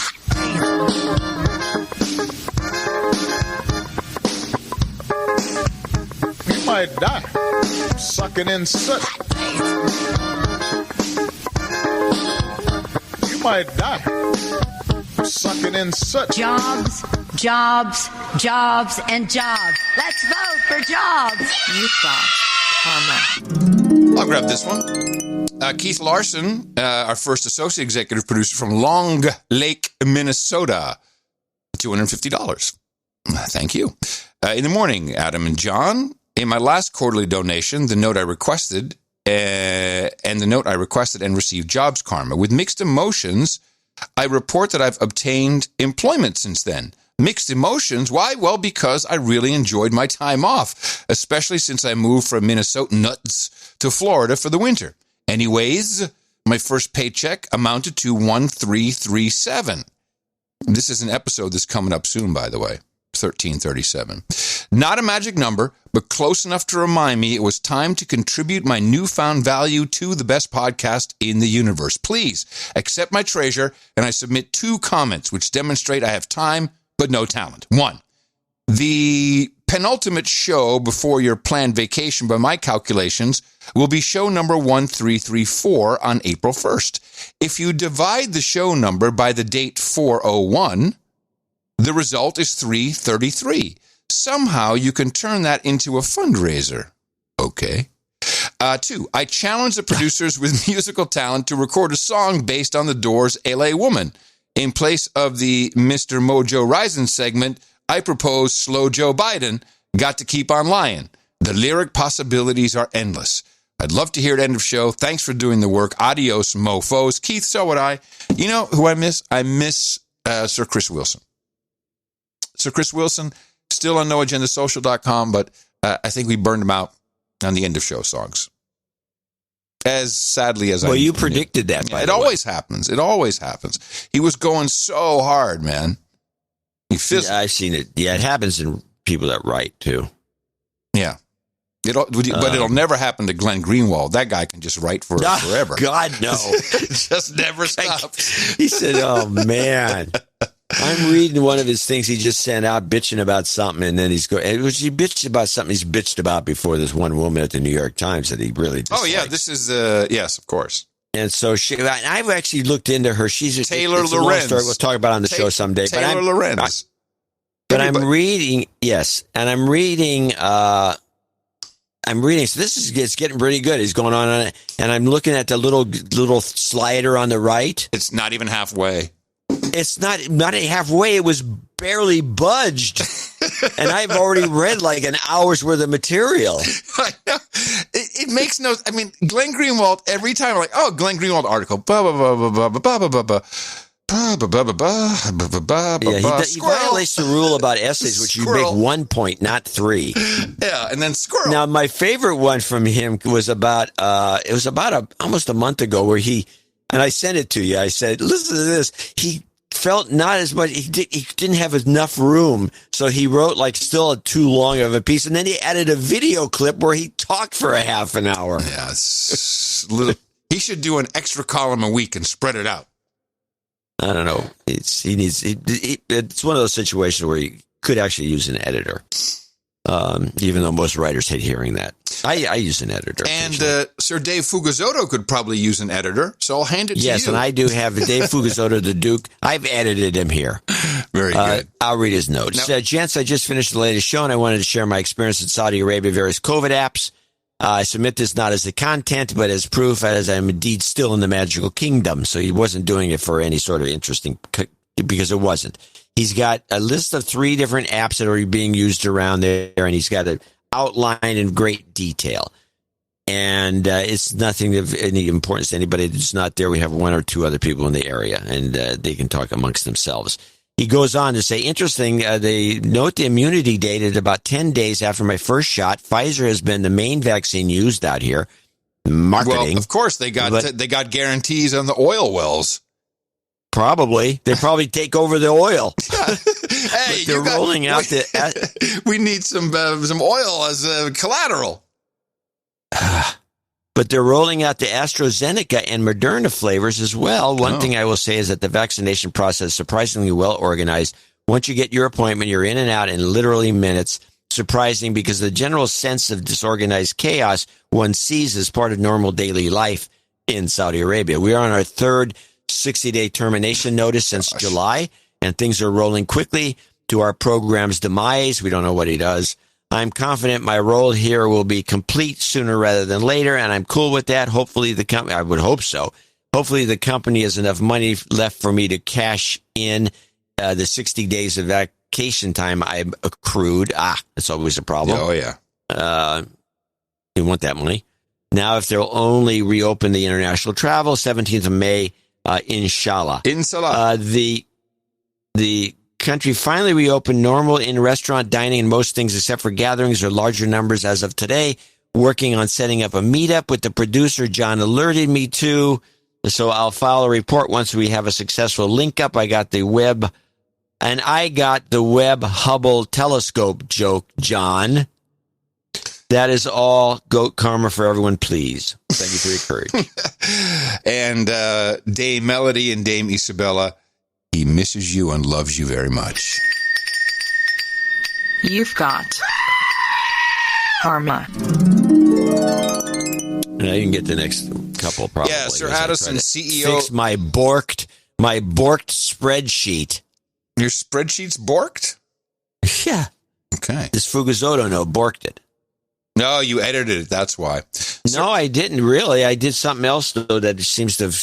You might die sucking in soot. You might die sucking in soot. Jobs, jobs, jobs, and jobs. Let's vote for jobs. You've got karma. I'll grab this one. Keith Larson, our first associate executive producer from Long Lake, Minnesota. $250. Thank you. In the morning, Adam and John. In my last quarterly donation, the note I requested and received jobs karma. With mixed emotions, I report that I've obtained employment since then. Mixed emotions? Why? Well, because I really enjoyed my time off, especially since I moved from Minnesota nuts to Florida for the winter. Anyways, my first paycheck amounted to $1,337. This is an episode that's coming up soon, by the way. 1337. Not a magic number, but close enough to remind me it was time to contribute my newfound value to the best podcast in the universe. Please accept my treasure, and I submit 2 comments which demonstrate I have time but no talent. 1, the penultimate show before your planned vacation, by my calculations, will be show number 1334 on April 1st. If you divide the show number by the date 401, the result is 333. Somehow you can turn that into a fundraiser. Okay. 2, I challenge the producers with musical talent to record a song based on the Doors' LA Woman. In place of the Mr. Mojo Rising segment, I propose Slow Joe Biden, Got to Keep on Lying. The lyric possibilities are endless. I'd love to hear it end of show. Thanks for doing the work. Adios, mofos. Keith, so would I. You know who I miss? I miss Sir Chris Wilson. Sir Chris Wilson, still on noagendasocial.com, but I think we burned him out on the end of show songs. As sadly as Well, you predicted that, by it the way. always happens. It always happens. He was going so hard, man. He fizzled. Yeah, I've seen it. Yeah, it happens in people that write, too. Yeah. But it'll never happen to Glenn Greenwald. That guy can just write for forever. God, no. It just never stops. He said, oh, man. I'm reading one of his things he just sent out bitching about something, and then he bitched about something he's bitched about before. This one woman at the New York Times that he really dislikes. Oh, yeah, this is, yes, of course. And so I've actually looked into her. She's just Taylor it's a long Lorenz. Story. We'll talk about it on the show someday. Taylor Lorenz. But I'm reading, yes, and I'm reading. So it's getting pretty good. He's going on it, and I'm looking at the little slider on the right. It's not even halfway. It's not halfway. It was barely budged, and I've already read like an hour's worth of material. I know. It makes no. I mean, Glenn Greenwald. Every time, I'm like, oh, Glenn Greenwald article. Blah blah blah blah blah blah blah blah blah. Yeah, he violates the rule about essays, which you make 1 point, not 3. Yeah, and then squirrel. Now, my favorite one from him was about almost a month ago, where and I sent it to you. I said, listen to this. He felt not as much. He didn't have enough room, so he wrote like still too long of a piece, and then he added a video clip where he talked for a half an hour. Yeah, it's little. He should do an extra column a week and spread it out. I don't know. It's one of those situations where you could actually use an editor, even though most writers hate hearing that. I use an editor. And Sir Dave Fugazotto could probably use an editor, so I'll hand it to you. Yes, and I do have Dave Fugazotto, the Duke. I've edited him here. Very good. I'll read his notes. Gents, I just finished the latest show, and I wanted to share my experience in Saudi Arabia, various COVID apps. I submit this not as the content, but as proof, as I'm indeed still in the magical kingdom. So he wasn't doing it for any sort of interesting, because it wasn't. He's got a list of 3 different apps that are being used around there, and he's got an outline in great detail. And it's nothing of any importance to anybody that's not there. We have 1 or 2 other people in the area, and they can talk amongst themselves. He goes on to say, interesting, they note the immunity date at about 10 days after my first shot. Pfizer has been the main vaccine used out here. Marketing. Well, of course, they got guarantees on the oil wells. Probably. They probably take over the oil. Hey, they're rolling out we need some oil as collateral. But they're rolling out the AstraZeneca and Moderna flavors as well. One thing I will say is that the vaccination process is surprisingly well organized. Once you get your appointment, you're in and out in literally minutes. Surprising because the general sense of disorganized chaos one sees as part of normal daily life in Saudi Arabia. We are on our third 60-day termination notice since July, and things are rolling quickly to our program's demise. We don't know what he does. I'm confident my role here will be complete sooner rather than later, and I'm cool with that. Hopefully the company, I would hope so. Hopefully the company has enough money left for me to cash in the 60 days of vacation time I've accrued. That's always a problem. Oh, yeah. You want that money. Now, if they'll only reopen the international travel, 17th of May, inshallah. Inshallah. The country finally reopened normal in-restaurant dining and most things except for gatherings or larger numbers as of today. Working on setting up a meetup with the producer John alerted me to. So I'll file a report once we have a successful link up. I got the Webb Hubble telescope joke, John. That is all. Goat karma for everyone, please. Thank you for your courage. And Dame Melody and Dame Isabella, he misses you and loves you very much. You've got karma. And I can get the next couple probably. Yeah, Sir Addison, CEO. Fix my borked spreadsheet. Your spreadsheet's borked? Yeah. Okay. This Fugazoto borked it. No, you edited it. That's why. No, I didn't really. I did something else, though, that seems to have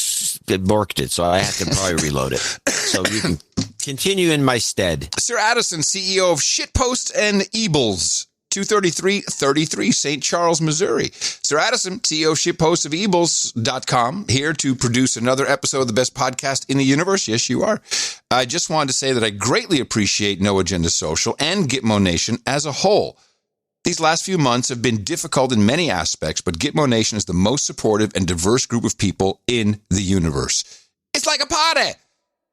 borked it. So I have to probably reload it. So you can continue in my stead. Sir Addison, CEO of Shitpost and Ebles, 23333 St. Charles, Missouri. Sir Addison, CEO of Shitpost of Ebles.com, here to produce another episode of the best podcast in the universe. Yes, you are. I just wanted to say that I greatly appreciate No Agenda Social and Gitmo Nation as a whole. These last few months have been difficult in many aspects, but Gitmo Nation is the most supportive and diverse group of people in the universe. It's like a party!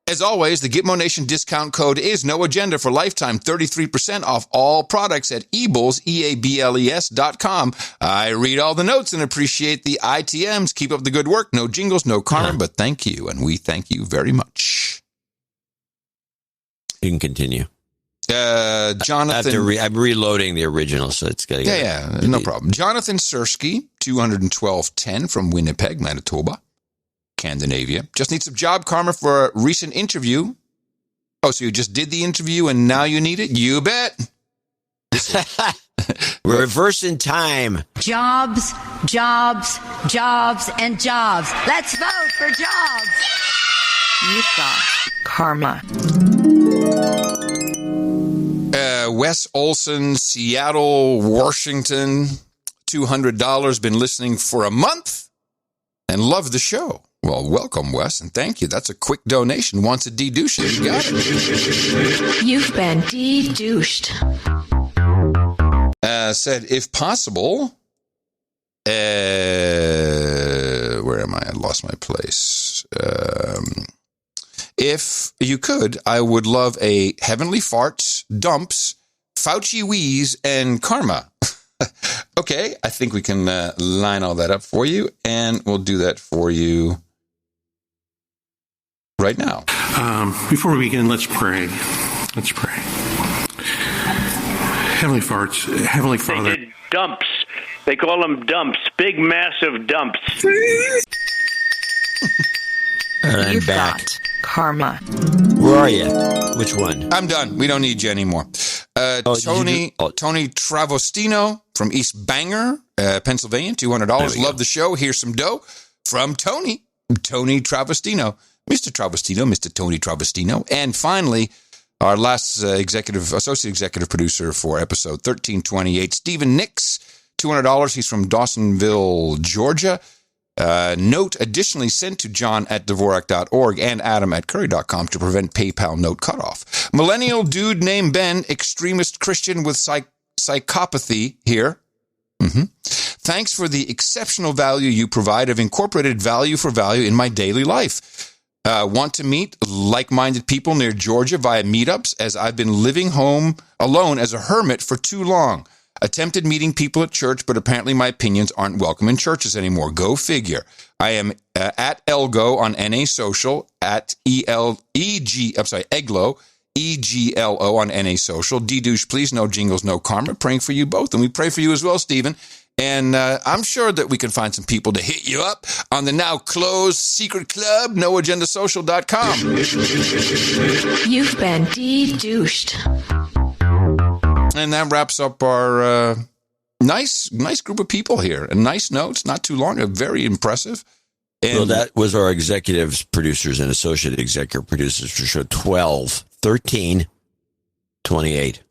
As always, the Gitmo Nation discount code is No Agenda for lifetime 33% off all products at Ebles, EABLES.com. I read all the notes and appreciate the ITMs. Keep up the good work. No jingles, no karma, but thank you, and we thank you very much. You can continue. Jonathan, I'm reloading the original, so it's got to go. Yeah, no problem. Jonathan Sersky, 21210 from Winnipeg, Manitoba, Scandinavia. Just need some job karma for a recent interview. Oh, so you just did the interview and now you need it? You bet. We're reversing time. Jobs, jobs, jobs, and jobs. Let's vote for jobs. You've got karma. Wes Olson, Seattle, Washington, $200, been listening for a month and love the show. Well, welcome, Wes, and thank you. That's a quick donation. Wants a de-douche. You got it. You've been de-douched. Said, if possible, where am I? I lost my place. If you could, I would love a Heavenly Farts, Dumps, Fauci Wheeze, and Karma. Okay, I think we can line all that up for you, and we'll do that for you right now. Before we begin, let's pray. Let's pray. Heavenly Farts, Heavenly Father. They did dumps. They call them dumps. Big, massive dumps. I'm You've back. got karma. Where are you? Which one? I'm done. We don't need you anymore. Tony Travostino from East Bangor, Pennsylvania, $200. Love the show. Here's some dough from Tony Travostino. Mr. Travostino, Mr. Tony Travostino. And finally, our last associate executive producer for episode 1328, Stephen Nix, $200. He's from Dawsonville, Georgia. Note additionally sent to john@dvorak.org and adam@curry.com to prevent PayPal note cutoff. Millennial dude named Ben, extremist Christian with psychopathy here. Thanks for the exceptional value you provide. I've incorporated value for value in my daily life. Want to meet like-minded people near Georgia via meetups, as I've been living home alone as a hermit for too long. Attempted meeting people at church, but apparently my opinions aren't welcome in churches anymore. Go figure. I am at Elgo on NA Social, at EGLO, EGLO on NA Social. D-Douche, please, no jingles, no karma. Praying for you both, and we pray for you as well, Stephen. And I'm sure that we can find some people to hit you up on the now closed secret club, noagendasocial.com. You've been de-douched. And that wraps up our nice group of people here. And nice notes, not too long, very impressive. And well, that was our executive producers and associate executive producers for sure. 12, 13, 28.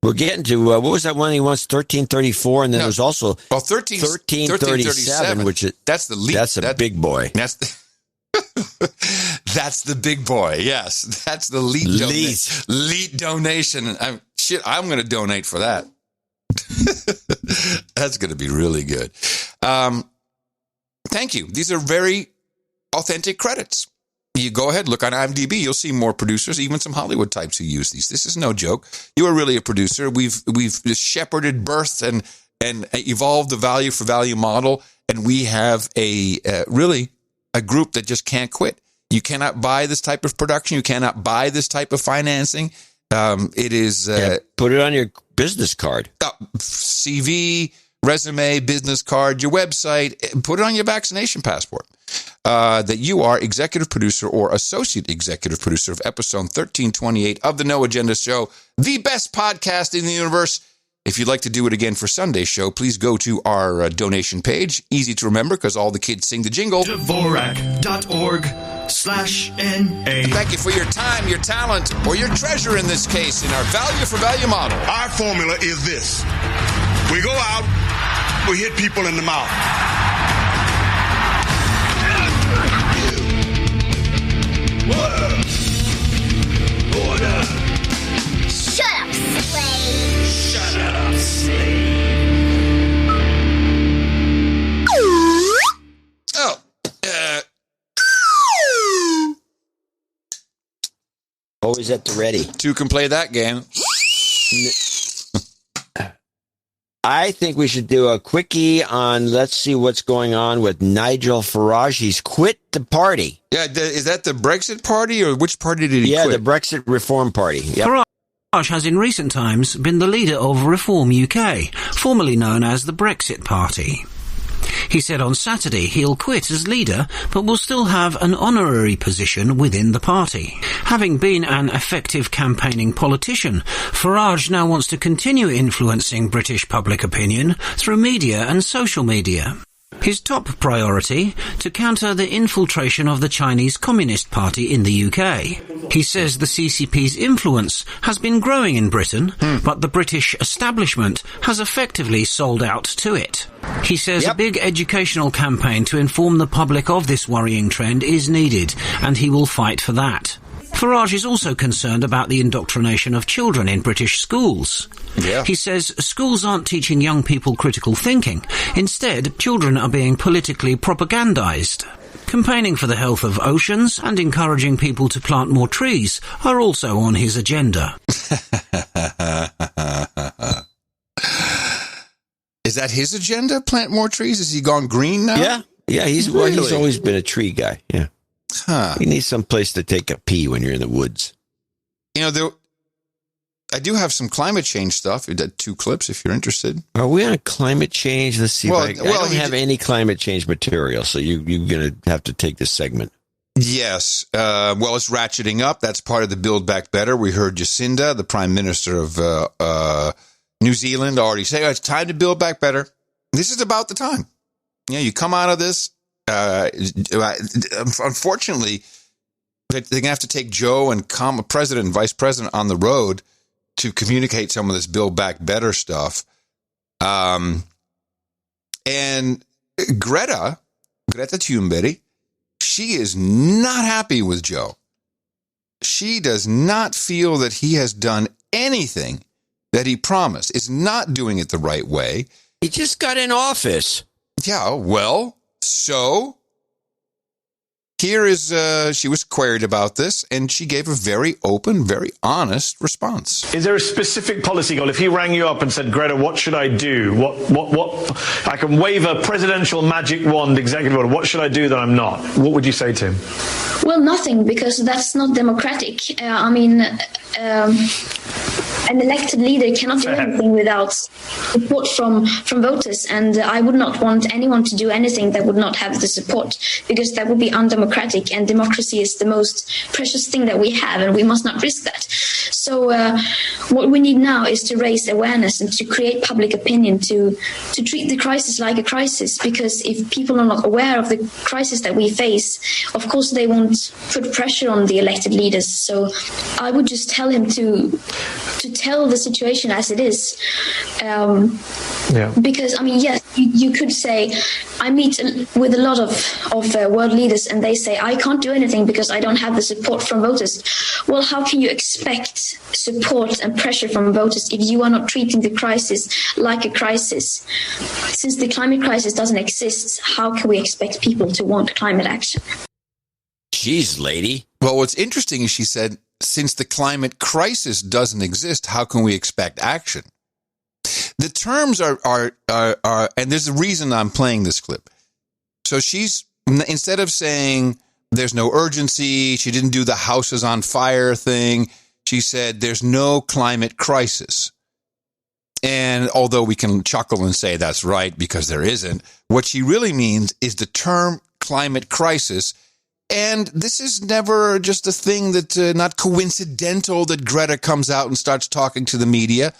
We're getting to, what was that one he wants? 1334, and then there's also 1337, which is, that's the lead. That's a big boy. That's the, that's the big boy, yes. That's the lead donation. I'm going to donate for that. That's going to be really good. Thank you. These are very authentic credits. You go ahead, look on IMDb. You'll see more producers, even some Hollywood types who use these. This is no joke. You are really a producer. We've shepherded, birthed, and evolved the value for value model, and we have really a group that just can't quit. You cannot buy this type of production. You cannot buy this type of financing. It is put it on your business card, CV, resume, business card, your website. Put it on your vaccination passport. That you are executive producer or associate executive producer of episode 1328 of the No Agenda Show, the best podcast in the universe. If you'd like to do it again for Sunday's show, please go to our donation page. Easy to remember because all the kids sing the jingle. Dvorak.org/NA. Thank you for your time, your talent, or your treasure in this case in our value for value model. Our formula is this. We go out, we hit people in the mouth. Order. Shut up, slave. Shut up, slave. Oh. Always at the ready. Two can play that game. I think we should do a quickie on, let's see what's going on with Nigel Farage. He's quit the party. Yeah, is that the Brexit party, or which party did he quit? Yeah, the Brexit Reform Party. Yep. Farage has in recent times been the leader of Reform UK, formerly known as the Brexit Party. He said on Saturday he'll quit as leader, but will still have an honorary position within the party. Having been an effective campaigning politician, Farage now wants to continue influencing British public opinion through media and social media. His top priority, to counter the infiltration of the Chinese Communist Party in the UK. He says the CCP's influence has been growing in Britain, but the British establishment has effectively sold out to it. He says a big educational campaign to inform the public of this worrying trend is needed, and he will fight for that. Farage is also concerned about the indoctrination of children in British schools. Yeah. He says schools aren't teaching young people critical thinking. Instead, children are being politically propagandized. Campaigning for the health of oceans and encouraging people to plant more trees are also on his agenda. Is that his agenda? Plant more trees? Has he gone green now? Yeah. He's always been a tree guy. Yeah. Huh. You need some place to take a pee when you're in the woods. You know, I do have some climate change stuff. 2 clips if you're interested. Are we on climate change? Let's see. I don't have any climate change material, so you're going to have to take this segment. Yes. Well, it's ratcheting up. That's part of the Build Back Better. We heard Jacinda, the Prime Minister of New Zealand, already say, it's time to build back better. This is about the time. You come out of this. Unfortunately, they're going to have to take Joe and President and Vice President on the road to communicate some of this Build Back Better stuff. And Greta Thunberg, she is not happy with Joe. She does not feel that he has done anything that he promised, is not doing it the right way. He just got in office. Yeah, well, so Here is, she was queried about this, and she gave a very open, very honest response. Is there a specific policy goal? If he rang you up and said, Greta, what should I do? What I can wave a presidential magic wand, executive order. What should I do that I'm not? What would you say to him? Well, nothing, because that's not democratic. An elected leader cannot do anything without support from voters, and I would not want anyone to do anything that would not have the support, because that would be undemocratic, and democracy is the most precious thing that we have, and we must not risk that. So what we need now is to raise awareness and to create public opinion, to treat the crisis like a crisis, because if people are not aware of the crisis that we face, of course they won't put pressure on the elected leaders. So I would just tell him to tell the situation as it is. Because, yes, you could say, I meet with a lot of world leaders, and they say, I can't do anything because I don't have the support from voters. Well, how can you expect support and pressure from voters if you are not treating the crisis like a crisis? Since the climate crisis doesn't exist, how can we expect people to want climate action? Jeez, lady. Well, what's interesting is she said, since the climate crisis doesn't exist, how can we expect action? The terms are and there's a reason I'm playing this clip. So she's, instead of saying there's no urgency, she didn't do the houses on fire thing, she said there's no climate crisis. And although we can chuckle and say that's right because there isn't, what she really means is the term climate crisis. And this is never just a thing that, not coincidental that Greta comes out and starts talking to the media.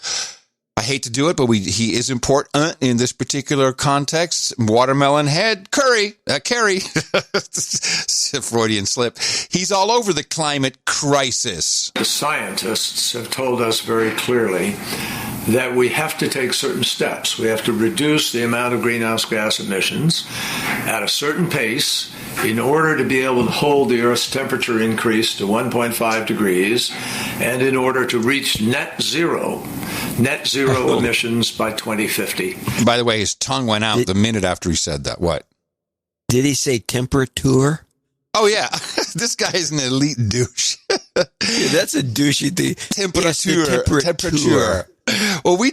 I hate to do it, but he is important in this particular context. Watermelon head, Kerry, Freudian slip. He's all over the climate crisis. The scientists have told us very clearly that we have to take certain steps. We have to reduce the amount of greenhouse gas emissions at a certain pace in order to be able to hold the Earth's temperature increase to 1.5 degrees and in order to reach net zero emissions by 2050. By the way, his tongue went out the minute after he said that. What? Did he say temperature? Oh, yeah. This guy is an elite douche. Yeah, that's a douchey thing. Temperature. Well, we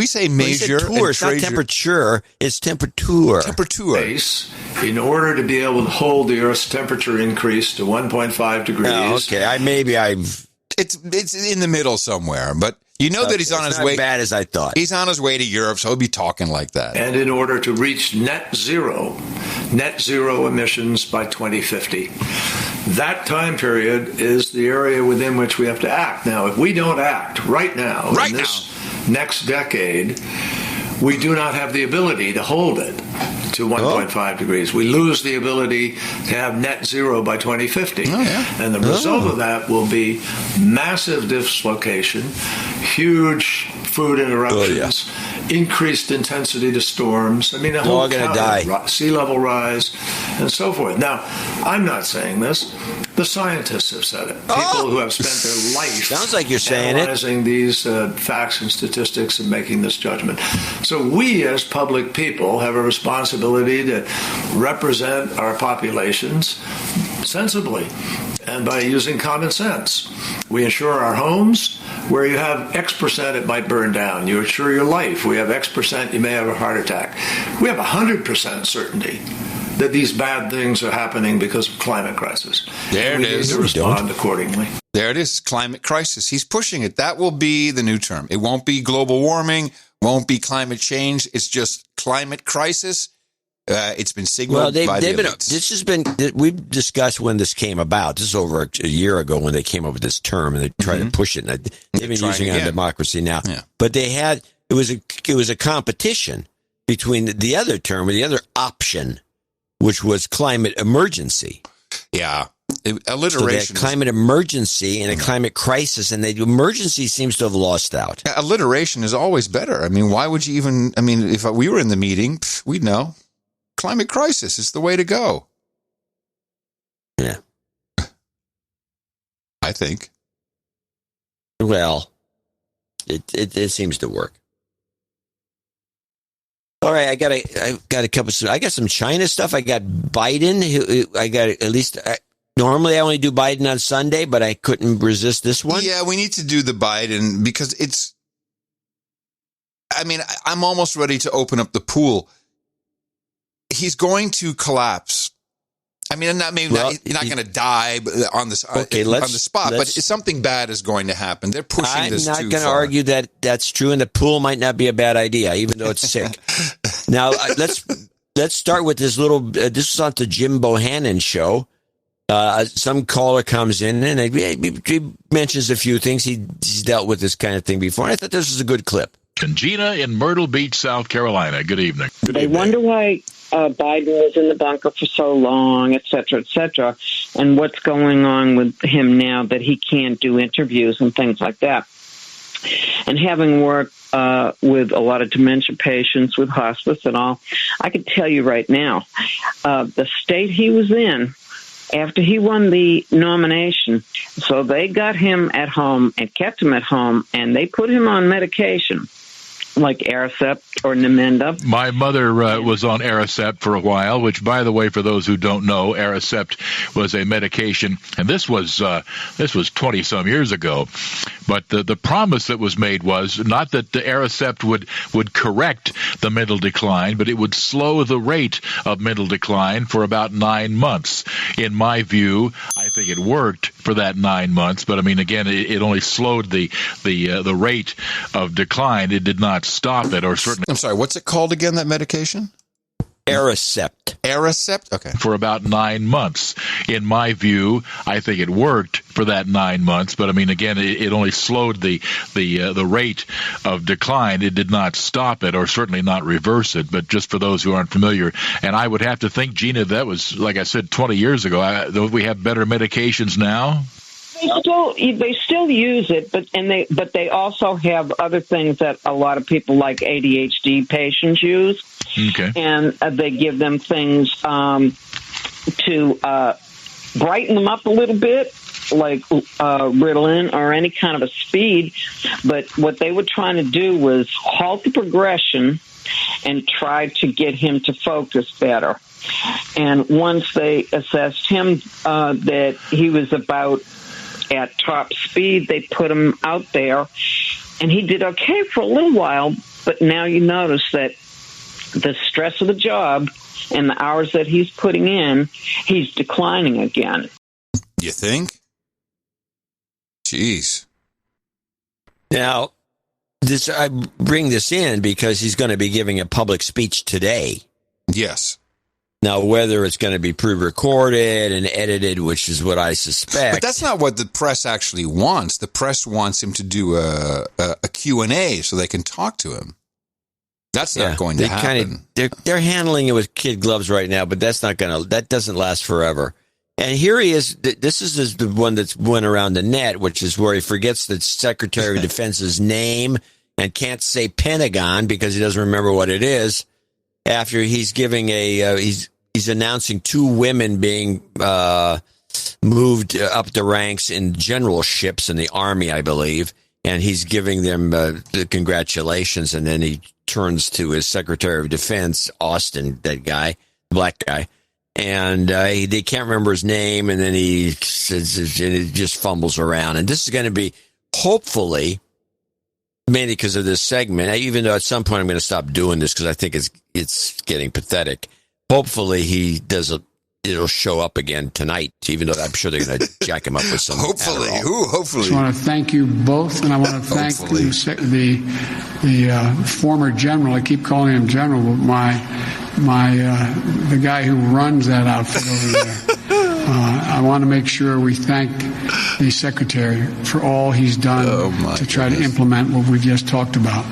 say measure. It's not temperature. It's temperature. Temperature. In order to be able to hold the Earth's temperature increase to 1.5 degrees. Oh, okay. It's in the middle somewhere, but you know that he's on his way. Not bad as I thought. He's on his way to Europe, so he'll be talking like that. And in order to reach net zero emissions by 2050. That time period is the area within which we have to act. Now, if we don't act right now, in this next decade, we do not have the ability to hold it to 1.5 degrees. We lose the ability to have net zero by 2050. And the result of that will be massive dislocation, huge food interruptions, increased intensity to storms. I mean, a whole sea level rise, and so forth. Now, I'm not saying this. The scientists have said it. People who have spent their life sounds like you're saying analyzing these facts and statistics and making this judgment. So we, as public people, have a responsibility to represent our populations sensibly and by using common sense. We insure our homes. Where you have X percent, it might burn down. You insure your life. We have X percent, you may have a heart attack. We have 100% certainty that these bad things are happening because of climate crisis. There it is. We need to respond accordingly. There it is, climate crisis. He's pushing it. That will be the new term. It won't be global warming, won't be climate change. It's just climate crisis. It's been signaled by the elites. We've discussed when this came about. This is over a year ago when they came up with this term and they tried to push it. And they've been using it on democracy now. Yeah. But it was a competition between the other term or the other option, which was climate emergency. Yeah. Alliteration. So climate emergency and a climate crisis, and the emergency seems to have lost out. Alliteration is always better. I mean, why would you even, if we were in the meeting, we'd know. Climate crisis is the way to go. Yeah. I think. Well, it seems to work. All right, I got a couple. I got some China stuff. I got Biden. I got at least. Normally, I only do Biden on Sunday, but I couldn't resist this one. Yeah, we need to do the Biden because it's. I mean, I'm almost ready to open up the pool. He's going to collapse. I mean, you're not going to die on the spot, but something bad is going to happen. They're pushing this too far. I'm not going to argue that that's true, and the pool might not be a bad idea, even though it's sick. Now, let's start with this little. This is on the Jim Bohannon show. Some caller comes in and he mentions a few things. He's dealt with this kind of thing before. And I thought this was a good clip. And Gina in Myrtle Beach, South Carolina. Good evening. They wonder why Biden was in the bunker for so long, et cetera, and what's going on with him now that he can't do interviews and things like that. And having worked with a lot of dementia patients with hospice and all, I can tell you right now, the state he was in after he won the nomination, so they got him at home and kept him at home, and they put him on medication like Aricept or Namenda. My mother was on Aricept for a while, which, by the way, for those who don't know, Aricept was a medication, and this was 20-some years ago. But the promise that was made was not that the Aricept would correct the mental decline, but it would slow the rate of mental decline for about 9 months. In my view, I think it worked for that 9 months, but I mean, again, it only slowed the rate of decline. It did not stop it, or certainly. I'm sorry, what's it called again, that medication? Aricept. Aricept? Okay. For about 9 months. In my view, I think it worked for that 9 months, but I mean, again, it only slowed the rate of decline. It did not stop it, or certainly not reverse it, but just for those who aren't familiar. And I would have to think, Gina, that was, like I said, 20 years ago. Don't we have better medications now? They still use it, but they also have other things that a lot of people like ADHD patients use. Okay. And they give them things to brighten them up a little bit, like Ritalin or any kind of a speed. But what they were trying to do was halt the progression and try to get him to focus better. And once they assessed him that he was about at top speed, they put him out there, and he did okay for a little while, but now you notice that the stress of the job and the hours that he's putting in, he's declining again. You think? Jeez. Now, I bring this in because he's going to be giving a public speech today. Yes. Now, whether it's going to be pre-recorded and edited, which is what I suspect. But that's not what the press actually wants. The press wants him to do a Q&A so they can talk to him. That's not going to happen. They're handling it with kid gloves right now, but that doesn't last forever. And here he is. This is the one that's went around the net, which is where he forgets the Secretary of Defense's name and can't say Pentagon because he doesn't remember what it is. After he's giving he's announcing 2 women being moved up the ranks in generalships in the Army, I believe, and he's giving them the congratulations, and then he turns to his Secretary of Defense, Austin, that guy, black guy, and they can't remember his name, and then he says, and it just fumbles around, and this is going to be hopefully. Mainly because of this segment, even though at some point I'm going to stop doing this because I think it's getting pathetic. Hopefully it'll show up again tonight, even though I'm sure they're going to jack him up with some. Hopefully. I just want to thank you both, and I want to thank the former general. I keep calling him general, but the guy who runs that outfit over there. I want to make sure we thank the secretary for all he's done to try to implement what we've just talked about,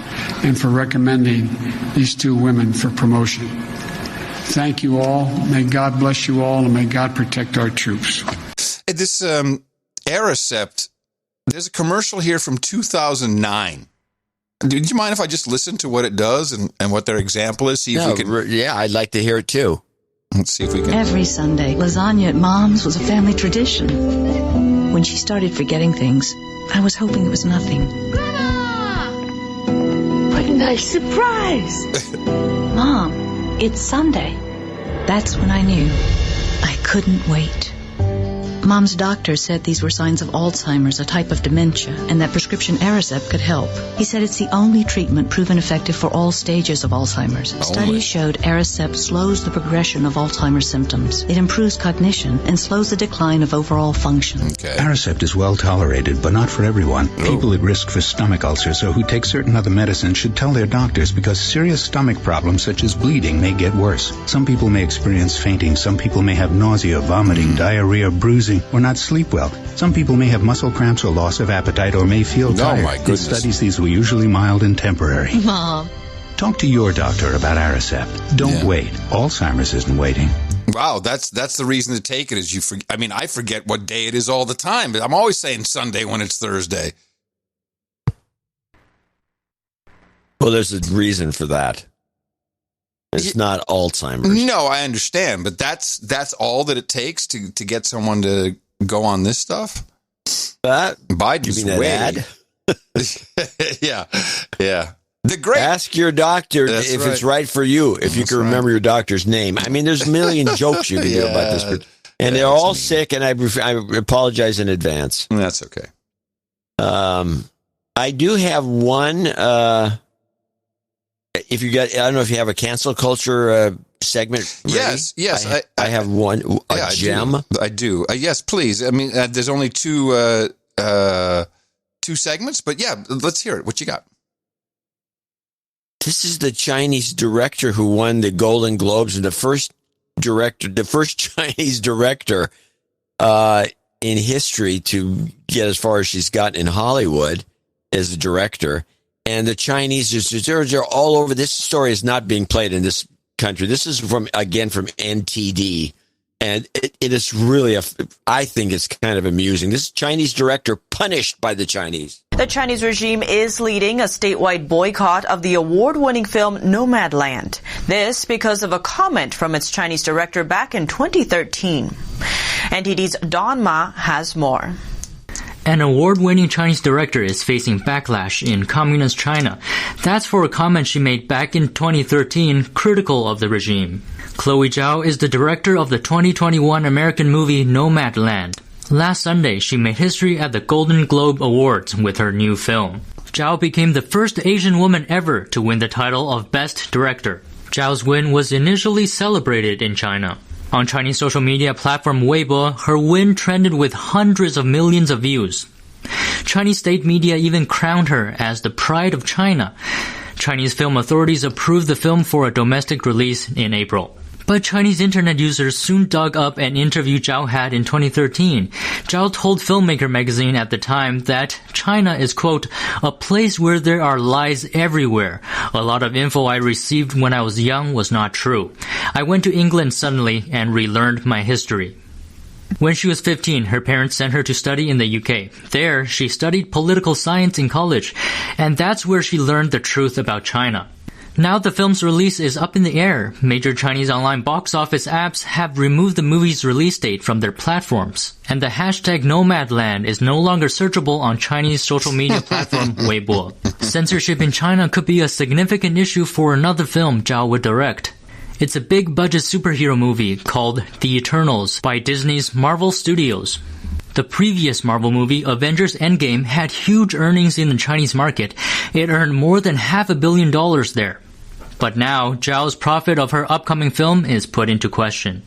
and for recommending these 2 women for promotion. Thank you all. May God bless you all, and may God protect our troops. This Aricept, there's a commercial here from 2009. Do you mind if I just listen to what it does and what their example is? See if we can. Yeah, I'd like to hear it too. Let's see if we can. Every Sunday, lasagna at Mom's was a family tradition. When she started forgetting things, I was hoping it was nothing. Grandma! What a nice surprise! Mom, it's Sunday. That's when I knew I couldn't wait. Mom's doctor said these were signs of Alzheimer's, a type of dementia, and that prescription Aricept could help. He said it's the only treatment proven effective for all stages of Alzheimer's. Studies showed Aricept slows the progression of Alzheimer's symptoms. It improves cognition and slows the decline of overall function. Aricept is well tolerated, but not for everyone. People at risk for stomach ulcers or who take certain other medicines should tell their doctors because serious stomach problems such as bleeding may get worse. Some people may experience fainting. Some people may have nausea, vomiting, diarrhea, bruising, or not sleep well. Some people may have muscle cramps or loss of appetite or may feel tired. Oh, my goodness. In studies, these were usually mild and temporary. Mom. Talk to your doctor about Aricept. Don't wait. Alzheimer's isn't waiting. Wow, that's the reason to take it. Is I forget what day it is all the time, but I'm always saying Sunday when it's Thursday. Well, there's a reason for that. It's not Alzheimer's. No, I understand, but that's all that it takes to get someone to go on this stuff. Biden's way. Yeah. The great. Ask your doctor if it's right for you. If you can remember your doctor's name. I mean, there's a million jokes you can do about this, and they're all sick. And I apologize in advance. That's okay. I do have one. If you got, I don't know if you have a cancel culture segment. Ready? Yes. I have one. A gem. I do. Yes, please. I mean, there's only two segments, but yeah, let's hear it. What you got? This is the Chinese director who won the Golden Globes, and the first Chinese director in history to get as far as she's gotten in Hollywood as a director. And the Chinese, they're all over. This story is not being played in this country. This is from NTD. And it is really, I think it's kind of amusing. This Chinese director punished by the Chinese. The Chinese regime is leading a statewide boycott of the award-winning film Nomadland. This because of a comment from its Chinese director back in 2013. NTD's Don Ma has more. An award-winning Chinese director is facing backlash in communist China. That's for a comment she made back in 2013 critical of the regime. Chloe Zhao is the director of the 2021 American movie Nomadland. Last Sunday, she made history at the Golden Globe Awards with her new film. Zhao became the first Asian woman ever to win the title of Best Director. Zhao's win was initially celebrated in China. On Chinese social media platform Weibo, her win trended with hundreds of millions of views. Chinese state media even crowned her as the pride of China. Chinese film authorities approved the film for a domestic release in April. But Chinese internet users soon dug up an interview Zhao had in 2013. Zhao told Filmmaker magazine at the time that China is, quote, a place where there are lies everywhere. A lot of info I received when I was young was not true. I went to England suddenly and relearned my history. When she was 15, her parents sent her to study in the UK. There, she studied political science in college, and that's where she learned the truth about China. Now the film's release is up in the air. Major Chinese online box office apps have removed the movie's release date from their platforms. And the hashtag Nomadland is no longer searchable on Chinese social media platform Weibo. Censorship in China could be a significant issue for another film Zhao would direct. It's a big-budget superhero movie called The Eternals by Disney's Marvel Studios. The previous Marvel movie, Avengers Endgame, had huge earnings in the Chinese market. It earned more than $500 million there. But now, Zhao's profit of her upcoming film is put into question.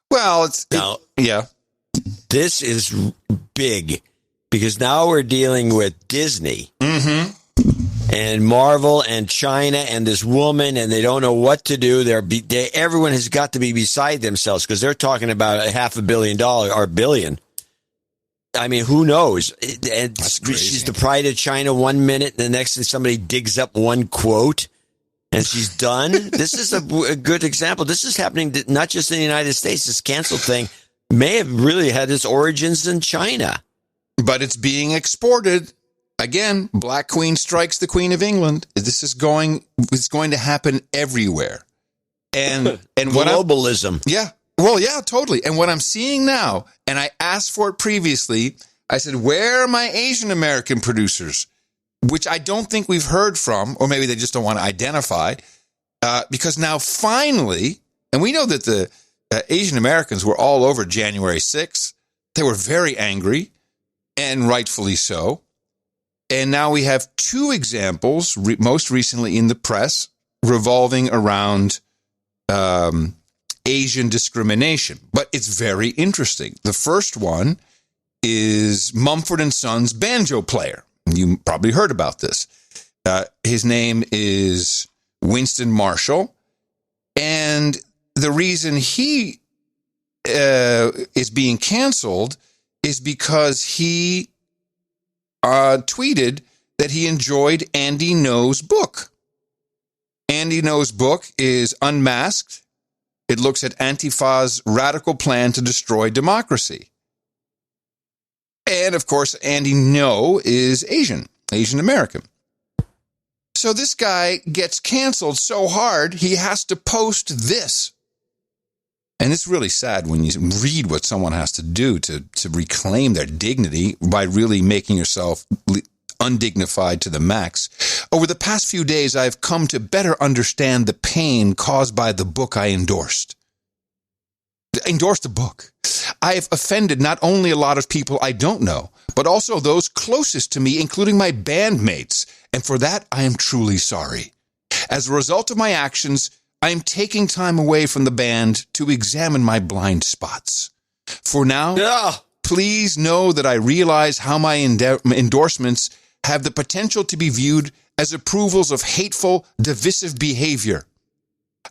Well, this is big because now we're dealing with Disney and Marvel and China and this woman, and they don't know what to do. Everyone has got to be beside themselves because they're talking about $500 million or $1 billion. I mean, who knows? And she's the pride of China 1 minute, and the next thing somebody digs up one quote, and she's done. This is a good example. This is happening not just in the United States. This cancel thing may have really had its origins in China. But it's being exported. Again, Black Queen strikes the Queen of England. This is it's going to happen everywhere. And globalism. Yeah. Well, yeah, totally. And what I'm seeing now, and I asked for it previously, I said, where are my Asian American producers? Which I don't think we've heard from, or maybe they just don't want to identify. because now finally, and we know that the Asian Americans were all over January 6th. They were very angry, and rightfully so. And now we have two examples, most recently in the press, revolving around Asian discrimination. But it's very interesting. The first one is Mumford & Sons banjo player. You probably heard about this. His name is Winston Marshall. And the reason he is being canceled is because he tweeted that he enjoyed Andy Ngo's book. Andy Ngo's book is Unmasked. It looks at Antifa's radical plan to destroy democracy. And, of course, Andy Ngo is Asian American. So this guy gets canceled so hard, he has to post this. And it's really sad when you read what someone has to do to reclaim their dignity by really making yourself undignified to the max. Over the past few days, I've come to better understand the pain caused by the book I endorsed. Endorsed a book. I have offended not only a lot of people I don't know, but also those closest to me, including my bandmates. And for that, I am truly sorry. As a result of my actions, I am taking time away from the band to examine my blind spots. For now, please know that I realize how my endorsements have the potential to be viewed as approvals of hateful, divisive behavior.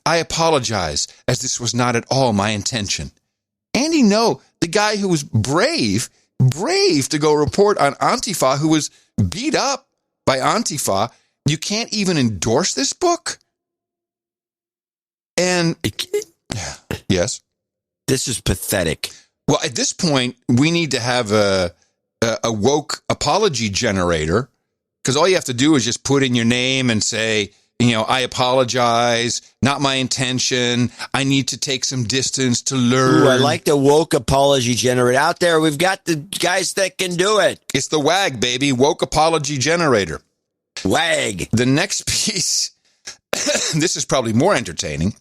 I apologize, as this was not at all my intention. Andy Ngo, the guy who was brave to go report on Antifa, who was beat up by Antifa, you can't even endorse this book? And yes, this is pathetic. Well, at this point, we need to have a woke apology generator, because all you have to do is just put in your name and say, I apologize, not my intention. I need to take some distance to learn. Ooh, I like the woke apology generator. Out there, we've got the guys that can do it. It's the WAG, baby, woke apology generator. WAG. The next piece, this is probably more entertaining.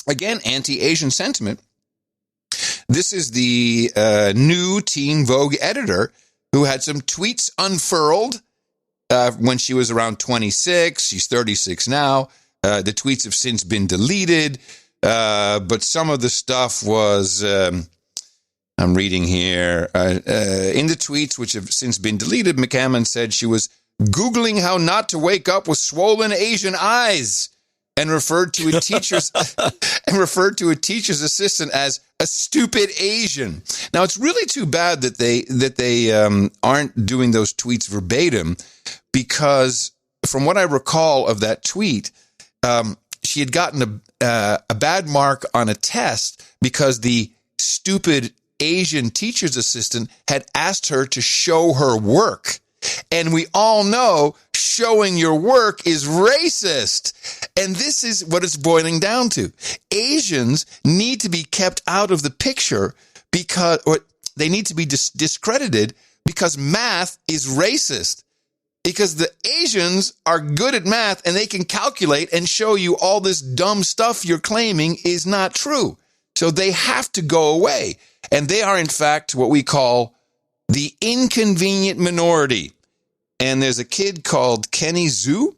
Again, anti-Asian sentiment. This is the new Teen Vogue editor who had some tweets unfurled when she was around 26. She's 36 now. The tweets have since been deleted, but some of the stuff was, I'm reading here, in the tweets, which have since been deleted, McCammon said she was Googling how not to wake up with swollen Asian eyes, and referred to a teacher's assistant as a stupid Asian. Now, it's really too bad that they aren't doing those tweets verbatim, because from what I recall of that tweet, she had gotten a bad mark on a test because the stupid Asian teacher's assistant had asked her to show her work. And we all know showing your work is racist. And this is what it's boiling down to. Asians need to be kept out of the picture or they need to be discredited because math is racist. Because the Asians are good at math and they can calculate and show you all this dumb stuff you're claiming is not true. So they have to go away. And they are, in fact, what we call the inconvenient minority. And there's a kid called Kenny Zhu,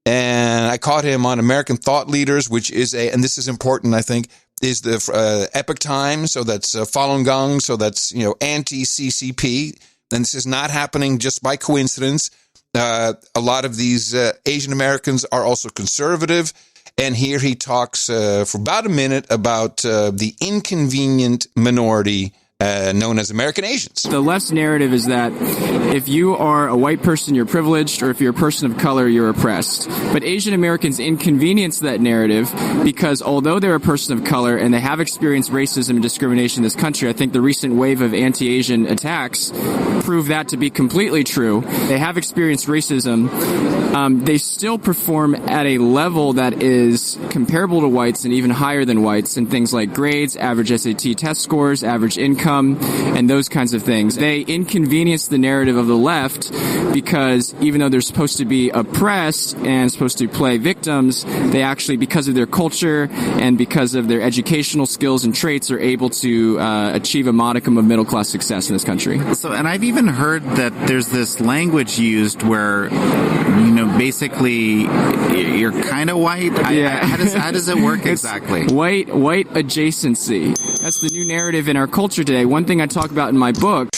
and I caught him on American Thought Leaders, which is and this is important, I think, is the Epoch Times, so that's Falun Gong, so that's, anti-CCP. And this is not happening just by coincidence. A lot of these Asian Americans are also conservative. And here he talks for about a minute about the inconvenient minority known as American Asians. The left's narrative is that if you are a white person, you're privileged, or if you're a person of color, you're oppressed. But Asian Americans inconvenience that narrative because although they're a person of color and they have experienced racism and discrimination in this country, I think the recent wave of anti-Asian attacks prove that to be completely true. They have experienced racism. They still perform at a level that is comparable to whites and even higher than whites in things like grades, average SAT test scores, average income, income and those kinds of things. They inconvenience the narrative of the left because even though they're supposed to be oppressed and supposed to play victims, they actually, because of their culture and because of their educational skills and traits, are able to achieve a modicum of middle-class success in this country. So, and I've even heard that there's this language used where, basically you're kind of white. How does it work exactly? White adjacency. That's the new narrative in our culture today. One thing I talk about in my book.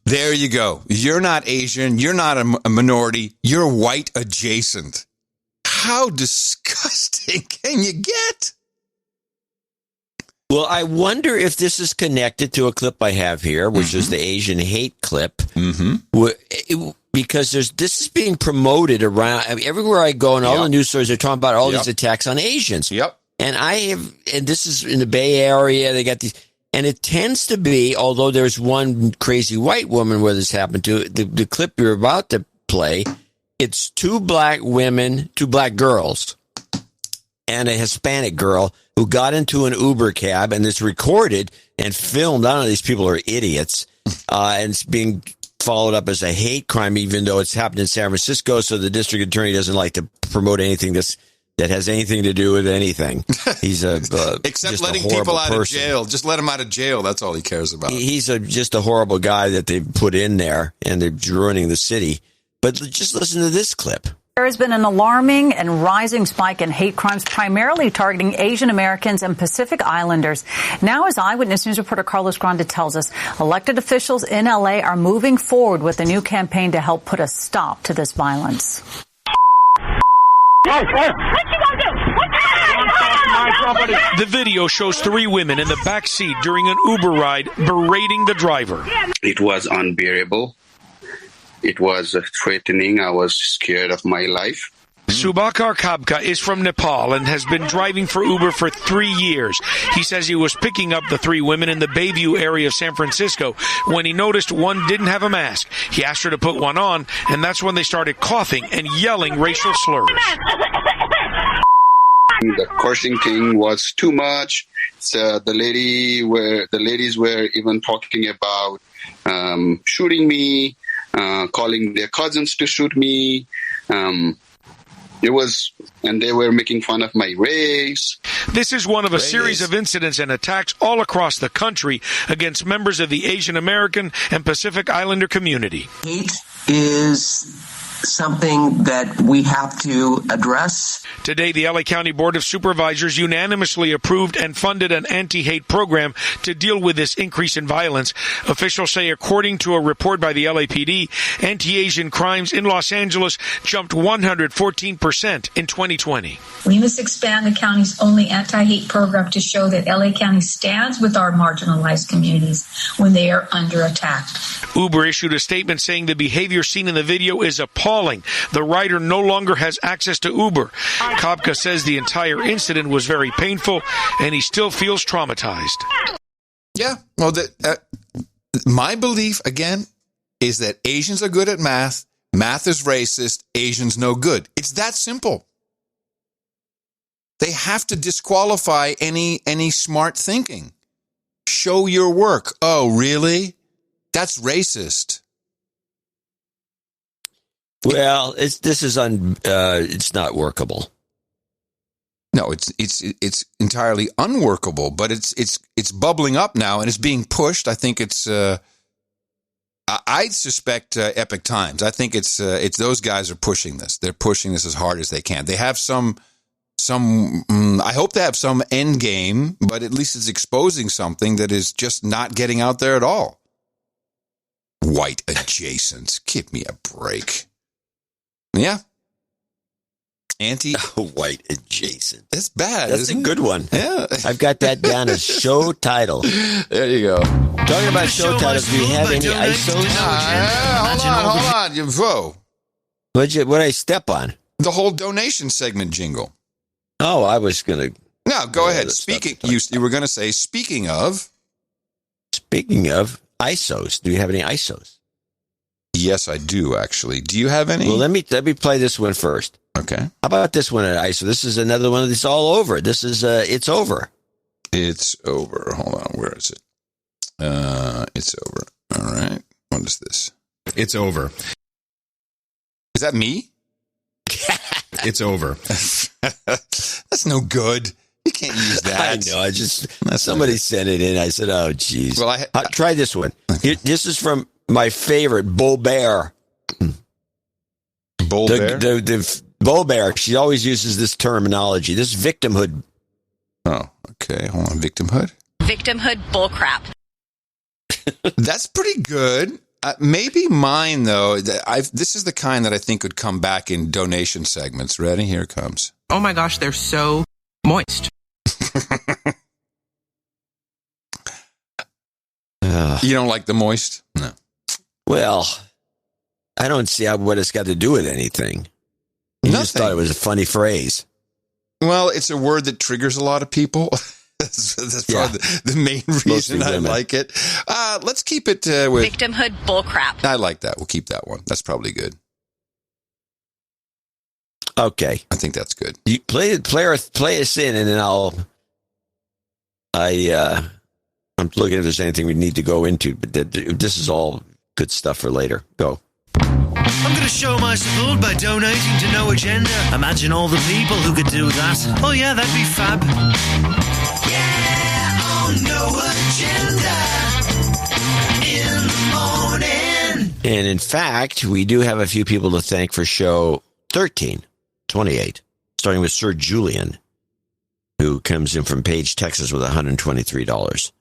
There you go. You're not Asian. You're not a minority. You're white adjacent. How disgusting can you get? Well, I wonder if this is connected to a clip I have here, which is the Asian hate clip. Because this is being promoted around everywhere I go, and all the news stories are talking about all these attacks on Asians. And this is in the Bay Area. They got these, and it tends to be, although there's one crazy white woman where this happened to, the clip you're about to play, it's two black girls, and a Hispanic girl who got into an Uber cab, and it's recorded and filmed. I don't know, these people are idiots, and it's being followed up as a hate crime, even though it's happened in San Francisco. So the district attorney doesn't like to promote anything that has anything to do with anything. He's except letting people out of jail. Just let him out of jail. That's all he cares about. He's just a horrible guy that they put in there, and they're ruining the city. But just listen to this clip. There has been an alarming and rising spike in hate crimes, primarily targeting Asian Americans and Pacific Islanders. Now, as Eyewitness News reporter Carlos Grande tells us, elected officials in L.A. are moving forward with a new campaign to help put a stop to this violence. What you gonna do? The video shows three women in the back seat during an Uber ride berating the driver. It was unbearable. It was threatening. I was scared of my life. Subakar Kabka is from Nepal and has been driving for Uber for 3 years. He says he was picking up the three women in the Bayview area of San Francisco when he noticed one didn't have a mask. He asked her to put one on, and that's when they started coughing and yelling racial slurs. The cursing thing was too much. So the ladies were even talking about shooting me, calling their cousins to shoot me. And they were making fun of my race. This is one of a series of incidents and attacks all across the country against members of the Asian American and Pacific Islander community. Hate is something that we have to address. Today, the LA County Board of Supervisors unanimously approved and funded an anti-hate program to deal with this increase in violence. Officials say, according to a report by the LAPD, anti-Asian crimes in Los Angeles jumped 114% in 2020. We must expand the county's only anti-hate program to show that LA County stands with our marginalized communities when they are under attack. Uber issued a statement saying the behavior seen in the video is appalling. The rider no longer has access to Uber. Kopka says the entire incident was very painful, and he still feels traumatized. Yeah, well, my belief, again, is that Asians are good at math, math is racist, Asians no good. It's that simple. They have to disqualify any smart thinking. Show your work. Oh, really? That's racist. Well, it's not workable. No, it's entirely unworkable, but it's bubbling up now and it's being pushed. I think it's I suspect Epic Times. I think it's those guys are pushing this. They're pushing this as hard as they can. They have some I hope they have some end game, but at least it's exposing something that is just not getting out there at all. White adjacent. Give me a break. Yeah. White adjacent. That's bad. That's a good one. Yeah. I've got that down as show title. There you go. Talking about show titles, do you have any ISOs? Hold on. Whoa. What'd I step on? The whole donation segment jingle. Oh, I was going to. No, go ahead. You were going to say, speaking of ISOs, do you have any ISOs? Yes, I do, actually. Do you have any? Well, let me play this one first. Okay. How about this one at ISO? This is another one that's all over. This is It's Over. It's Over. Hold on. Where is it? It's over. All right. What is this? It's over. Is that me? It's over. That's no good. You can't use that. I know. Somebody sent it in. I said, "Oh, geez." Well, try this one. This is from my favorite, Bear. Bear? The Bear. She always uses this terminology. This is victimhood. Oh, okay. Hold on. Victimhood? Victimhood bullcrap. That's pretty good. Maybe mine, though. This is the kind that I think would come back in donation segments. Ready? Here it comes. Oh my gosh, they're so moist. You don't like the moist? No. Well, I don't see what it's got to do with anything. You just thought it was a funny phrase. Well, it's a word that triggers a lot of people. That's probably the main reason I like it. Let's keep it with victimhood bullcrap. I like that. We'll keep that one. That's probably good. Okay, I think that's good. You play us in, and then I'm looking if there's anything we need to go into. But this is all good stuff for later. Go. I'm going to show my support by donating to No Agenda. Imagine all the people who could do that. Oh yeah, that'd be fab. Yeah, on No Agenda in the morning. And in fact, we do have a few people to thank for show 1328, starting with Sir Julian, who comes in from Page, Texas with $123.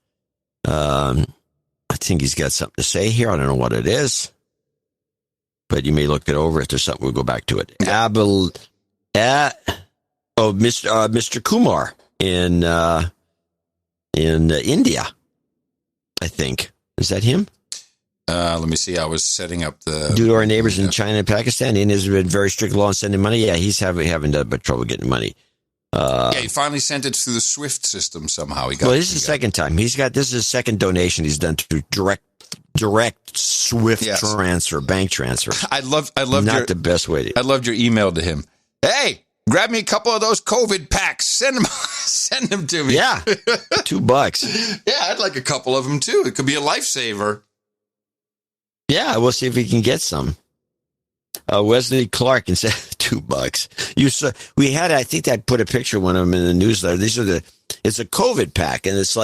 I think he's got something to say here. I don't know what it is, but you may look it over. If there's something, we'll go back to it. Mr. Kumar in India, I think. Is that him? Let me see. I was setting up the... Due to our neighbors in China and Pakistan, India's been very strict law on sending money. Yeah, he's having trouble getting money. He finally sent it through the SWIFT system somehow. This is the second time. This is his second donation he's done through direct SWIFT transfer, bank transfer. I love not the best way to... I loved your email to him. Hey, grab me a couple of those COVID packs. Send them to me. Yeah, $2. Yeah, I'd like a couple of them too. It could be a lifesaver. Yeah, we'll see if we can get some. Wesley Clark and said $2. We had, I think I put a picture of one of them in the newsletter. It's a COVID pack, and it's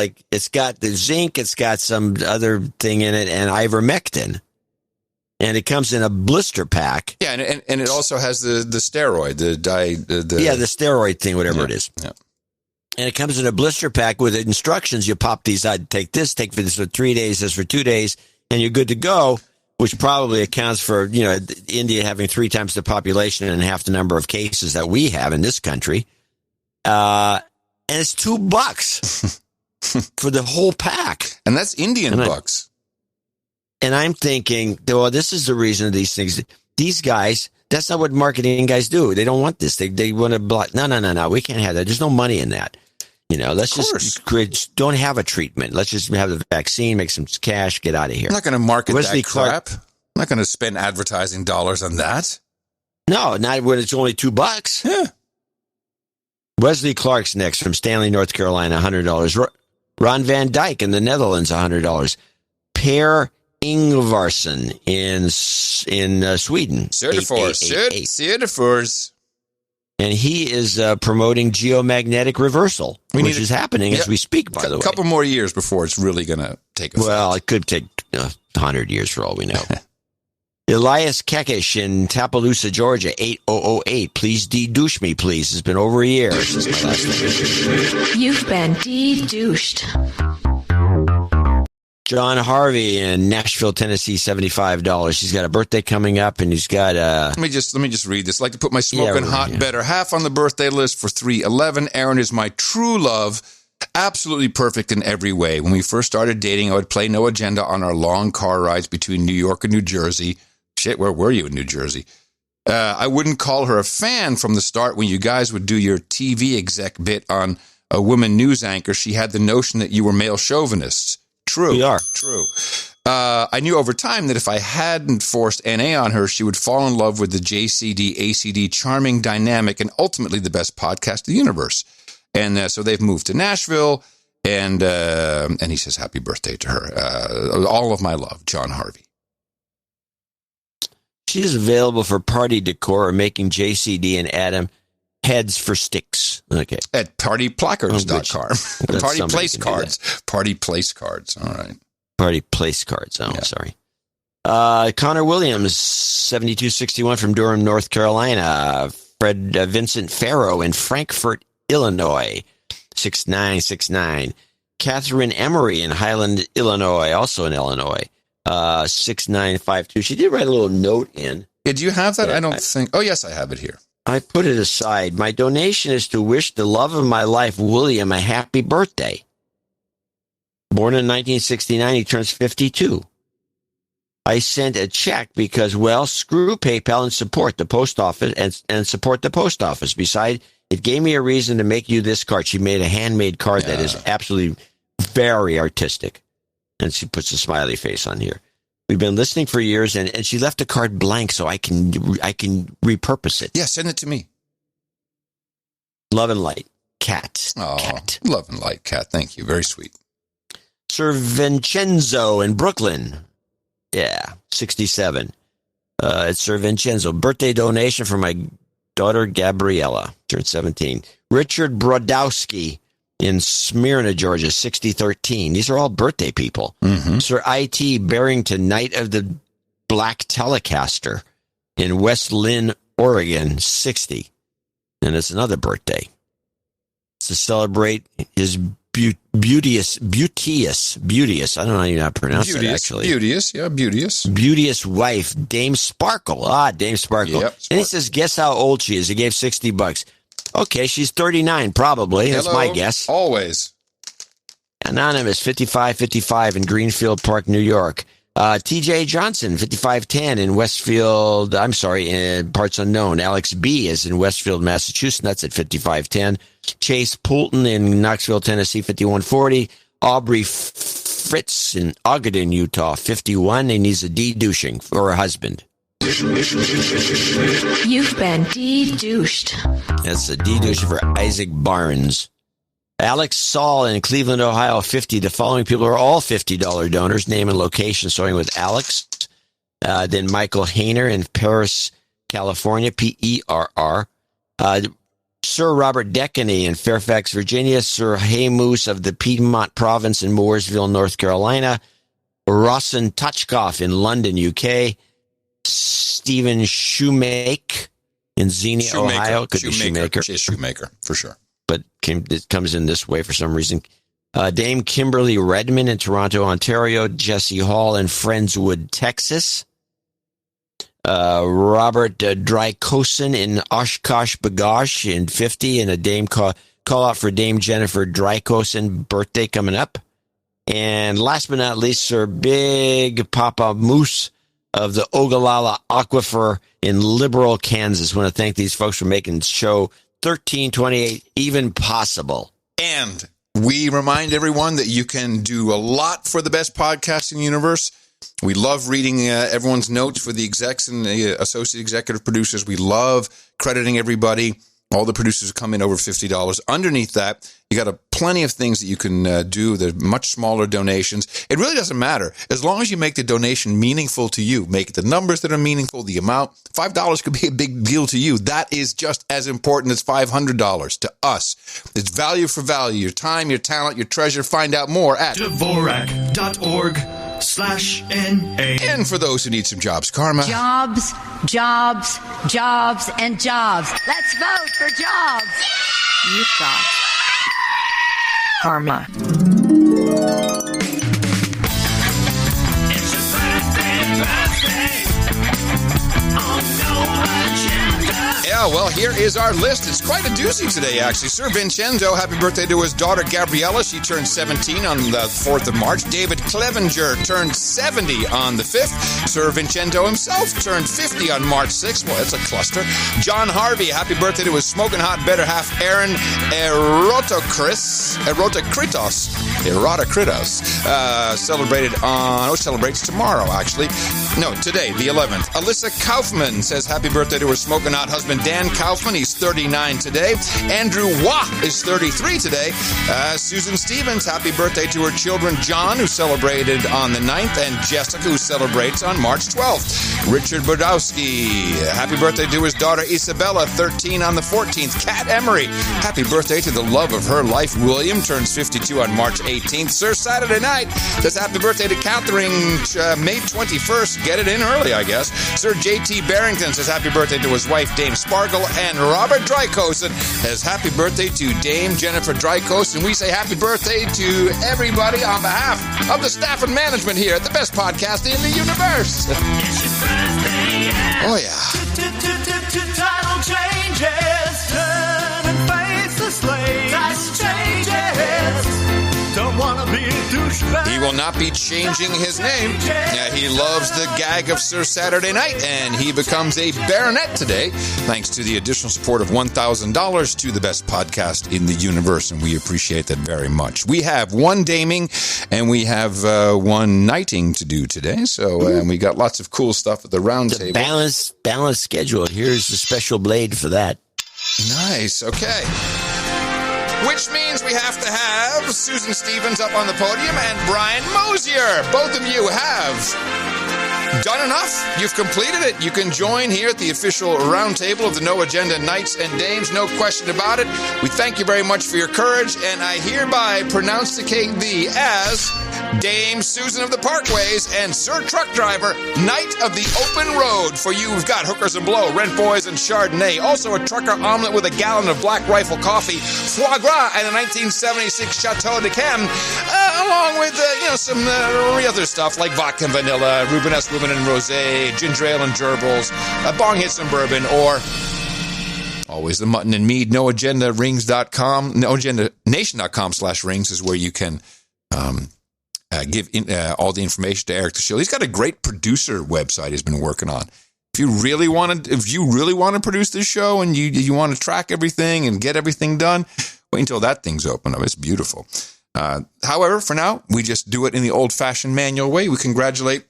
got the zinc, it's got some other thing in it, and ivermectin. And it comes in a blister pack. Yeah, and it also has the steroid, the steroid thing, whatever it is. Yeah. And it comes in a blister pack with instructions. You pop these out, take this for 3 days, this for 2 days, and you're good to go. Which probably accounts for, India having 3 times the population and half the number of cases that we have in this country. And it's $2 for the whole pack. And that's Indian bucks. And I'm thinking, well, this is the reason of these things. These guys, that's not what marketing guys do. They don't want this. They want to block. No. We can't have that. There's no money in that. Let's just don't have a treatment. Let's just have the vaccine, make some cash, get out of here. I'm not going to market that crap. I'm not going to spend advertising dollars on that. No, not when it's only $2. Yeah. Wesley Clark's next from Stanley, North Carolina, $100. Ron Van Dyke in the Netherlands, $100. Per Ingvarsson in Sweden, Söderfors. And he is promoting geomagnetic reversal, which is happening as we speak, by the way. A couple more years before it's really going to take effect. Well, it could take 100 years for all we know. Elias Kekish in Tapaloosa, Georgia, 8008. Please de-douche me, please. It's been over a year since my last name. You've been de-douched. John Harvey in Nashville, Tennessee, $75. He's got a birthday coming up, and he's got Let me just read this. I'd like to put my smoking hot better half on the birthday list for 311. Aaron is my true love. Absolutely perfect in every way. When we first started dating, I would play No Agenda on our long car rides between New York and New Jersey. Shit, where were you in New Jersey? I wouldn't call her a fan from the start. When you guys would do your TV exec bit on a woman news anchor, she had the notion that you were male chauvinists. True. We are. True. I knew over time that if I hadn't forced NA on her, she would fall in love with the JCD-ACD charming dynamic and ultimately the best podcast in the universe. And so they've moved to Nashville, And he says happy birthday to her. All of my love, John Harvey. She's available for party decor or making JCD and Adam heads for sticks. Okay. At partyplacards.com. Party place cards. Party place cards. All right. Party place cards. Oh, yeah. Sorry. Connor Williams, 7261 from Durham, North Carolina. Fred Vincent Farrow in Frankfort, Illinois, 6969. Catherine Emery in Highland, Illinois, also in Illinois, 6952. She did write a little note in. Did you have that? I don't think. Oh, yes, I have it here. I put it aside. My donation is to wish the love of my life, William, a happy birthday. Born in 1969, he turns 52. I sent a check because, well, screw PayPal and support the post office and support the post office. Besides, it gave me a reason to make you this card. She made a handmade card that is absolutely very artistic. And she puts a smiley face on here. We've been listening for years, and she left the card blank so I can repurpose it. Yeah, send it to me. Love and light. Cat. Oh, Cat. Love and light, Cat. Thank you. Very sweet. Sir Vincenzo in Brooklyn. Yeah, 67. It's Sir Vincenzo. Birthday donation for my daughter Gabriella. Turned 17. Richard Brodowski in Smyrna, Georgia, 6013. These are all birthday people. Mm-hmm. Sir I.T. Barrington, Knight of the Black Telecaster in West Lynn, Oregon, 60. And it's another birthday. It's to celebrate his beauteous. I don't even know how to pronounce it, actually. Beauteous wife, Dame Sparkle. Dame Sparkle. Yep, and he says, guess how old she is. He gave $60. Okay, she's 39, probably. Hello, that's my guess. Always. Anonymous, 5555 in Greenfield Park, New York. TJ Johnson, 5510 in Westfield, in parts unknown. Alex B is in Westfield, Massachusetts. That's at 5510. Chase Poulton in Knoxville, Tennessee, 5140. Aubrey Fritz in Ogden, Utah, 51. He needs a de-douching for her husband. You've been de-douched. That's a de-douching for Isaac Barnes. Alex Saul in Cleveland, Ohio, 50. The following people are all $50 donors. Name and location, starting with Alex. Then Michael Hayner in Paris, California, PERR. Sir Robert Deccany in Fairfax, Virginia. Sir Haymoose of the Piedmont Province in Mooresville, North Carolina. Rossin Touchkoff in London, UK. Stephen Shoemake in Xenia, Ohio. Could be Shoemaker. Shoemaker, for sure. But it comes in this way for some reason. Dame Kimberly Redmond in Toronto, Ontario. Jesse Hall in Friendswood, Texas. Robert Drykosen in Oshkosh B'gosh in 50. And a Dame call out for Dame Jennifer Drykosen, birthday coming up. And last but not least, Sir Big Papa Moose of the Ogallala Aquifer in Liberal, Kansas. I want to thank these folks for making show 1328 even possible. And we remind everyone that you can do a lot for the best podcast in the universe. We love reading everyone's notes for the execs and the associate executive producers. We love crediting everybody. All the producers come in over $50. Underneath that, you got plenty of things that you can do. They're much smaller donations. It really doesn't matter. As long as you make the donation meaningful to you, make the numbers that are meaningful, the amount. $5 could be a big deal to you. That is just as important as $500 to us. It's value for value. Your time, your talent, your treasure. Find out more at Dvorak.org/NA. And for those who need some jobs, Karma. Jobs, jobs, jobs, and jobs. Let's vote for jobs. You've got Karma. It's a birthday on no agenda. Yeah, well, here is our list. It's quite a doozy today, actually. Sir Vincenzo, happy birthday to his daughter, Gabriella. She turned 17 on the 4th of March. David Clevenger turned 70 on the 5th. Sir Vincenzo himself turned 50 on March 6th. Well, that's a cluster. John Harvey, happy birthday to his smoking hot better half, Aaron Erotokritos. Erotikritos. Celebrates tomorrow, actually. No, today, the 11th. Alyssa Kaufman says happy birthday to her smoking hot husband, Dan Kaufman. He's 39 today. Andrew Wah is 33 today. Susan Stevens, happy birthday to her children, John, who celebrated on the 9th, and Jessica, who celebrates on March 12th. Richard Bodowski, happy birthday to his daughter, Isabella, 13 on the 14th. Kat Emery, happy birthday to the love of her life, William, turns 52 on March 18th. Sir Saturday Night says happy birthday to Catherine, May 21st. Get it in early, I guess. Sir J.T. Barrington says happy birthday to his wife, Dame Sparkle, and Robert Drykosen says happy birthday to Dame Jennifer Drykosen. And we say happy birthday to everybody on behalf of the staff and management here at the best podcast in the universe. Oh, yeah. Title changes, turn and face the slave. That's changes. Don't want to be a douchebag. He will not be changing his name. He loves the gag of Sir Saturday Night, and he becomes a baronet today, thanks to the additional support of $1,000 to the best podcast in the universe, and we appreciate that very much. We have one daming, and we have one knighting to do today, so we got lots of cool stuff at the round table. Balanced schedule. Here's the special blade for that. Nice, okay. Which means we have to have Susan Stevens up on the podium and Brian Mosier. Both of you have done enough. You've completed it. You can join here at the official roundtable of the No Agenda Knights and Dames. No question about it. We thank you very much for your courage, and I hereby pronosticate thee as Dame Susan of the Parkways and Sir Truck Driver, Knight of the Open Road. For you who've got hookers and blow, rent boys and Chardonnay. Also a trucker omelet with a gallon of Black Rifle coffee, foie gras, and a 1976 Chateau de Cam, along with some other stuff like vodka and vanilla, Rubenesque Women and Rosé, ginger ale and gerbils, bong hits and bourbon, or always the mutton and mead. NoAgendaRings.com, NoAgendaNation.com/rings is where you can give all the information to Eric the Shield. He's got a great producer website he's been working on. If you really want to produce this show and you want to track everything and get everything done, wait until that thing's open up. It's beautiful. However, for now, we just do it in the old-fashioned manual way. We congratulate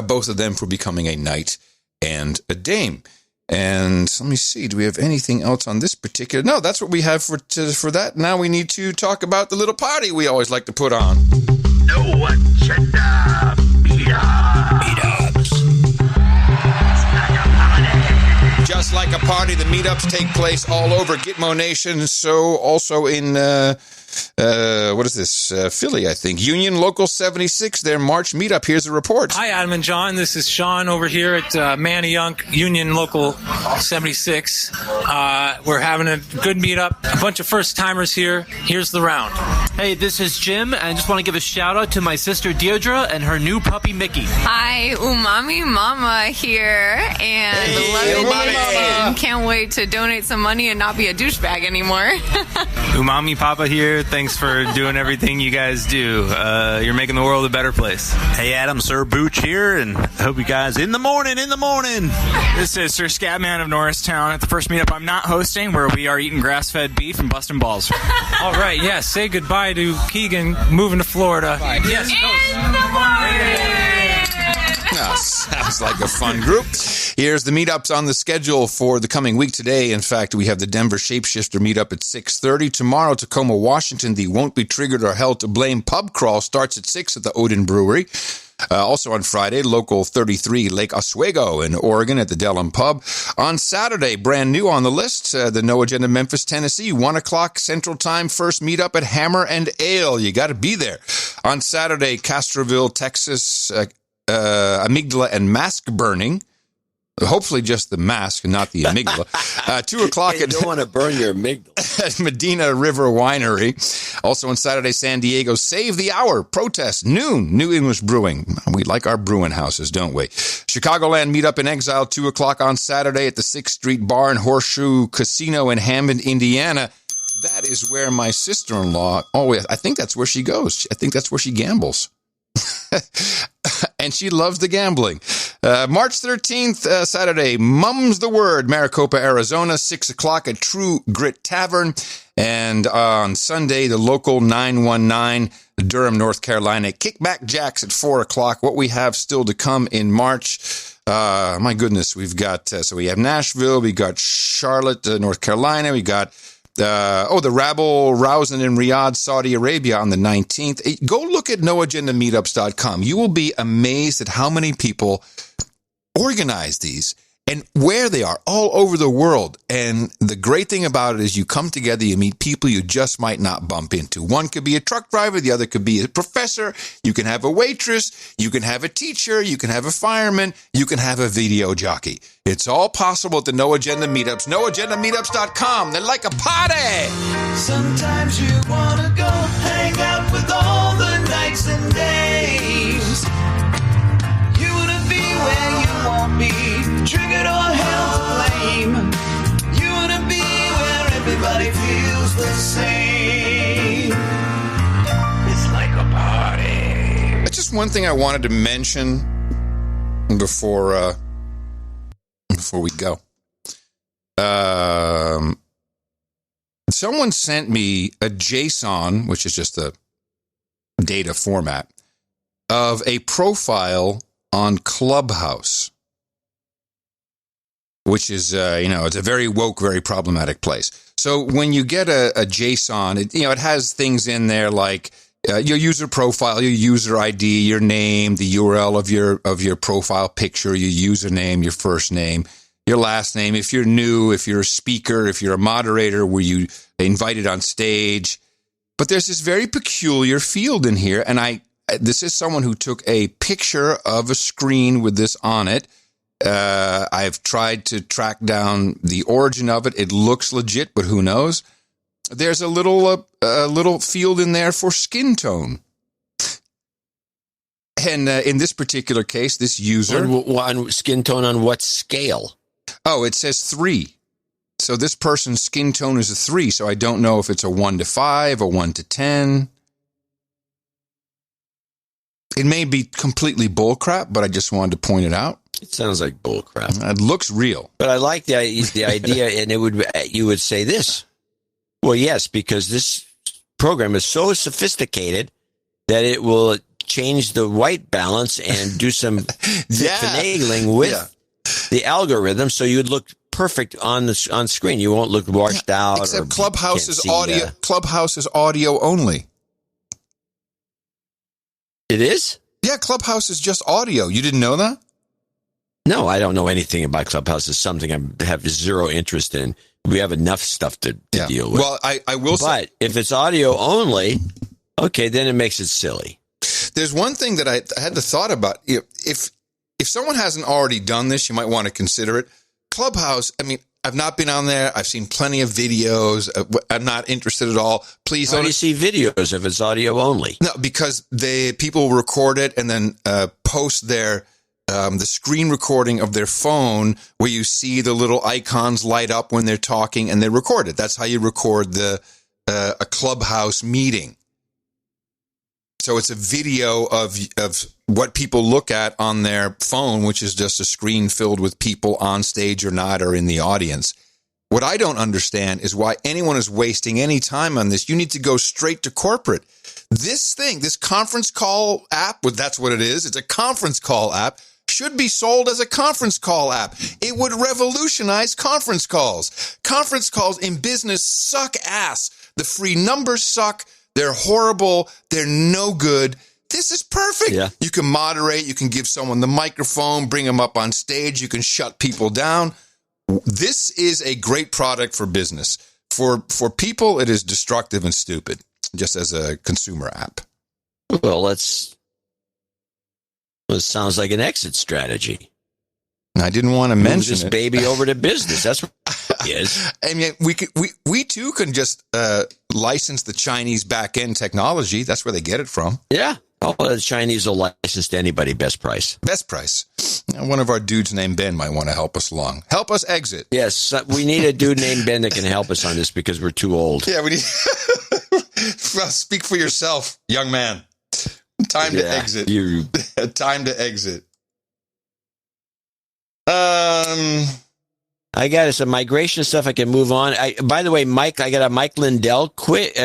both of them for becoming a knight and a dame. And let me see, do we have anything else on this particular? No, that's what we have for that. Now we need to talk about the little party we always like to put on. No Agenda Meetups. Just like a party, the meetups take place all over Gitmo Nation. So also in Philly, I think. Union Local 76, their March meetup. Here's a report. Hi, Adam and John. This is Sean over here at Manayunk, Union Local 76. We're having a good meetup. A bunch of first-timers here. Here's the round. Hey, this is Jim, and I just want to give a shout-out to my sister Deirdre and her new puppy, Mickey. Hi, Umami Mama here, and beloved Nation. Can't wait to donate some money and not be a douchebag anymore. Umami Papa here. Thanks for doing everything you guys do. You're making the world a better place. Hey, Adam, Sir Booch here, and I hope you guys in the morning. This is Sir Scatman of Norristown at the first meetup I'm not hosting, where we are eating grass-fed beef and busting balls. All right, yes, say goodbye to Keegan moving to Florida. Bye. Yes, sounds like a fun group. Here's the meetups on the schedule for the coming week. Today, in fact, we have the Denver Shapeshifter meetup at 6:30. Tomorrow, Tacoma, Washington, the Won't Be Triggered or Held to Blame pub crawl starts at 6 at the Odin Brewery. Also on Friday, Local 33, Lake Oswego in Oregon at the Dellum Pub. On Saturday, brand new on the list, the No Agenda Memphis, Tennessee, 1 o'clock Central Time, first meetup at Hammer and Ale. You got to be there. On Saturday, Castroville, Texas, amygdala and mask burning. Hopefully just the mask and not the amygdala. 2 o'clock You don't want to burn your amygdala. at Medina River Winery. Also on Saturday, San Diego, Save the Hour, protest, noon, New English Brewing. We like our brewing houses, don't we? Chicagoland Meetup in Exile, 2 o'clock on Saturday at the 6th Street Bar and Horseshoe Casino in Hammond, Indiana. That is where my sister-in-law always, I think that's where she goes. I think that's where she gambles. And she loves the gambling. March 13th, Saturday, Mum's the Word, Maricopa, Arizona, 6 o'clock at True Grit Tavern. And on Sunday, the Local 919, Durham, North Carolina. Kickback Jacks at 4 o'clock. What we have still to come in March. My goodness, we've got, so we have Nashville, we got Charlotte, North Carolina, we got, the Rabble Rousing in Riyadh, Saudi Arabia on the 19th. Go look at noagendameetups.com. You will be amazed at how many people organize these and where they are all over the world. And the great thing about it is you come together, you meet people you just might not bump into. One could be a truck driver, the other could be a professor, you can have a waitress, you can have a teacher, you can have a fireman, you can have a video jockey. It's all possible at the No Agenda Meetups, noagendameetups.com. They're like a party. Sometimes you want to go hang out with all the nights and days. You want to be where you won't be triggered or held to blame. You want to be where everybody feels the same. It's like a party. That's just one thing I wanted to mention before we go. Someone sent me a JSON, which is just a data format, of a profile on Clubhouse, which is, it's a very woke, very problematic place. So when you get a JSON, it has things in there like your user profile, your user ID, your name, the URL of your profile picture, your username, your first name, your last name. If you're new, if you're a speaker, if you're a moderator, were you invited on stage? But there's this very peculiar field in here, and this is someone who took a picture of a screen with this on it. I've tried to track down the origin of it. It looks legit, but who knows? There's a little field in there for skin tone. And in this particular case, this user... On skin tone on what scale? Oh, it says 3. So this person's skin tone is a 3, so I don't know if it's a 1 to 5, a 1 to 10. It may be completely bullcrap, but I just wanted to point it out. It sounds like bullcrap. It looks real. But I like the idea, and you would say this. Well, yes, because this program is so sophisticated that it will change the white balance and do some finagling with the algorithm, so you'd look perfect on screen. You won't look washed out. Except Clubhouse is audio. Clubhouse is audio only. It is? Yeah, Clubhouse is just audio. You didn't know that? No, I don't know anything about Clubhouse. It's something I have zero interest in. We have enough stuff to deal with. Well, I will say... But if it's audio only, okay, then it makes it silly. There's one thing that I had the thought about. If someone hasn't already done this, you might want to consider it. Clubhouse, I've not been on there. I've seen plenty of videos. I'm not interested at all. Please don't. How do you see videos if it's audio only? No, because people record it and then post the screen recording of their phone where you see the little icons light up when they're talking and they record it. That's how you record a Clubhouse meeting. So it's a video of what people look at on their phone, which is just a screen filled with people on stage or not, or in the audience. What I don't understand is why anyone is wasting any time on this. You need to go straight to corporate. This conference call app, that's what it is. It's a conference call app. Should be sold as a conference call app. It would revolutionize conference calls. Conference calls in business suck ass. The free numbers suck. They're horrible. They're no good. This is perfect. Yeah. You can moderate. You can give someone the microphone, bring them up on stage. You can shut people down. This is a great product for business. For people, it is destructive and stupid, just as a consumer app. Well, it sounds like an exit strategy. I didn't want to mention this baby over to business. That's what it is. I mean, we too can just license the Chinese back end technology. That's where they get it from. Yeah. Oh, the Chinese will license to anybody best price. Best price. One of our dudes named Ben might want to help us along. Help us exit. Yes, we need a dude named Ben that can help us on this because we're too old. Yeah, we need. Well, speak for yourself, young man. Time to exit. Time to exit. I got some migration stuff. I can move on. By the way, Mike, I got a Mike Lindell quit.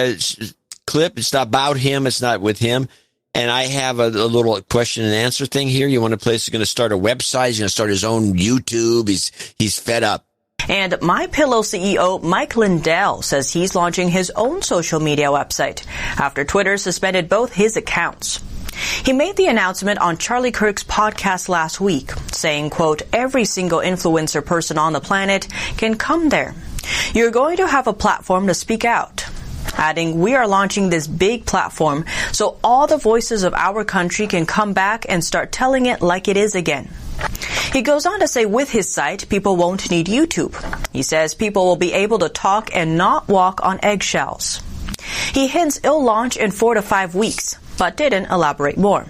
clip. It's not about him. It's not with him. And I have a little question and answer thing here. You want to play? He's going to start a website. He's going to start his own YouTube. He's fed up. And MyPillow CEO Mike Lindell says he's launching his own social media website after Twitter suspended both his accounts. He made the announcement on Charlie Kirk's podcast last week, saying, quote, every single influencer person on the planet can come there. You're going to have a platform to speak out. Adding, we are launching this big platform so all the voices of our country can come back and start telling it like it is again. He goes on to say with his site, people won't need YouTube. He says people will be able to talk and not walk on eggshells. He hints it'll launch in 4 to 5 weeks, but didn't elaborate more.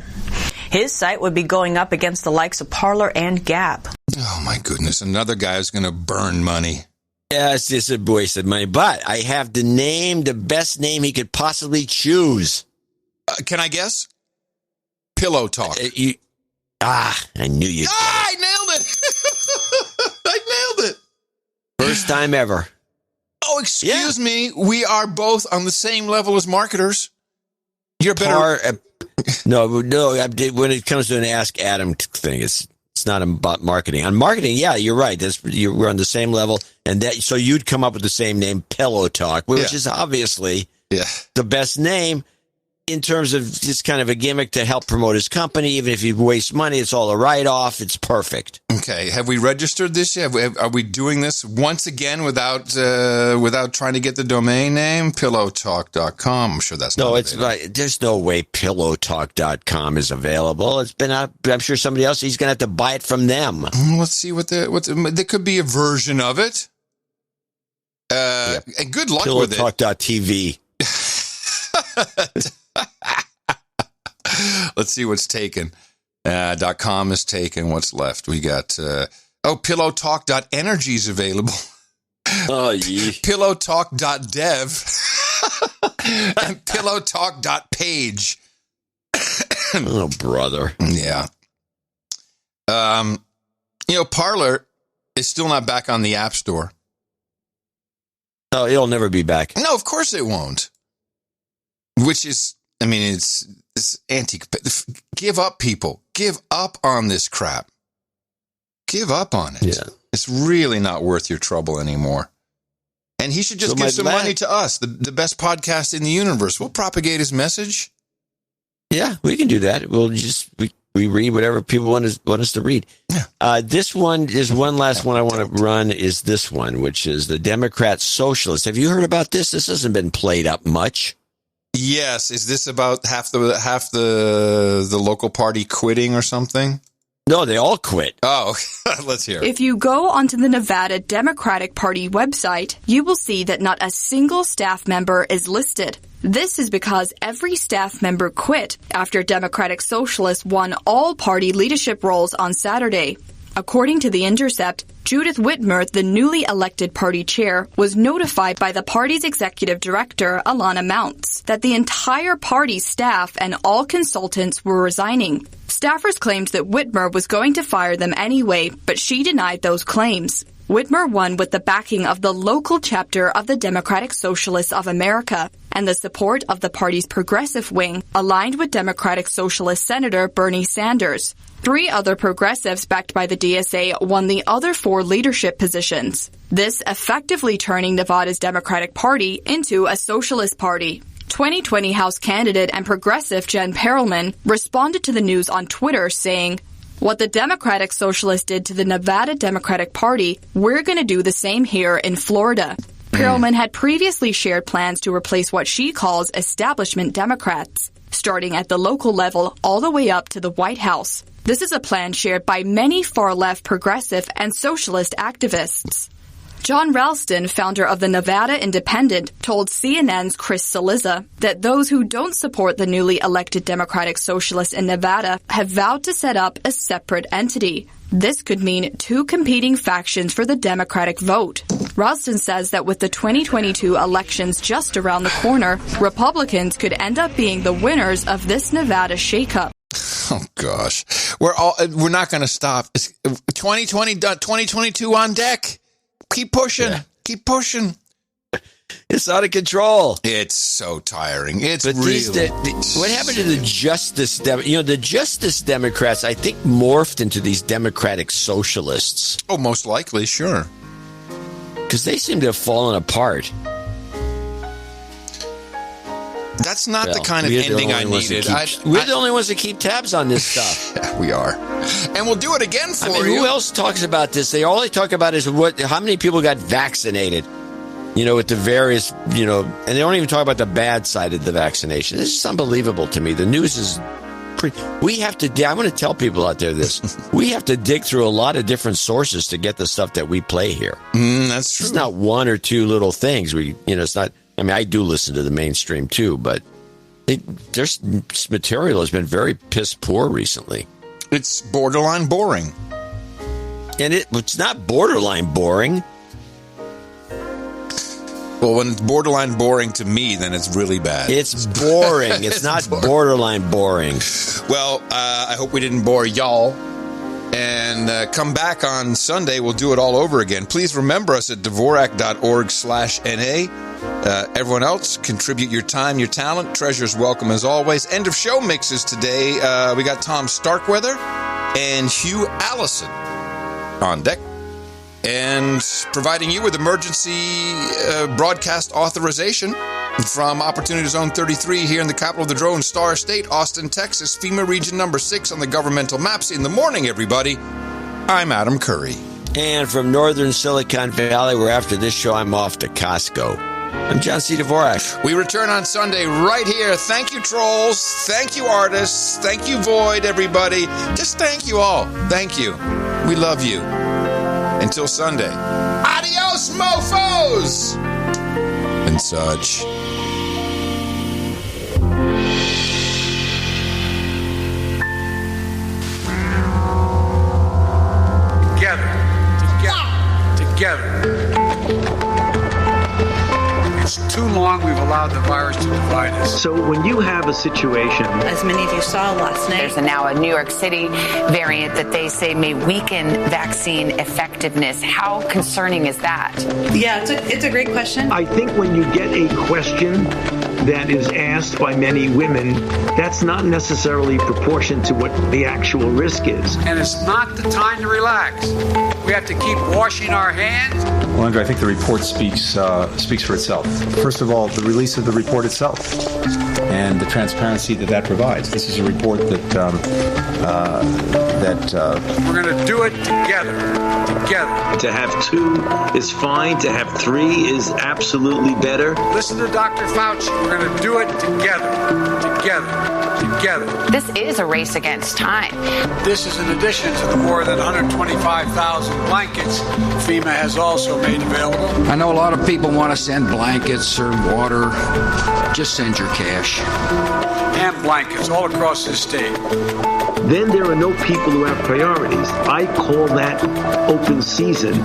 His site would be going up against the likes of Parler and Gab. Oh, my goodness. Another guy who's going to burn money. Yeah, it's just a waste of money. But I have the best name he could possibly choose. Can I guess? Pillow Talk. I knew you'd get it. I nailed it. I nailed it. First time ever. Oh, excuse me. We are both on the same level as marketers. You're better. No. When it comes to an Ask Adam thing, it's not about marketing. On marketing, yeah, you're right. We're on the same level, and so you'd come up with the same name, Pillow Talk, which is obviously the best name in terms of just kind of a gimmick to help promote his company. Even if you waste money, it's all a write-off. It's perfect. Okay, have we registered this yet? Are we doing this once again without trying to get the domain name? Pillowtalk.com. I'm sure that's not available. Right. There's no way Pillowtalk.com is available. It's been out. I'm sure somebody else. He's going to have to buy it from them. Let's see there could be a version of it. And good luck with it. Pillowtalk.tv. Let's see what's taken. .com is taken. What's left? We got, pillowtalk.energy is available. Oh, yeah. Pillowtalk.dev and pillowtalk.page. Oh, brother. Yeah. Parler is still not back on the App Store. Oh, it'll never be back. No, of course it won't. Which is, it's anti. Give up, people. Give up on this crap. Give up on it. Yeah. It's really not worth your trouble anymore. And he should just give some money to us, the best podcast in the universe. We'll propagate his message. Yeah, we can do that. We'll just we read whatever people want us to read. Yeah. This one is one last one I want to run is this one, which is the Democrat Socialist. Have you heard about this? This hasn't been played up much. Yes. Is this about half the local party quitting or something? No, they all quit. Oh, let's hear it. If you go onto the Nevada Democratic Party website, you will see that not a single staff member is listed. This is because every staff member quit after Democratic Socialists won all party leadership roles on Saturday. According to The Intercept, Judith Whitmer, the newly elected party chair, was notified by the party's executive director, Alana Mounts, that the entire party staff and all consultants were resigning. Staffers claimed that Whitmer was going to fire them anyway, but she denied those claims. Whitmer won with the backing of the local chapter of the Democratic Socialists of America and the support of the party's progressive wing, aligned with Democratic Socialist Senator Bernie Sanders. 3 other progressives backed by the DSA won the other 4 leadership positions. This effectively turning Nevada's Democratic Party into a socialist party. 2020 House candidate and progressive Jen Perelman responded to the news on Twitter saying, "What the Democratic Socialists did to the Nevada Democratic Party, we're going to do the same here in Florida." Perelman had previously shared plans to replace what she calls establishment Democrats, starting at the local level all the way up to the White House. This is a plan shared by many far-left progressive and socialist activists. John Ralston, founder of the Nevada Independent, told CNN's Chris Cillizza that those who don't support the newly elected Democratic Socialists in Nevada have vowed to set up a separate entity. This could mean 2 competing factions for the Democratic vote. Ralston says that with the 2022 elections just around the corner, Republicans could end up being the winners of this Nevada shakeup. Oh gosh, we're not going to stop. It's 2022 on deck. Keep pushing. Yeah. Keep pushing. It's It's out of control. It's so tiring. It's but really. What happened to the Justice? The Justice Democrats, I think, morphed into these Democratic Socialists. Oh, most likely, sure. Because they seem to have fallen apart. That's not the kind of ending I needed. We're the only ones that keep tabs on this stuff. Yeah, we are. And we'll do it again for you. Who else talks about this? All they talk about is how many people got vaccinated. With the various, and they don't even talk about the bad side of the vaccination. This is unbelievable to me. The news is we have to, I'm going to tell people out there this. We have to dig through a lot of different sources to get the stuff that we play here. That's true. It's not one or two little things. It's not, I do listen to the mainstream too, but there's material has been very piss poor recently. It's borderline boring. And it's not borderline boring. Well, when it's borderline boring to me, then it's really bad. It's boring. It's not borderline boring. Well, I hope we didn't bore y'all. And come back on Sunday. We'll do it all over again. Please remember us at Dvorak.org/NA. Everyone else, contribute your time, your talent. Treasure's welcome as always. End of show mixes today. We got Tom Starkweather and Hugh Allison on deck. And providing you with emergency broadcast authorization from Opportunity Zone 33 here in the capital of the Drone Star State, Austin, Texas, FEMA region number 6 on the governmental maps. In the morning, everybody, I'm Adam Curry. And from northern Silicon Valley, where after this show, I'm off to Costco. I'm John C. Dvorak. We return on Sunday right here. Thank you, trolls. Thank you, artists. Thank you, Void, everybody. Just thank you all. Thank you. We love you. Until Sunday. Adios, mofos! And such. Together. It's too long we've allowed the virus to divide us. So when you have a situation, as many of you saw last night, there's now a New York City variant that they say may weaken vaccine effectiveness. How concerning is that? Yeah, it's a great question. I think when you get a question that is asked by many women, that's not necessarily proportioned to what the actual risk is. And it's not the time to relax. We have to keep washing our hands. Well, Andrew, I think the report speaks for itself. First of all, the release of the report itself and the transparency that provides. This is a report that we're going to do it together. To have 2 is fine. To have 3 is absolutely better. Listen to Dr. Fauci. We're going to do it together. This is a race against time. This is in addition to the more than 125,000 blankets FEMA has also made available. I know a lot of people want to send blankets or water. Just send your cash. And blankets all across this state. Then there are no people who have priorities. I call that open season.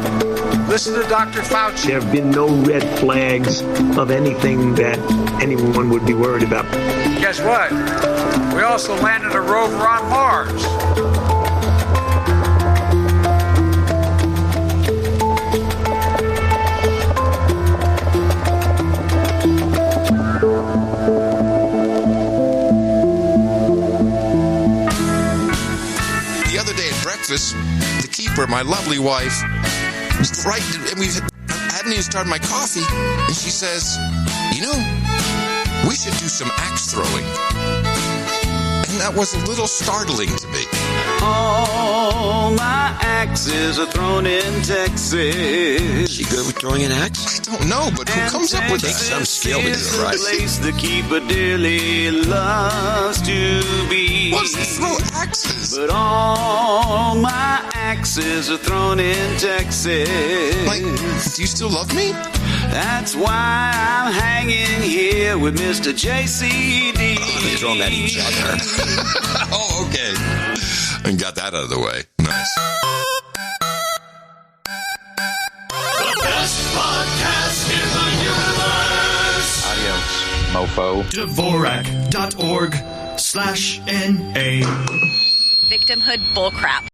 Listen to Dr. Fauci. There have been no red flags of anything that anyone would be worried about. Guess what? We also landed a rover on Mars. The other day at breakfast, the keeper, my lovely wife, was right, and I hadn't even started my coffee, and she says, we should do some axe throwing. And that was a little startling to me. All my axes are thrown in Texas. Is she good with throwing an axe? I don't know, but who comes up with that? Some skill to do it right. The place the keeper dearly loves to be. What's to throw axes? But all my axes are thrown in Texas. Like, do you still love me? That's why I'm hanging here with Mr. JCD. Oh, they throw them at each other. Oh, okay. And got that out of the way. Nice. The best podcast in the universe. Adios, mofo. Dvorak.org/NA. Victimhood bullcrap.